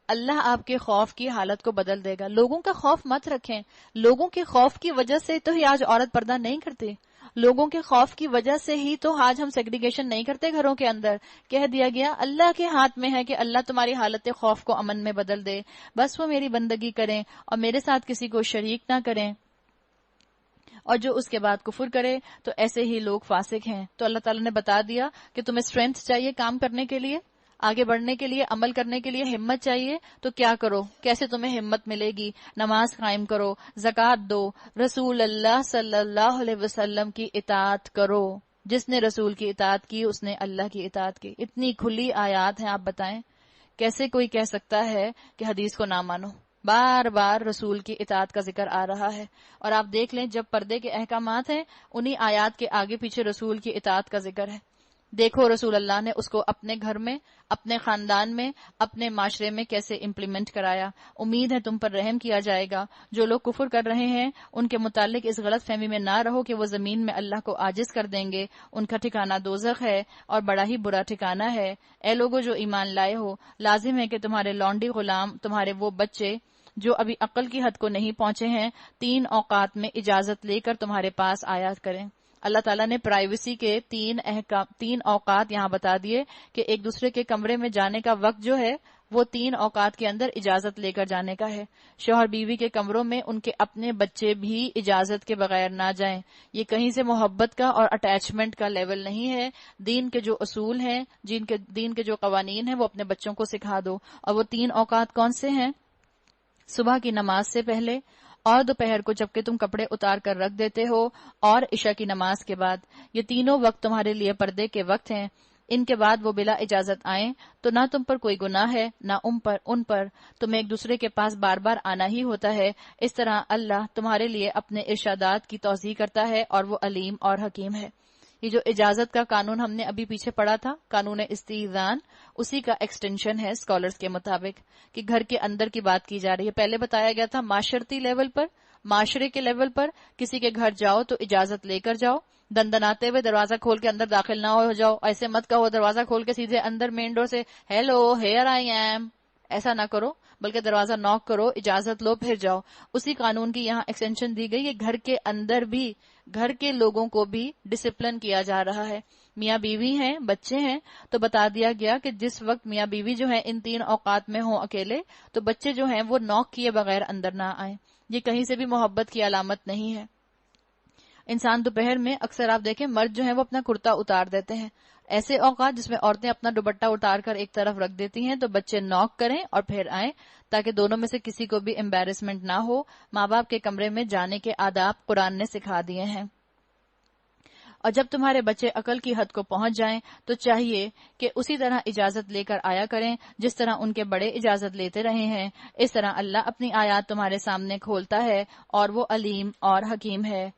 A: اللہ آپ کے خوف کی حالت کو بدل دے گا۔ لوگوں کا خوف مت رکھیں۔ لوگوں کے خوف کی وجہ سے تو ہی آج عورت پردہ نہیں کرتی، لوگوں کے خوف کی وجہ سے ہی تو آج ہم سیگریگیشن نہیں کرتے گھروں کے اندر۔ کہہ دیا گیا اللہ کے ہاتھ میں ہے کہ اللہ تمہاری حالت خوف کو امن میں بدل دے، بس وہ میری بندگی کریں اور میرے ساتھ کسی کو شریک نہ کریں، اور جو اس کے بعد کفر کرے تو ایسے ہی لوگ فاسق ہیں۔ تو اللہ تعالیٰ نے بتا دیا کہ تمہیں اسٹرینتھ چاہیے کام کرنے کے لیے، آگے بڑھنے کے لیے، عمل کرنے کے لیے ہمت چاہیے، تو کیا کرو، کیسے تمہیں ہمت ملے گی؟ نماز قائم کرو، زکوٰۃ دو، رسول اللہ صلی اللہ علیہ وسلم کی اطاعت کرو۔ جس نے رسول کی اطاعت کی اس نے اللہ کی اطاعت کی۔ اتنی کھلی آیات ہیں، آپ بتائیں کیسے کوئی کہہ سکتا ہے کہ حدیث کو نہ مانو؟ بار بار رسول کی اطاعت کا ذکر آ رہا ہے، اور آپ دیکھ لیں جب پردے کے احکامات ہیں انہی آیات کے آگے پیچھے رسول کی اطاعت کا ذکر ہے۔ دیکھو رسول اللہ نے اس کو اپنے گھر میں، اپنے خاندان میں، اپنے معاشرے میں کیسے امپلیمنٹ کرایا۔ امید ہے تم پر رحم کیا جائے گا۔ جو لوگ کفر کر رہے ہیں ان کے متعلق اس غلط فہمی میں نہ رہو کہ وہ زمین میں اللہ کو عاجز کر دیں گے، ان کا ٹھکانہ دوزخ ہے اور بڑا ہی برا ٹھکانہ ہے۔ اے لوگو جو ایمان لائے ہو، لازم ہے کہ تمہارے لونڈی غلام، تمہارے وہ بچے جو ابھی عقل کی حد کو نہیں پہنچے ہیں، 3 اوقات میں اجازت لے کر تمہارے پاس آیا کریں۔ اللہ تعالیٰ نے پرائیویسی کے 3 اوقات یہاں بتا دیے کہ ایک دوسرے کے کمرے میں جانے کا وقت جو ہے وہ 3 اوقات کے اندر اجازت لے کر جانے کا ہے۔ شوہر بیوی کے کمروں میں ان کے اپنے بچے بھی اجازت کے بغیر نہ جائیں۔ یہ کہیں سے محبت کا اور اٹیچمنٹ کا لیول نہیں ہے۔ دین کے جو اصول ہیں، دین کے جو قوانین ہیں وہ اپنے بچوں کو سکھا دو۔ اور وہ 3 اوقات کون سے ہیں؟ صبح کی نماز سے پہلے، اور دوپہر کو جبکہ تم کپڑے اتار کر رکھ دیتے ہو، اور عشاء کی نماز کے بعد۔ یہ تینوں وقت تمہارے لیے پردے کے وقت ہیں۔ ان کے بعد وہ بلا اجازت آئیں تو نہ تم پر کوئی گناہ ہے نہ ان پر تمہیں ایک دوسرے کے پاس بار بار آنا ہی ہوتا ہے. اس طرح اللہ تمہارے لیے اپنے ارشادات کی توضیح کرتا ہے اور وہ علیم اور حکیم ہے. یہ جو اجازت کا قانون ہم نے ابھی پیچھے پڑھا تھا، قانون استئذان، اسی کا ایکسٹینشن ہے اسکالرز کے مطابق کہ گھر کے اندر کی بات کی جا رہی ہے. پہلے بتایا گیا تھا معاشرتی لیول پر، معاشرے کے لیول پر کسی کے گھر جاؤ تو اجازت لے کر جاؤ، دندناتے ہوئے دروازہ کھول کے اندر داخل نہ ہو جاؤ. ایسے مت کہو دروازہ کھول کے سیدھے اندر مین ڈور سے ہیلو ہیئر آئی ایم، ایسا نہ کرو، بلکہ دروازہ ناک کرو، اجازت لو، پھر جاؤ. اسی قانون کی یہاں ایکسٹینشن دی گئی ہے. گھر کے اندر بھی گھر کے لوگوں کو بھی ڈسپلن کیا جا رہا ہے. میاں بیوی ہیں، بچے ہیں، تو بتا دیا گیا کہ جس وقت میاں بیوی جو ہیں ان 3 اوقات میں ہوں اکیلے، تو بچے جو ہیں وہ ناک کیے بغیر اندر نہ آئیں. یہ کہیں سے بھی محبت کی علامت نہیں ہے. انسان دوپہر میں اکثر آپ دیکھیں مرد جو ہیں وہ اپنا کرتا اتار دیتے ہیں. ایسے اوقات جس میں عورتیں اپنا دوپٹہ اتار کر ایک طرف رکھ دیتی ہیں تو بچے ناک کریں اور پھر آئیں تاکہ دونوں میں سے کسی کو بھی امبیرسمنٹ نہ ہو. ماں باپ کے کمرے میں جانے کے آداب قرآن نے سکھا دیے ہیں. اور جب تمہارے بچے عقل کی حد کو پہنچ جائیں تو چاہیے کہ اسی طرح اجازت لے کر آیا کریں جس طرح ان کے بڑے اجازت لیتے رہے ہیں. اس طرح اللہ اپنی آیات تمہارے سامنے کھولتا ہے اور وہ علیم اور حکیم ہے.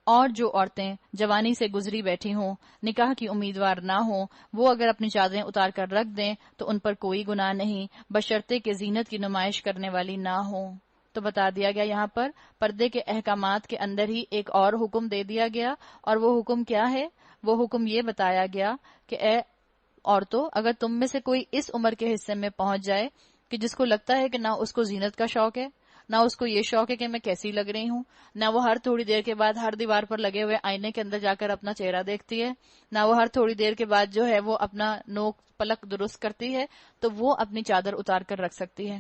A: اور جو عورتیں جوانی سے گزری بیٹھی ہوں، نکاح کی امیدوار نہ ہوں، وہ اگر اپنی چادریں اتار کر رکھ دیں تو ان پر کوئی گناہ نہیں، بشرطے کہ زینت کی نمائش کرنے والی نہ ہوں. تو بتا دیا گیا یہاں پر پردے کے احکامات کے اندر ہی ایک اور حکم دے دیا گیا. اور وہ حکم کیا ہے؟ وہ حکم یہ بتایا گیا کہ اے عورتوں، اگر تم میں سے کوئی اس عمر کے حصے میں پہنچ جائے کہ جس کو لگتا ہے کہ نہ اس کو زینت کا شوق ہے، نہ اس کو یہ شوق ہے کہ میں کیسی لگ رہی ہوں، نہ وہ ہر تھوڑی دیر کے بعد ہر دیوار پر لگے ہوئے آئینے کے اندر جا کر اپنا چہرہ دیکھتی ہے، نہ وہ ہر تھوڑی دیر کے بعد جو ہے وہ اپنا نوک پلک درست کرتی ہے، تو وہ اپنی چادر اتار کر رکھ سکتی ہے.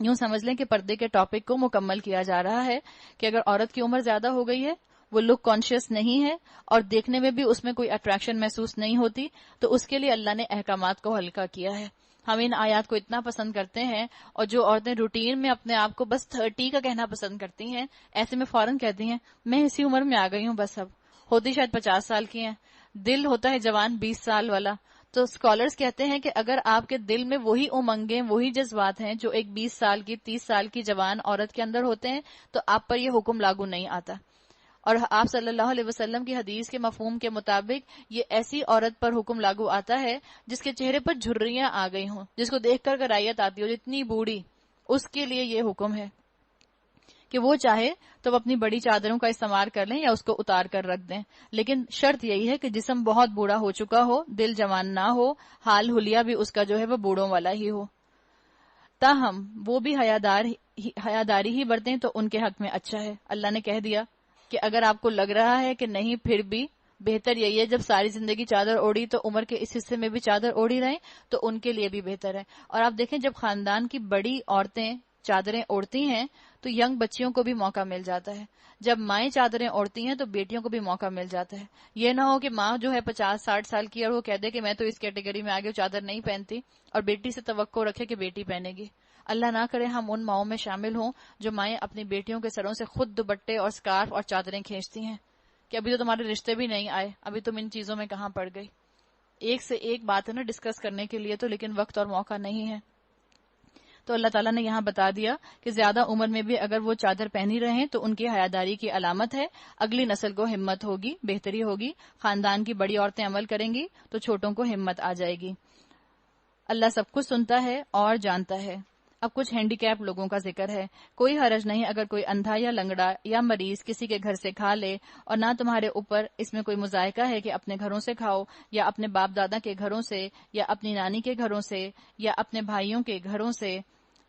A: یوں سمجھ لیں کہ پردے کے ٹاپک کو مکمل کیا جا رہا ہے کہ اگر عورت کی عمر زیادہ ہو گئی ہے، وہ لک کانشیس نہیں ہے اور دیکھنے میں بھی اس میں کوئی اٹریکشن محسوس نہیں ہوتی، تو اس کے لیے اللہ نے احکامات کو ہلکا کیا ہے. ہم ان آیات کو اتنا پسند کرتے ہیں، اور جو عورتیں روٹین میں اپنے آپ کو بس 30 کا کہنا پسند کرتی ہیں، ایسے میں فوراً کہتی ہیں میں اسی عمر میں آ گئی ہوں، بس اب ہوتی شاید 50 سال کی ہیں، دل ہوتا ہے جوان 20 سال والا. تو اسکالرز کہتے ہیں کہ اگر آپ کے دل میں وہی امنگیں، وہی جذبات ہیں جو ایک 20 سال کی 30 سال کی جوان عورت کے اندر ہوتے ہیں، تو آپ پر یہ حکم لاگو نہیں آتا. اور آپ صلی اللہ علیہ وسلم کی حدیث کے مفہوم کے مطابق یہ ایسی عورت پر حکم لاگو آتا ہے جس کے چہرے پر جھریاں آ گئی ہوں، جس کو دیکھ کر کرائیت آتی ہو، جتنی بوڑھی، اس کے لیے یہ حکم ہے کہ وہ چاہے تو وہ اپنی بڑی چادروں کا استعمال کر لیں یا اس کو اتار کر رکھ دیں، لیکن شرط یہی ہے کہ جسم بہت بوڑھا ہو چکا ہو، دل جوان نہ ہو، حال حلیہ بھی اس کا جو ہے وہ بوڑھوں والا ہی ہو. تاہم وہ بھی حیاداری ہی برتیں تو ان کے حق میں اچھا ہے. اللہ نے کہہ دیا کہ اگر آپ کو لگ رہا ہے کہ نہیں، پھر بھی بہتر یہی ہے جب ساری زندگی چادر اوڑھی تو عمر کے اس حصے میں بھی چادر اوڑھی رہیں، تو ان کے لیے بھی بہتر ہے. اور آپ دیکھیں جب خاندان کی بڑی عورتیں چادریں اوڑھتی ہیں تو ینگ بچیوں کو بھی موقع مل جاتا ہے. جب مائیں چادریں اوڑھتی ہیں تو بیٹیوں کو بھی موقع مل جاتا ہے. یہ نہ ہو کہ ماں جو ہے 50-60 سال کی اور وہ کہہ دے کہ میں تو اس کیٹیگری میں آگے چادر نہیں پہنتی، اور بیٹی سے توقع رکھے کہ بیٹی پہنے گی. اللہ نہ کرے ہم ان ماؤں میں شامل ہوں جو مائیں اپنی بیٹیوں کے سروں سے خود دوپٹے اور سکارف اور چادریں کھینچتی ہیں کہ ابھی تو تمہارے رشتے بھی نہیں آئے، ابھی تم ان چیزوں میں کہاں پڑ گئی. ایک سے ایک بات ہے نا ڈسکس کرنے کے لیے تو، لیکن وقت اور موقع نہیں ہے. تو اللہ تعالیٰ نے یہاں بتا دیا کہ زیادہ عمر میں بھی اگر وہ چادر پہنی رہیں تو ان کی حیاداری کی علامت ہے. اگلی نسل کو ہمت ہوگی، بہتری ہوگی، خاندان کی بڑی عورتیں عمل کریں گی تو چھوٹوں کو ہمت آ جائے گی. اللہ سب کچھ سنتا ہے اور جانتا ہے. اب کچھ ہینڈی کیپ لوگوں کا ذکر ہے. کوئی حرج نہیں اگر کوئی اندھا یا لنگڑا یا مریض کسی کے گھر سے کھا لے، اور نہ تمہارے اوپر اس میں کوئی مذائقہ ہے کہ اپنے گھروں سے کھاؤ، یا اپنے باپ دادا کے گھروں سے، یا اپنی نانی کے گھروں سے، یا اپنے بھائیوں کے گھروں سے،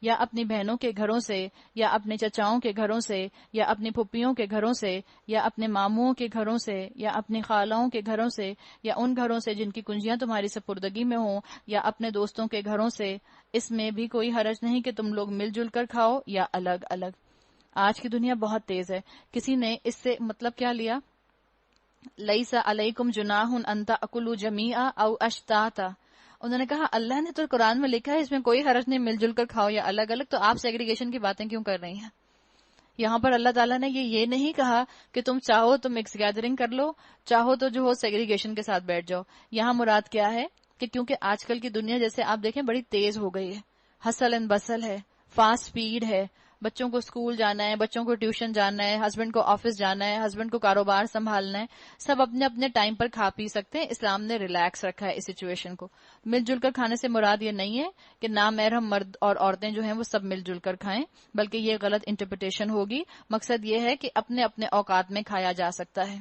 A: یا اپنی بہنوں کے گھروں سے، یا اپنے چچاؤں کے گھروں سے، یا اپنی پھپھیوں کے گھروں سے، یا اپنے ماموں کے گھروں سے، یا اپنی خالاؤں کے گھروں سے، یا ان گھروں سے جن کی کنجیاں تمہاری سپردگی میں ہوں، یا اپنے دوستوں کے گھروں سے. اس میں بھی کوئی حرج نہیں کہ تم لوگ مل جل کر کھاؤ یا الگ الگ. آج کی دنیا بہت تیز ہے. کسی نے اس سے مطلب کیا لیا؟ لیس علیکم جناح ان تأکلوا جمیعا او اشتاتا. انہوں نے کہا اللہ نے تو قرآن میں لکھا ہے اس میں کوئی حرج نہیں، مل جل کر کھاؤ یا الگ الگ، تو آپ سیگریگیشن کی باتیں کیوں کر رہی ہیں؟ یہاں پر اللہ تعالیٰ نے یہ نہیں کہا کہ تم چاہو تو مکس گیدرنگ کر لو، چاہو تو جو ہو سیگریگیشن کے ساتھ بیٹھ جاؤ. یہاں مراد کیا ہے کہ کیونکہ آج کل کی دنیا جیسے آپ دیکھیں بڑی تیز ہو گئی ہے، ہسل اینڈ بسل ہے، فاسٹ سپیڈ ہے، بچوں کو اسکول جانا ہے، بچوں کو ٹیوشن جانا ہے، ہسبینڈ کو آفس جانا ہے، ہسبینڈ کو کاروبار سنبھالنا ہے، سب اپنے اپنے ٹائم پر کھا پی سکتے ہیں. اسلام نے ریلیکس رکھا ہے اس سچویشن کو. مل جل کر کھانے سے مراد یہ نہیں ہے کہ نامحرم مرد اور عورتیں جو ہیں وہ سب مل جل کر کھائیں، بلکہ یہ غلط انٹرپریٹیشن ہوگی. مقصد یہ ہے کہ اپنے اپنے اوقات میں کھایا جا سکتا ہے.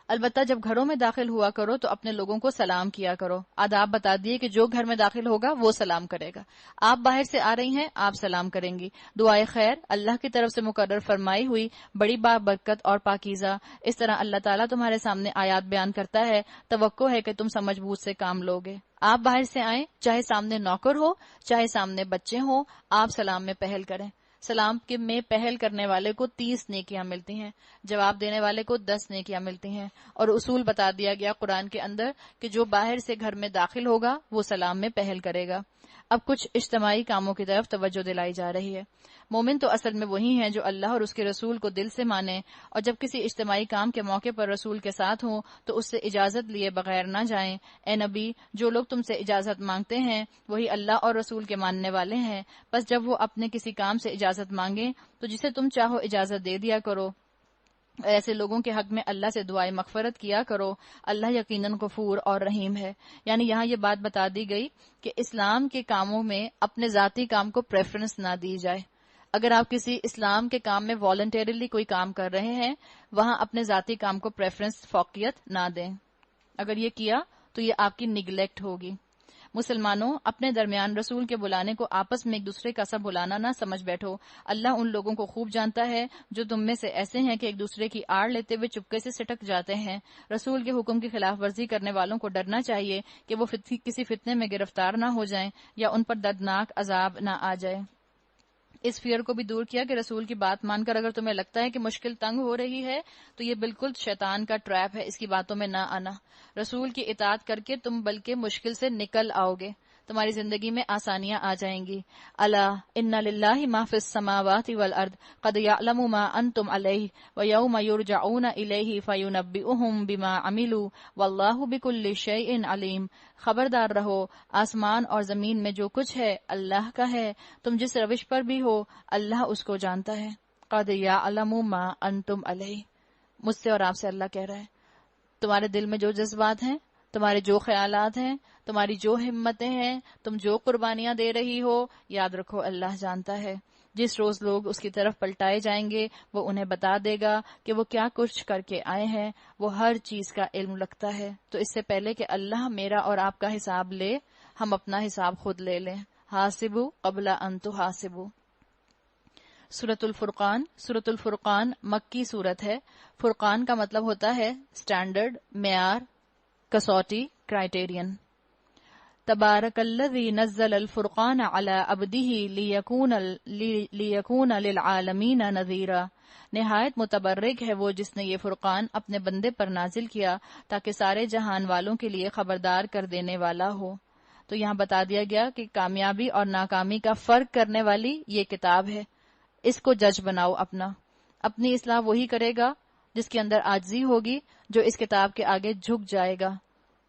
A: البتہ جب گھروں میں داخل ہوا کرو تو اپنے لوگوں کو سلام کیا کرو. آداب بتا دیے کہ جو گھر میں داخل ہوگا وہ سلام کرے گا. آپ باہر سے آ رہی ہیں، آپ سلام کریں گی. دعائے خیر اللہ کی طرف سے مقرر فرمائی ہوئی بڑی بابرکت اور پاکیزہ. اس طرح اللہ تعالیٰ تمہارے سامنے آیات بیان کرتا ہے. توقع ہے کہ تم سمجھ بوجھ سے کام لوگے. آپ باہر سے آئیں، چاہے سامنے نوکر ہو چاہے سامنے بچے ہوں، آپ سلام میں پہل کریں. سلام کے میں پہل کرنے والے کو 30 نیکیاں ملتی ہیں، جواب دینے والے کو 10 نیکیاں ملتی ہیں. اور اصول بتا دیا گیا قرآن کے اندر کہ جو باہر سے گھر میں داخل ہوگا وہ سلام میں پہل کرے گا. اب کچھ اجتماعی کاموں کی طرف توجہ دلائی جا رہی ہے. مومن تو اصل میں وہی ہیں جو اللہ اور اس کے رسول کو دل سے مانیں، اور جب کسی اجتماعی کام کے موقع پر رسول کے ساتھ ہوں تو اس سے اجازت لیے بغیر نہ جائیں. اے نبی، جو لوگ تم سے اجازت مانگتے ہیں وہی اللہ اور رسول کے ماننے والے ہیں. بس جب وہ اپنے کسی کام سے اجازت مانگیں تو جسے تم چاہو اجازت دے دیا کرو. ایسے لوگوں کے حق میں اللہ سے دعائیں مغفرت کیا کرو. اللہ یقیناً غفور اور رحیم ہے. یعنی یہاں یہ بات بتا دی گئی کہ اسلام کے کاموں میں اپنے ذاتی کام کو پریفرنس نہ دی جائے. اگر آپ کسی اسلام کے کام میں والنٹیرلی کوئی کام کر رہے ہیں، وہاں اپنے ذاتی کام کو پریفرنس فوقیت نہ دیں. اگر یہ کیا تو یہ آپ کی نگلیکٹ ہوگی. مسلمانوں، اپنے درمیان رسول کے بلانے کو آپس میں ایک دوسرے کا سب بلانا نہ سمجھ بیٹھو. اللہ ان لوگوں کو خوب جانتا ہے جو تم میں سے ایسے ہیں کہ ایک دوسرے کی آڑ لیتے ہوئے چپکے سے سٹک جاتے ہیں. رسول کے حکم کی خلاف ورزی کرنے والوں کو ڈرنا چاہیے کہ وہ کسی فتنے میں گرفتار نہ ہو جائیں یا ان پر دردناک عذاب نہ آ جائے. اس فیئر کو بھی دور کیا کہ رسول کی بات مان کر اگر تمہیں لگتا ہے کہ مشکل تنگ ہو رہی ہے تو یہ بالکل شیطان کا ٹریپ ہے. اس کی باتوں میں نہ آنا. رسول کی اطاعت کر کے تم بلکہ مشکل سے نکل آؤ گے، تمہاری زندگی میں آسانیاں آ جائیں گی. الا ان للہ ما فی السماوات والارض قد یعلم ما انتم علیہ ویوم یرجعون الیہ فینبئہم بما عملوا واللہ بکل شیء علیم. خبردار رہو، آسمان اور زمین میں جو کچھ ہے اللہ کا ہے. تم جس روش پر بھی ہو اللہ اس کو جانتا ہے. قد یعلم ما انتم علیہ. مجھ سے اور آپ سے اللہ کہہ رہا ہے تمہارے دل میں جو جذبات ہیں، تمہارے جو خیالات ہیں، تمہاری جو ہمتیں ہیں، تم جو قربانیاں دے رہی ہو، یاد رکھو اللہ جانتا ہے. جس روز لوگ اس کی طرف پلٹائے جائیں گے وہ انہیں بتا دے گا کہ وہ کیا کچھ کر کے آئے ہیں. وہ ہر چیز کا علم رکھتا ہے. تو اس سے پہلے کہ اللہ میرا اور آپ کا حساب لے، ہم اپنا حساب خود لے لیں. حاسبو قبل ان تحاسبو. سورۃ الفرقان. سورۃ الفرقان مکی سورت ہے. فرقان کا مطلب ہوتا ہے سٹینڈرڈ، معیار، کسوٹی، کرائٹیرین. تبارک الذی نزل الفرقان علی عبدہ لیکون للعالمین نذیرا. نہایت متبرک ہے وہ جس نے یہ فرقان اپنے بندے پر نازل کیا تاکہ سارے جہان والوں کے لیے خبردار کر دینے والا ہو. تو یہاں بتا دیا گیا کہ کامیابی اور ناکامی کا فرق کرنے والی یہ کتاب ہے. اس کو جج بناؤ اپنا. اپنی اصلاح وہی کرے گا جس کے اندر عاجزی ہوگی، جو اس کتاب کے آگے جھک جائے گا،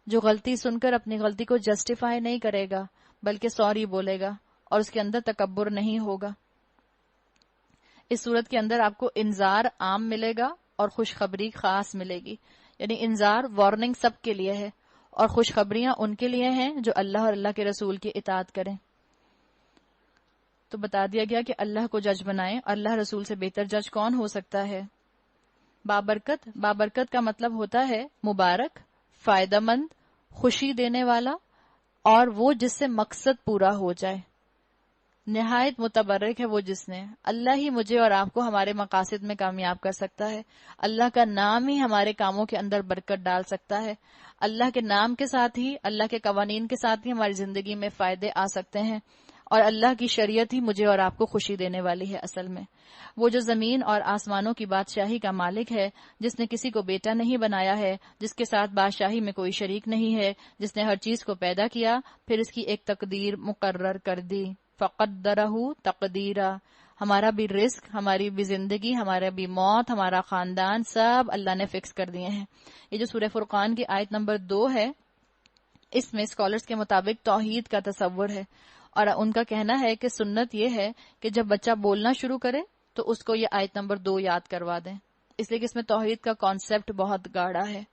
A: جو غلطی سن کر اپنی غلطی کو جسٹیفائی نہیں کرے گا بلکہ سوری بولے گا اور اس کے اندر تکبر نہیں ہوگا. اس صورت کے اندر آپ کو انذار عام ملے گا اور خوشخبری خاص ملے گی. یعنی انذار وارننگ سب کے لیے ہے اور خوشخبریاں ان کے لیے ہیں جو اللہ اور اللہ کے رسول کی اطاعت کریں. تو بتا دیا گیا کہ اللہ کو جج بنائیں، اور اللہ رسول سے بہتر جج کون ہو سکتا ہے. بابرکت. بابرکت کا مطلب ہوتا ہے مبارک، فائدہ مند، خوشی دینے والا، اور وہ جس سے مقصد پورا ہو جائے. نہایت متبرک ہے وہ جس نے. اللہ ہی مجھے اور آپ کو ہمارے مقاصد میں کامیاب کر سکتا ہے. اللہ کا نام ہی ہمارے کاموں کے اندر برکت ڈال سکتا ہے. اللہ کے نام کے ساتھ ہی، اللہ کے قوانین کے ساتھ ہی ہماری زندگی میں فائدے آ سکتے ہیں. اور اللہ کی شریعت ہی مجھے اور آپ کو خوشی دینے والی ہے. اصل میں وہ جو زمین اور آسمانوں کی بادشاہی کا مالک ہے، جس نے کسی کو بیٹا نہیں بنایا ہے، جس کے ساتھ بادشاہی میں کوئی شریک نہیں ہے، جس نے ہر چیز کو پیدا کیا پھر اس کی ایک تقدیر مقرر کر دی. فقدرہ تقدیرا. ہمارا بھی رزق، ہماری بھی زندگی، ہمارا بھی موت، ہمارا خاندان، سب اللہ نے فکس کر دیے ہیں. یہ جو سورہ فرقان کی آیت نمبر 2 ہے، اس میں اسکالرز کے مطابق توحید کا تصور ہے، اور ان کا کہنا ہے کہ سنت یہ ہے کہ جب بچہ بولنا شروع کرے تو اس کو یہ آیت نمبر 2 یاد کروا دیں، اس لیے کہ اس میں توحید کا کانسیپٹ بہت گاڑا ہے.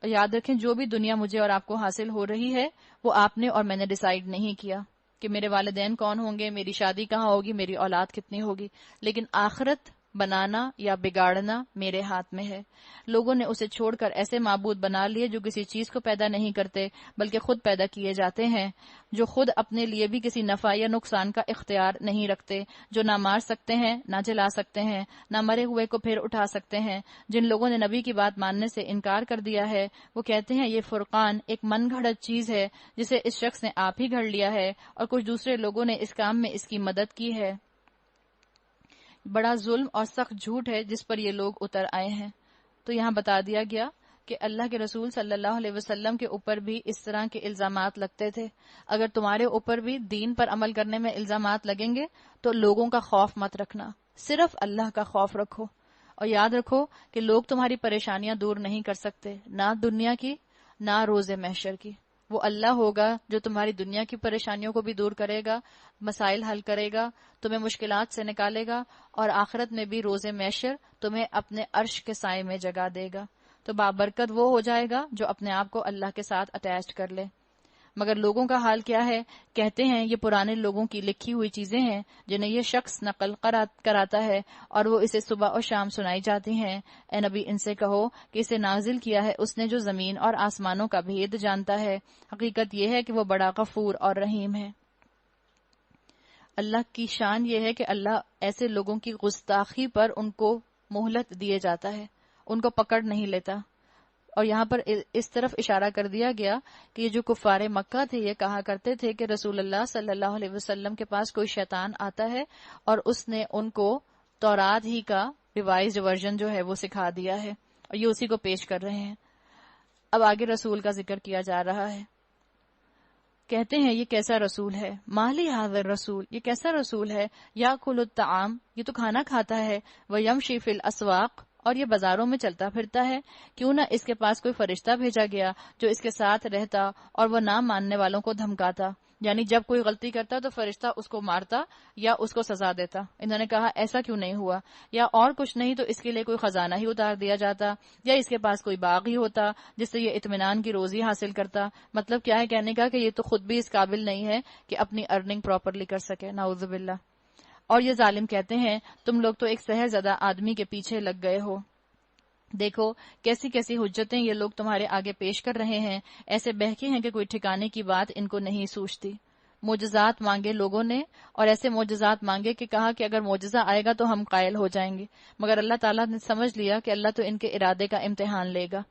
A: یاد رکھیں جو بھی دنیا مجھے اور آپ کو حاصل ہو رہی ہے وہ آپ نے اور میں نے ڈیسائیڈ نہیں کیا کہ میرے والدین کون ہوں گے، میری شادی کہاں ہوگی، میری اولاد کتنی ہوگی، لیکن آخرت بنانا یا بگاڑنا میرے ہاتھ میں ہے. لوگوں نے اسے چھوڑ کر ایسے معبود بنا لیے جو کسی چیز کو پیدا نہیں کرتے بلکہ خود پیدا کیے جاتے ہیں، جو خود اپنے لیے بھی کسی نفع یا نقصان کا اختیار نہیں رکھتے، جو نہ مار سکتے ہیں، نہ جلا سکتے ہیں، نہ مرے ہوئے کو پھر اٹھا سکتے ہیں. جن لوگوں نے نبی کی بات ماننے سے انکار کر دیا ہے وہ کہتے ہیں یہ فرقان ایک من گھڑت چیز ہے جسے اس شخص نے آپ ہی گھڑ لیا ہے اور کچھ دوسرے لوگوں نے اس کام میں اس کی مدد کی ہے. بڑا ظلم اور سخت جھوٹ ہے جس پر یہ لوگ اتر آئے ہیں. تو یہاں بتا دیا گیا کہ اللہ کے رسول صلی اللہ علیہ وسلم کے اوپر بھی اس طرح کے الزامات لگتے تھے. اگر تمہارے اوپر بھی دین پر عمل کرنے میں الزامات لگیں گے تو لوگوں کا خوف مت رکھنا، صرف اللہ کا خوف رکھو، اور یاد رکھو کہ لوگ تمہاری پریشانیاں دور نہیں کر سکتے، نہ دنیا کی نہ روز محشر کی. وہ اللہ ہوگا جو تمہاری دنیا کی پریشانیوں کو بھی دور کرے گا، مسائل حل کرے گا، تمہیں مشکلات سے نکالے گا، اور آخرت میں بھی روز محشر تمہیں اپنے عرش کے سائے میں جگہ دے گا. تو بابرکت وہ ہو جائے گا جو اپنے آپ کو اللہ کے ساتھ اٹیچ کر لے. مگر لوگوں کا حال کیا ہے؟ کہتے ہیں یہ پرانے لوگوں کی لکھی ہوئی چیزیں ہیں جنہیں یہ شخص نقل کراتا ہے اور وہ اسے صبح اور شام سنائی جاتی ہیں. اے نبی ان سے کہو کہ اسے نازل کیا ہے اس نے جو زمین اور آسمانوں کا بھید جانتا ہے. حقیقت یہ ہے کہ وہ بڑا غفور اور رحیم ہے. اللہ کی شان یہ ہے کہ اللہ ایسے لوگوں کی گستاخی پر ان کو مہلت دیے جاتا ہے، ان کو پکڑ نہیں لیتا. اور یہاں پر اس طرف اشارہ کر دیا گیا کہ یہ جو کفار مکہ تھے یہ کہا کرتے تھے کہ رسول اللہ صلی اللہ علیہ وسلم کے پاس کوئی شیطان آتا ہے اور اس نے ان کو تورات ہی کا ریوائزڈ ورژن جو ہے وہ سکھا دیا ہے اور یہ اسی کو پیش کر رہے ہیں. اب آگے رسول کا ذکر کیا جا رہا ہے. کہتے ہیں یہ کیسا رسول ہے، مالی حاضر رسول، یہ کیسا رسول ہے، یاکل الطعام، یہ تو کھانا کھاتا ہے، ویمشی فی الاسواق، اور یہ بازاروں میں چلتا پھرتا ہے. کیوں نہ اس کے پاس کوئی فرشتہ بھیجا گیا جو اس کے ساتھ رہتا اور وہ نہ ماننے والوں کو دھمکاتا. یعنی جب کوئی غلطی کرتا تو فرشتہ اس کو مارتا یا اس کو سزا دیتا. انہوں نے کہا ایسا کیوں نہیں ہوا، یا اور کچھ نہیں تو اس کے لیے کوئی خزانہ ہی اتار دیا جاتا، یا اس کے پاس کوئی باغ ہی ہوتا جس سے یہ اطمینان کی روزی حاصل کرتا. مطلب کیا ہے کہنے کا کہ یہ تو خود بھی اس قابل نہیں ہے کہ اپنی ارننگ پراپرلی کر سکے، نعوذ باللہ. اور یہ ظالم کہتے ہیں تم لوگ تو ایک سحر زدہ آدمی کے پیچھے لگ گئے ہو. دیکھو کیسی کیسی حجتیں یہ لوگ تمہارے آگے پیش کر رہے ہیں، ایسے بہکے ہیں کہ کوئی ٹھکانے کی بات ان کو نہیں سوچتی. معجزات مانگے لوگوں نے، اور ایسے معجزات مانگے کہ کہا کہ اگر معجزہ آئے گا تو ہم قائل ہو جائیں گے، مگر اللہ تعالیٰ نے سمجھ لیا کہ اللہ تو ان کے ارادے کا امتحان لے گا.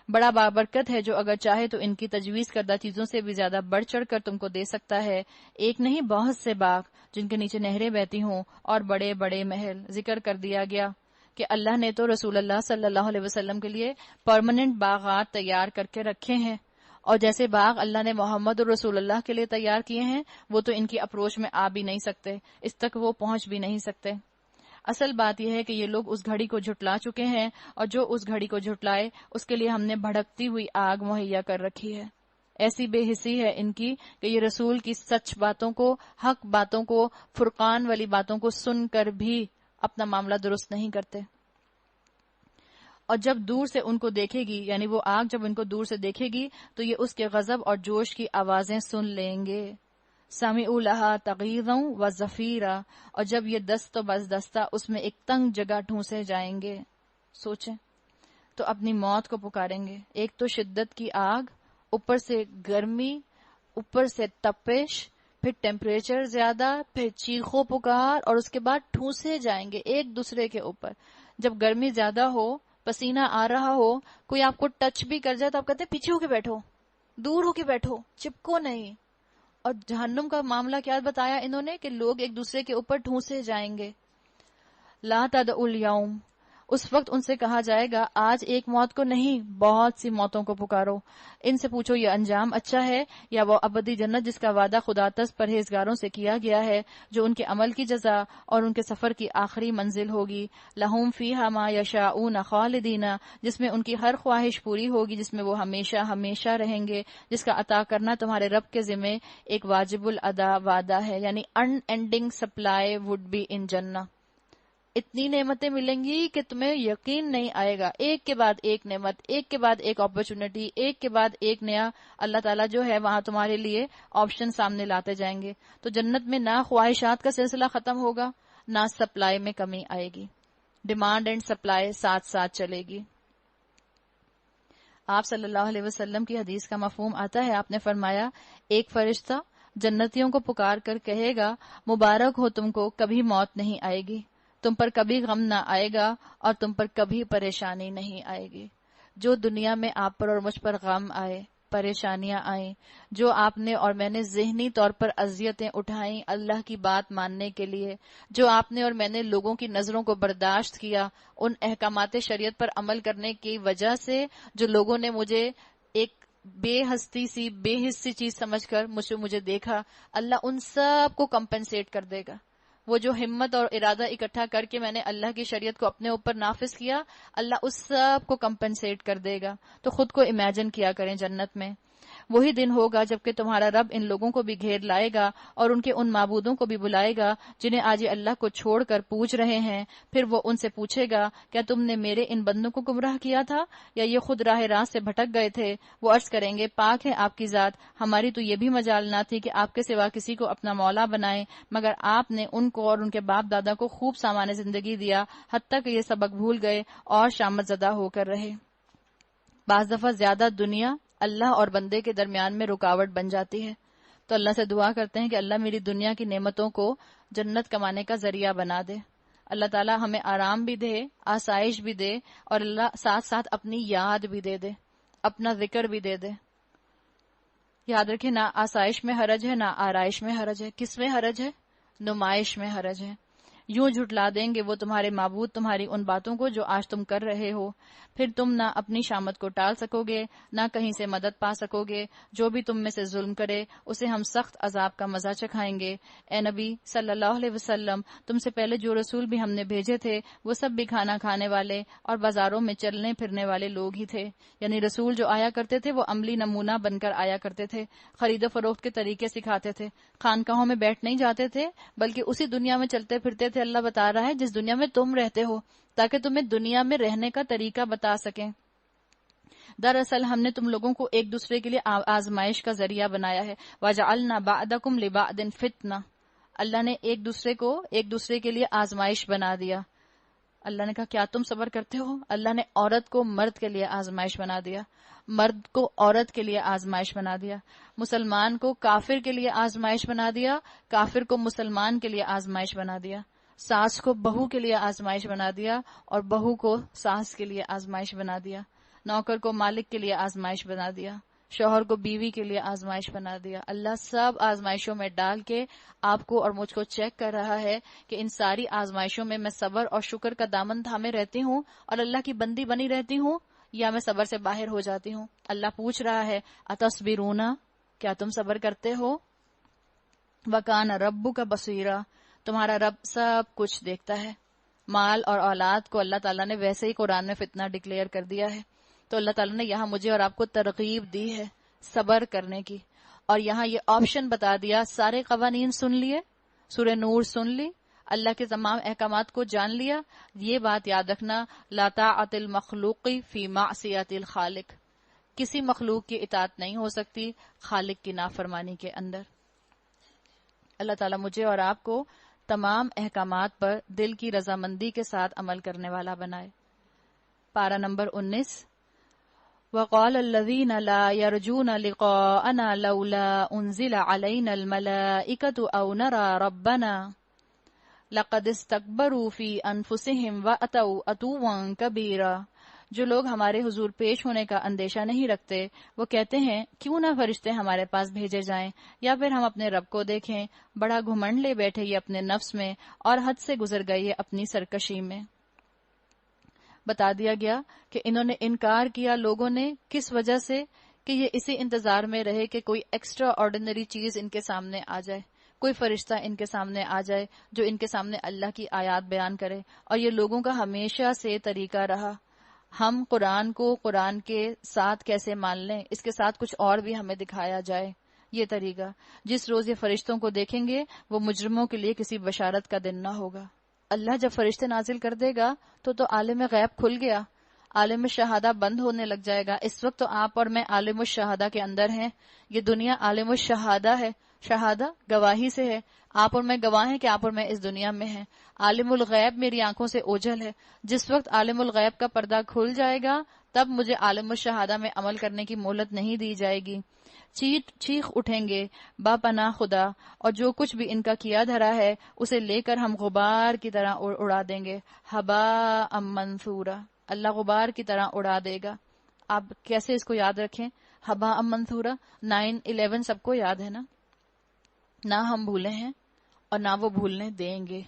A: بڑا بابرکت ہے جو اگر چاہے تو ان کی تجویز کردہ چیزوں سے بھی زیادہ بڑھ چڑھ کر تم کو دے سکتا ہے. ایک نہیں بہت سے باغ جن کے نیچے نہریں بہتی ہوں اور بڑے بڑے محل. ذکر کر دیا گیا کہ اللہ نے تو رسول اللہ صلی اللہ علیہ وسلم کے لیے پرماننٹ باغات تیار کر کے رکھے ہیں، اور جیسے باغ اللہ نے محمد رسول اللہ کے لیے تیار کیے ہیں وہ تو ان کی اپروچ میں آ بھی نہیں سکتے، اس تک وہ پہنچ بھی نہیں سکتے. اصل بات یہ ہے کہ یہ لوگ اس گھڑی کو جھٹلا چکے ہیں، اور جو اس گھڑی کو جھٹلائے اس کے لیے ہم نے بھڑکتی ہوئی آگ مہیا کر رکھی ہے. ایسی بے حسی ہے ان کی کہ یہ رسول کی سچ باتوں کو، حق باتوں کو، فرقان والی باتوں کو سن کر بھی اپنا معاملہ درست نہیں کرتے. اور جب دور سے ان کو دیکھے گی، یعنی وہ آگ جب ان کو دور سے دیکھے گی تو یہ اس کے غضب اور جوش کی آوازیں سن لیں گے. سمعوا لها تغیظا و زفیرا، اور جب یہ دست و بس دستہ اس میں ایک تنگ جگہ ڈھونسے جائیں گے. سوچیں تو اپنی موت کو پکاریں گے. ایک تو شدت کی آگ، اوپر سے گرمی، اوپر سے تپش، پھر ٹیمپریچر زیادہ، پھر چیخو پکار، اور اس کے بعد ٹھونسے جائیں گے ایک دوسرے کے اوپر. جب گرمی زیادہ ہو، پسینہ آ رہا ہو، کوئی آپ کو ٹچ بھی کر جائے تو آپ کہتے ہیں پیچھے ہو کے بیٹھو، دور ہو کے بیٹھو، چپکو نہیں. اور جہنم کا معاملہ کیا بتایا انہوں نے کہ لوگ ایک دوسرے کے اوپر ٹھونسے جائیں گے. لا تدعوا اليوم، اس وقت ان سے کہا جائے گا آج ایک موت کو نہیں بہت سی موتوں کو پکارو. ان سے پوچھو یہ انجام اچھا ہے یا وہ ابدی جنت جس کا وعدہ خدا تس پرہیزگاروں سے کیا گیا ہے، جو ان کے عمل کی جزا اور ان کے سفر کی آخری منزل ہوگی. لہم فیہا ما یشاؤون خالدین، جس میں ان کی ہر خواہش پوری ہوگی، جس میں وہ ہمیشہ ہمیشہ رہیں گے، جس کا عطا کرنا تمہارے رب کے ذمہ ایک واجب الادا وعدہ ہے. یعنی unending supply would be in جنہ. اتنی نعمتیں ملیں گی کہ تمہیں یقین نہیں آئے گا، ایک کے بعد ایک نعمت، ایک کے بعد ایک اپرچونٹی، ایک کے بعد ایک نیا اللہ تعالیٰ جو ہے وہاں تمہارے لیے آپشن سامنے لاتے جائیں گے. تو جنت میں نہ خواہشات کا سلسلہ ختم ہوگا، نہ سپلائی میں کمی آئے گی. ڈیمانڈ اینڈ سپلائی ساتھ ساتھ چلے گی. آپ صلی اللہ علیہ وسلم کی حدیث کا مفہوم آتا ہے، آپ نے فرمایا ایک فرشتہ جنتیوں کو پکار کر کہے گا مبارک ہو تم کو، کبھی موت نہیں آئے گی، تم پر کبھی غم نہ آئے گا اور تم پر کبھی پریشانی نہیں آئے گی. جو دنیا میں آپ پر اور مجھ پر غم آئے، پریشانیاں آئیں، جو آپ نے اور میں نے ذہنی طور پر اذیتیں اٹھائیں اللہ کی بات ماننے کے لیے، جو آپ نے اور میں نے لوگوں کی نظروں کو برداشت کیا ان احکامات شریعت پر عمل کرنے کی وجہ سے، جو لوگوں نے مجھے ایک بے ہستی سی بے حصی چیز سمجھ کر مجھے دیکھا، اللہ ان سب کو کمپنسیٹ کر دے گا. وہ جو ہمت اور ارادہ اکٹھا کر کے میں نے اللہ کی شریعت کو اپنے اوپر نافذ کیا، اللہ اس سب کو کمپنسیٹ کر دے گا. تو خود کو امیجن کیا کریں جنت میں. وہی دن ہوگا جبکہ تمہارا رب ان لوگوں کو بھی گھیر لائے گا اور ان کے ان معبودوں کو بھی بلائے گا جنہیں آج یہ اللہ کو چھوڑ کر پوچھ رہے ہیں. پھر وہ ان سے پوچھے گا کیا تم نے میرے ان بندوں کو گمراہ کیا تھا یا یہ خود راہ راست سے بھٹک گئے تھے؟ وہ عرض کریں گے پاک ہے آپ کی ذات، ہماری تو یہ بھی مجال نہ تھی کہ آپ کے سوا کسی کو اپنا مولا بنائیں، مگر آپ نے ان کو اور ان کے باپ دادا کو خوب سامان زندگی دیا، حتیٰ کہ یہ سبق بھول گئے اور شامت زدہ ہو کر رہے. بعض دفعہ زیادہ دنیا اللہ اور بندے کے درمیان میں رکاوٹ بن جاتی ہے، تو اللہ سے دعا کرتے ہیں کہ اللہ میری دنیا کی نعمتوں کو جنت کمانے کا ذریعہ بنا دے. اللہ تعالیٰ ہمیں آرام بھی دے، آسائش بھی دے، اور اللہ ساتھ ساتھ اپنی یاد بھی دے دے، اپنا ذکر بھی دے دے. یاد رکھیں نہ آسائش میں حرج ہے نہ آرائش میں حرج ہے. کس میں حرج ہے؟ نمائش میں حرج ہے. یوں جھٹلا دیں گے وہ تمہارے معبود تمہاری ان باتوں کو جو آج تم کر رہے ہو، پھر تم نہ اپنی شامت کو ٹال سکو گے نہ کہیں سے مدد پا سکو گے. جو بھی تم میں سے ظلم کرے اسے ہم سخت عذاب کا مزہ چکھائیں گے. اے نبی صلی اللہ علیہ وسلم، تم سے پہلے جو رسول بھی ہم نے بھیجے تھے وہ سب بھی کھانا کھانے والے اور بازاروں میں چلنے پھرنے والے لوگ ہی تھے. یعنی رسول جو آیا کرتے تھے وہ عملی نمونہ بن کر آیا کرتے تھے، خرید و فروخت کے طریقے سکھاتے تھے، خانقاہوں میں بیٹھ نہیں جاتے تھے بلکہ اسی دنیا میں چلتے پھرتے تھے. اللہ بتا رہا ہے جس دنیا میں تم رہتے ہو، تاکہ تمہیں دنیا میں رہنے کا طریقہ بتا سکیں. دراصل ہم نے تم لوگوں کو ایک دوسرے کے لیے آزمائش کا ذریعہ بنایا ہے. وَجَعَلْنَا بَعْدَكُمْ لِبَعْدٍ فِتْنَةً، اللہ نے ایک دوسرے کے لیے آزمائش بنا دیا. اللہ نے کہا کیا تم صبر کرتے ہو؟ اللہ نے عورت کو مرد کے لیے آزمائش بنا دیا، مرد کو عورت کے لیے آزمائش بنا دیا، مسلمان کو کافر کے لیے آزمائش بنا دیا، کافر کو مسلمان کے لیے آزمائش بنا دیا، ساس کو بہو کے لیے آزمائش بنا دیا اور بہو کو ساس کے لیے آزمائش بنا دیا، نوکر کو مالک کے لیے آزمائش بنا دیا، شوہر کو بیوی کے لیے آزمائش بنا دیا. اللہ سب آزمائشوں میں ڈال کے آپ کو اور مجھ کو چیک کر رہا ہے کہ ان ساری آزمائشوں میں میں صبر اور شکر کا دامن تھامے رہتی ہوں اور اللہ کی بندی بنی رہتی ہوں یا میں صبر سے باہر ہو جاتی ہوں. اللہ پوچھ رہا ہے اتصبرون، کیا تم صبر کرتے ہو؟ وکان ربک بصیرا، تمہارا رب سب کچھ دیکھتا ہے. مال اور اولاد کو اللہ تعالیٰ نے ویسے ہی قرآن میں فتنہ ڈکلیئر کر دیا ہے، تو اللہ تعالیٰ نے یہاں مجھے اور آپ کو ترغیب دی ہے صبر کرنے کی، اور یہاں یہ آپشن بتا دیا. سارے قوانین سن لیے، سورہ نور سن لی، اللہ کے تمام احکامات کو جان لیا. یہ بات یاد رکھنا، لا طاعت المخلوق فی معصیت الخالق، کسی مخلوق کی اطاعت نہیں ہو سکتی خالق کی نافرمانی کے اندر. اللہ تعالیٰ مجھے اور آپ کو تمام احکامات پر دل کی رضامندی کے ساتھ عمل کرنے والا بنائے. پارہ نمبر 19. وقال الذين لا يرجون لقاءنا لولا انزل علينا الملائكة او نرى ربنا لقد استكبروا في انفسهم واتوا عتوا كبيرا. جو لوگ ہمارے حضور پیش ہونے کا اندیشہ نہیں رکھتے وہ کہتے ہیں کیوں نہ فرشتے ہمارے پاس بھیجے جائیں یا پھر ہم اپنے رب کو دیکھیں. بڑا گھمنڈ لے بیٹھے یہ اپنے نفس میں اور حد سے گزر گئے یہ اپنی سرکشی میں. بتا دیا گیا کہ انہوں نے انکار کیا لوگوں نے کس وجہ سے، کہ یہ اسی انتظار میں رہے کہ کوئی ایکسٹرا آرڈینری چیز ان کے سامنے آ جائے، کوئی فرشتہ ان کے سامنے آ جائے جو ان کے سامنے اللہ کی آیات بیان کرے. اور یہ لوگوں کا ہمیشہ سے طریقہ رہا. ہم قرآن کو قرآن کے ساتھ کیسے مان لیں، اس کے ساتھ کچھ اور بھی ہمیں دکھایا جائے. یہ طریقہ جس روز یہ فرشتوں کو دیکھیں گے وہ مجرموں کے لیے کسی بشارت کا دن نہ ہوگا. اللہ جب فرشتے نازل کر دے گا تو عالم غیب کھل گیا، عالم الشہادہ بند ہونے لگ جائے گا. اس وقت تو آپ اور میں عالم الشہادہ کے اندر ہیں. یہ دنیا عالم الشہادہ ہے، شہادہ گواہی سے ہے. آپ اور میں گواہ ہیں کہ آپ اور میں اس دنیا میں ہیں. عالم الغیب میری آنکھوں سے اوجھل ہے. جس وقت عالم الغیب کا پردہ کھل جائے گا تب مجھے عالم الشہادہ میں عمل کرنے کی مہلت نہیں دی جائے گی. چیخ اٹھیں گے با پناہ خدا، اور جو کچھ بھی ان کا کیا دھرا ہے اسے لے کر ہم غبار کی طرح اڑا دیں گے. ہباء منثورا، اللہ غبار کی طرح اڑا دے گا. آپ کیسے اس کو یاد رکھیں؟ ہباء منثورا 9/11 سب کو یاد ہے نا؟ نہ ہم بھولے ہیں اور نہ وہ بھولنے دیں گے.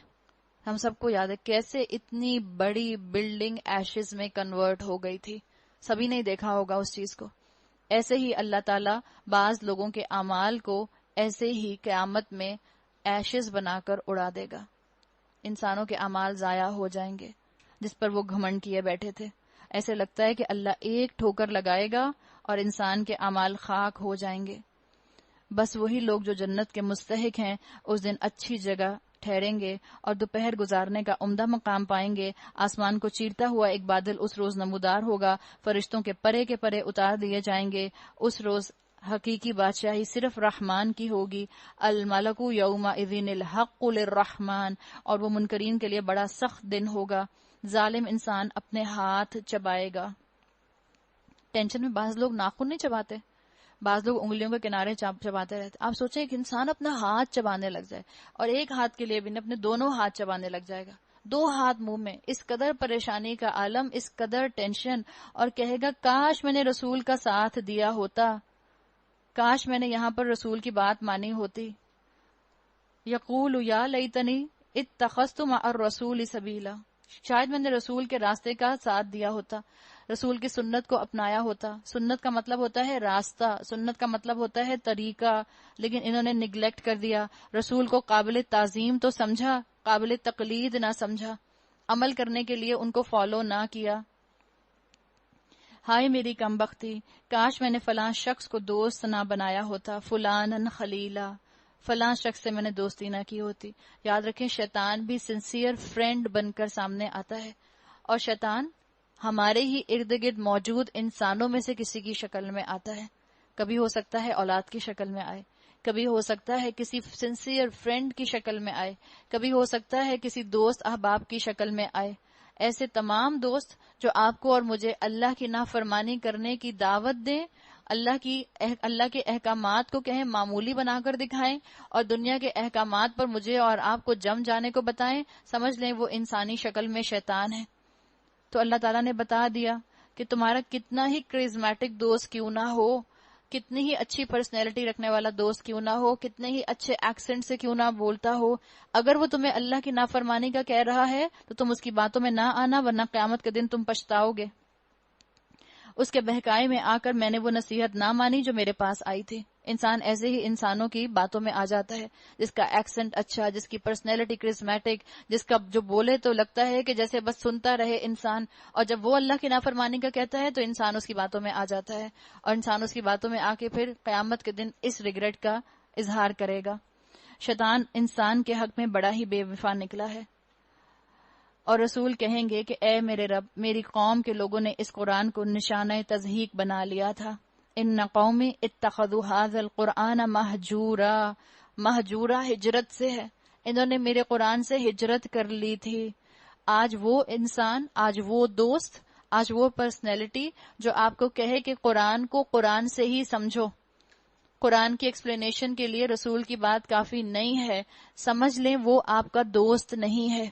A: ہم سب کو یاد ہے کیسے اتنی بڑی بلڈنگ ایشز میں کنورٹ ہو گئی تھی. سبھی نے دیکھا ہوگا اس چیز کو. ایسے ہی اللہ تعالیٰ بعض لوگوں کے اعمال کو ایسے ہی قیامت میں ایشز بنا کر اڑا دے گا. انسانوں کے اعمال ضائع ہو جائیں گے جس پر وہ گھمنڈ کیے بیٹھے تھے. ایسے لگتا ہے کہ اللہ ایک ٹھوکر لگائے گا اور انسان کے اعمال خاک ہو جائیں گے. بس وہی لوگ جو جنت کے مستحق ہیں اس دن اچھی جگہ ٹھہریں گے اور دوپہر گزارنے کا عمدہ مقام پائیں گے. آسمان کو چیرتا ہوا ایک بادل اس روز نمودار ہوگا. فرشتوں کے پرے کے پرے اتار دیے جائیں گے. اس روز حقیقی بادشاہی صرف رحمان کی ہوگی. الملک یومئذ الحق للرحمن، اور وہ منکرین کے لیے بڑا سخت دن ہوگا. ظالم انسان اپنے ہاتھ چبائے گا. ٹینشن میں بعض لوگ ناخن نہیں چباتے، بعض لوگ انگلیوں کے کنارے چباتے رہتے. آپ سوچیں کہ انسان اپنا ہاتھ چبانے لگ جائے، اور ایک ہاتھ کے لیے بھی نہیں، اپنے دونوں ہاتھ چبانے لگ جائے گا. 2 ہاتھ منہ میں، اس قدر پریشانی کا عالم، اس قدر ٹینشن، اور کہے گا کاش میں نے رسول کا ساتھ دیا ہوتا، کاش میں نے یہاں پر رسول کی بات مانی ہوتی. یقول یا لیتنی اتخذت مع الرسول سبیلا، شاید میں نے رسول کے راستے کا ساتھ دیا ہوتا، رسول کی سنت کو اپنایا ہوتا. سنت کا مطلب ہوتا ہے راستہ، سنت کا مطلب ہوتا ہے طریقہ، لیکن انہوں نے نگلیکٹ کر دیا. رسول کو قابل تعظیم تو سمجھا، قابل تقلید نہ سمجھا، عمل کرنے کے لیے ان کو فالو نہ کیا. ہائے میری کم بختی، کاش میں نے فلاں شخص کو دوست نہ بنایا ہوتا، فلانن خلیلا، فلاں شخص سے میں نے دوستی نہ کی ہوتی. یاد رکھیں شیطان بھی سنسیئر فرینڈ بن کر سامنے آتا ہے، اور شیطان ہمارے ہی ارد گرد موجود انسانوں میں سے کسی کی شکل میں آتا ہے. کبھی ہو سکتا ہے اولاد کی شکل میں آئے، کبھی ہو سکتا ہے کسی سنسیئر فرینڈ کی شکل میں آئے، کبھی ہو سکتا ہے کسی دوست احباب کی شکل میں آئے. ایسے تمام دوست جو آپ کو اور مجھے اللہ کی نافرمانی کرنے کی دعوت دیں، اللہ کے احکامات کو کہیں معمولی بنا کر دکھائیں، اور دنیا کے احکامات پر مجھے اور آپ کو جم جانے کو بتائیں، سمجھ لیں وہ انسانی شکل میں شیطان ہے. تو اللہ تعالیٰ نے بتا دیا کہ تمہارا کتنا ہی کرزمیٹک دوست کیوں نہ ہو، کتنی ہی اچھی پرسنالٹی رکھنے والا دوست کیوں نہ ہو، کتنے ہی اچھے ایکسنٹ سے کیوں نہ بولتا ہو، اگر وہ تمہیں اللہ کی نافرمانی کا کہہ رہا ہے تو تم اس کی باتوں میں نہ آنا، ورنہ قیامت کے دن تم پچھتاؤ گے. اس کے بہکائی میں آ کر میں نے وہ نصیحت نہ مانی جو میرے پاس آئی تھی. انسان ایسے ہی انسانوں کی باتوں میں آ جاتا ہے، جس کا ایکسنٹ اچھا، جس کی پرسنالٹی کرزمیٹک، جس کا جو بولے تو لگتا ہے کہ جیسے بس سنتا رہے انسان، اور جب وہ اللہ کی نافرمانی کا کہتا ہے تو انسان اس کی باتوں میں آ جاتا ہے، اور انسان اس کی باتوں میں آ کے پھر قیامت کے دن اس ریگریٹ کا اظہار کرے گا. شیطان انسان کے حق میں بڑا ہی بے وفا نکلا ہے. اور رسول کہیں گے کہ اے میرے رب، میری قوم کے لوگوں نے اس قرآن کو نشانہ تضحیک بنا لیا تھا. ان قومی اتخذوا ھذا القرآن مہجورا، مہجورا ہجرت سے ہے، انہوں نے میرے قرآن سے ہجرت کر لی تھی. آج وہ انسان، آج وہ دوست، آج وہ پرسنالٹی جو آپ کو کہے کہ قرآن کو قرآن سے ہی سمجھو، قرآن کی ایکسپلینیشن کے لیے رسول کی بات کافی نہیں ہے، سمجھ لیں وہ آپ کا دوست نہیں ہے،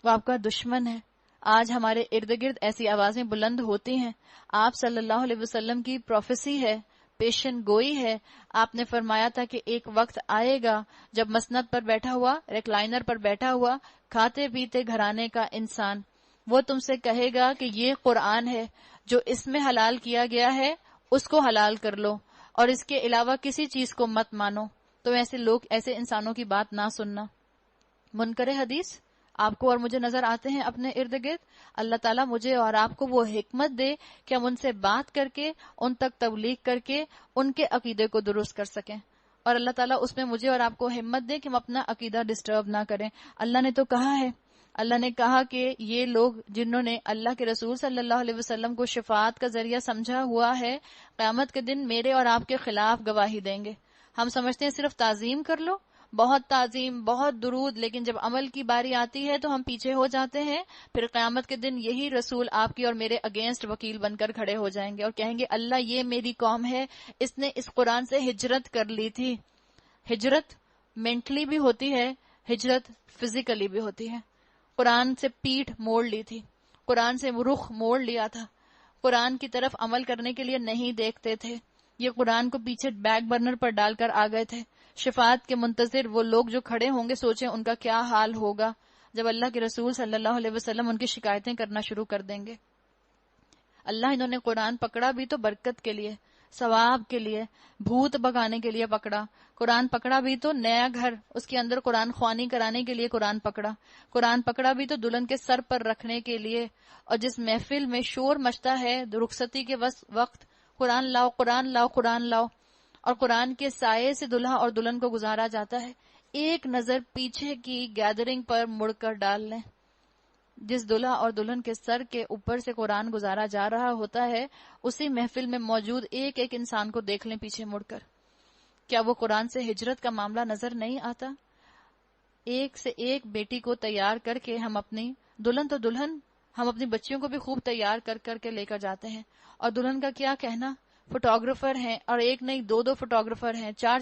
A: وہ آپ کا دشمن ہے. آج ہمارے ارد گرد ایسی آوازیں بلند ہوتی ہیں. آپ صلی اللہ علیہ وسلم کی پروفیسی ہے، پیشن گوئی ہے. آپ نے فرمایا تھا کہ ایک وقت آئے گا جب مسند پر بیٹھا ہوا، ریکلائنر پر بیٹھا ہوا، کھاتے پیتے گھرانے کا انسان وہ تم سے کہے گا کہ یہ قرآن ہے، جو اس میں حلال کیا گیا ہے اس کو حلال کر لو اور اس کے علاوہ کسی چیز کو مت مانو۔ تو ایسے لوگ، ایسے انسانوں کی بات نہ سننا۔ منکر حدیث آپ کو اور مجھے نظر آتے ہیں اپنے ارد گرد۔ اللہ تعالیٰ مجھے اور آپ کو وہ حکمت دے کہ ہم ان سے بات کر کے، ان تک تبلیغ کر کے ان کے عقیدے کو درست کر سکیں، اور اللہ تعالیٰ اس میں مجھے اور آپ کو ہمت دے کہ ہم اپنا عقیدہ ڈسٹرب نہ کریں۔ اللہ نے تو کہا ہے، اللہ نے کہا کہ یہ لوگ جنہوں نے اللہ کے رسول صلی اللہ علیہ وسلم کو شفاعت کا ذریعہ سمجھا ہوا ہے، قیامت کے دن میرے اور آپ کے خلاف گواہی دیں گے۔ ہم سمجھتے ہیں صرف تعظیم کر لو، بہت تعظیم، بہت درود، لیکن جب عمل کی باری آتی ہے تو ہم پیچھے ہو جاتے ہیں۔ پھر قیامت کے دن یہی رسول آپ کی اور میرے اگینسٹ وکیل بن کر کھڑے ہو جائیں گے اور کہیں گے اللہ یہ میری قوم ہے، اس نے اس قرآن سے ہجرت کر لی تھی۔ ہجرت مینٹلی بھی ہوتی ہے، ہجرت فزیکلی بھی ہوتی ہے۔ قرآن سے پیٹھ موڑ لی تھی، قرآن سے رخ موڑ لیا تھا، قرآن کی طرف عمل کرنے کے لیے نہیں دیکھتے تھے، یہ قرآن کو پیچھے بیک برنر پر ڈال کر آ گئے تھے۔ شفاعت کے منتظر وہ لوگ جو کھڑے ہوں گے، سوچیں ان کا کیا حال ہوگا جب اللہ کے رسول صلی اللہ علیہ وسلم ان کی شکایتیں کرنا شروع کر دیں گے۔ اللہ انہوں نے قرآن پکڑا بھی تو برکت کے لیے، ثواب کے لیے، بھوت بھگانے کے لیے پکڑا۔ قرآن پکڑا بھی تو نیا گھر، اس کے اندر قرآن خوانی کرانے کے لیے قرآن پکڑا۔ قرآن پکڑا بھی تو دلہن کے سر پر رکھنے کے لیے، اور جس محفل میں شور مچتا ہے رخصتی کے وقت، قرآن لاؤ، قرآن لاؤ، قرآن لاؤ، اور قرآن کے سائے سے دلہا اور دلہن کو گزارا جاتا ہے۔ ایک نظر پیچھے کی گیدرنگ پر مڑ کر ڈال لیں، جس دلہا اور دلہن کے سر کے اوپر سے قرآن گزارا جا رہا ہوتا ہے، اسی محفل میں موجود ایک ایک انسان کو دیکھ لیں پیچھے مڑ کر۔ کیا وہ قرآن سے ہجرت کا معاملہ نظر نہیں آتا؟ ایک سے ایک بیٹی کو تیار کر کے ہم اپنی دلہن تو دلہن، ہم اپنی بچیوں کو بھی خوب تیار کر کر کے لے کر جاتے ہیں، اور دلہن کا کیا کہنا، فوٹوگرافر ہیں، اور ایک نہیں دو فوٹوگرافر ہیں، چار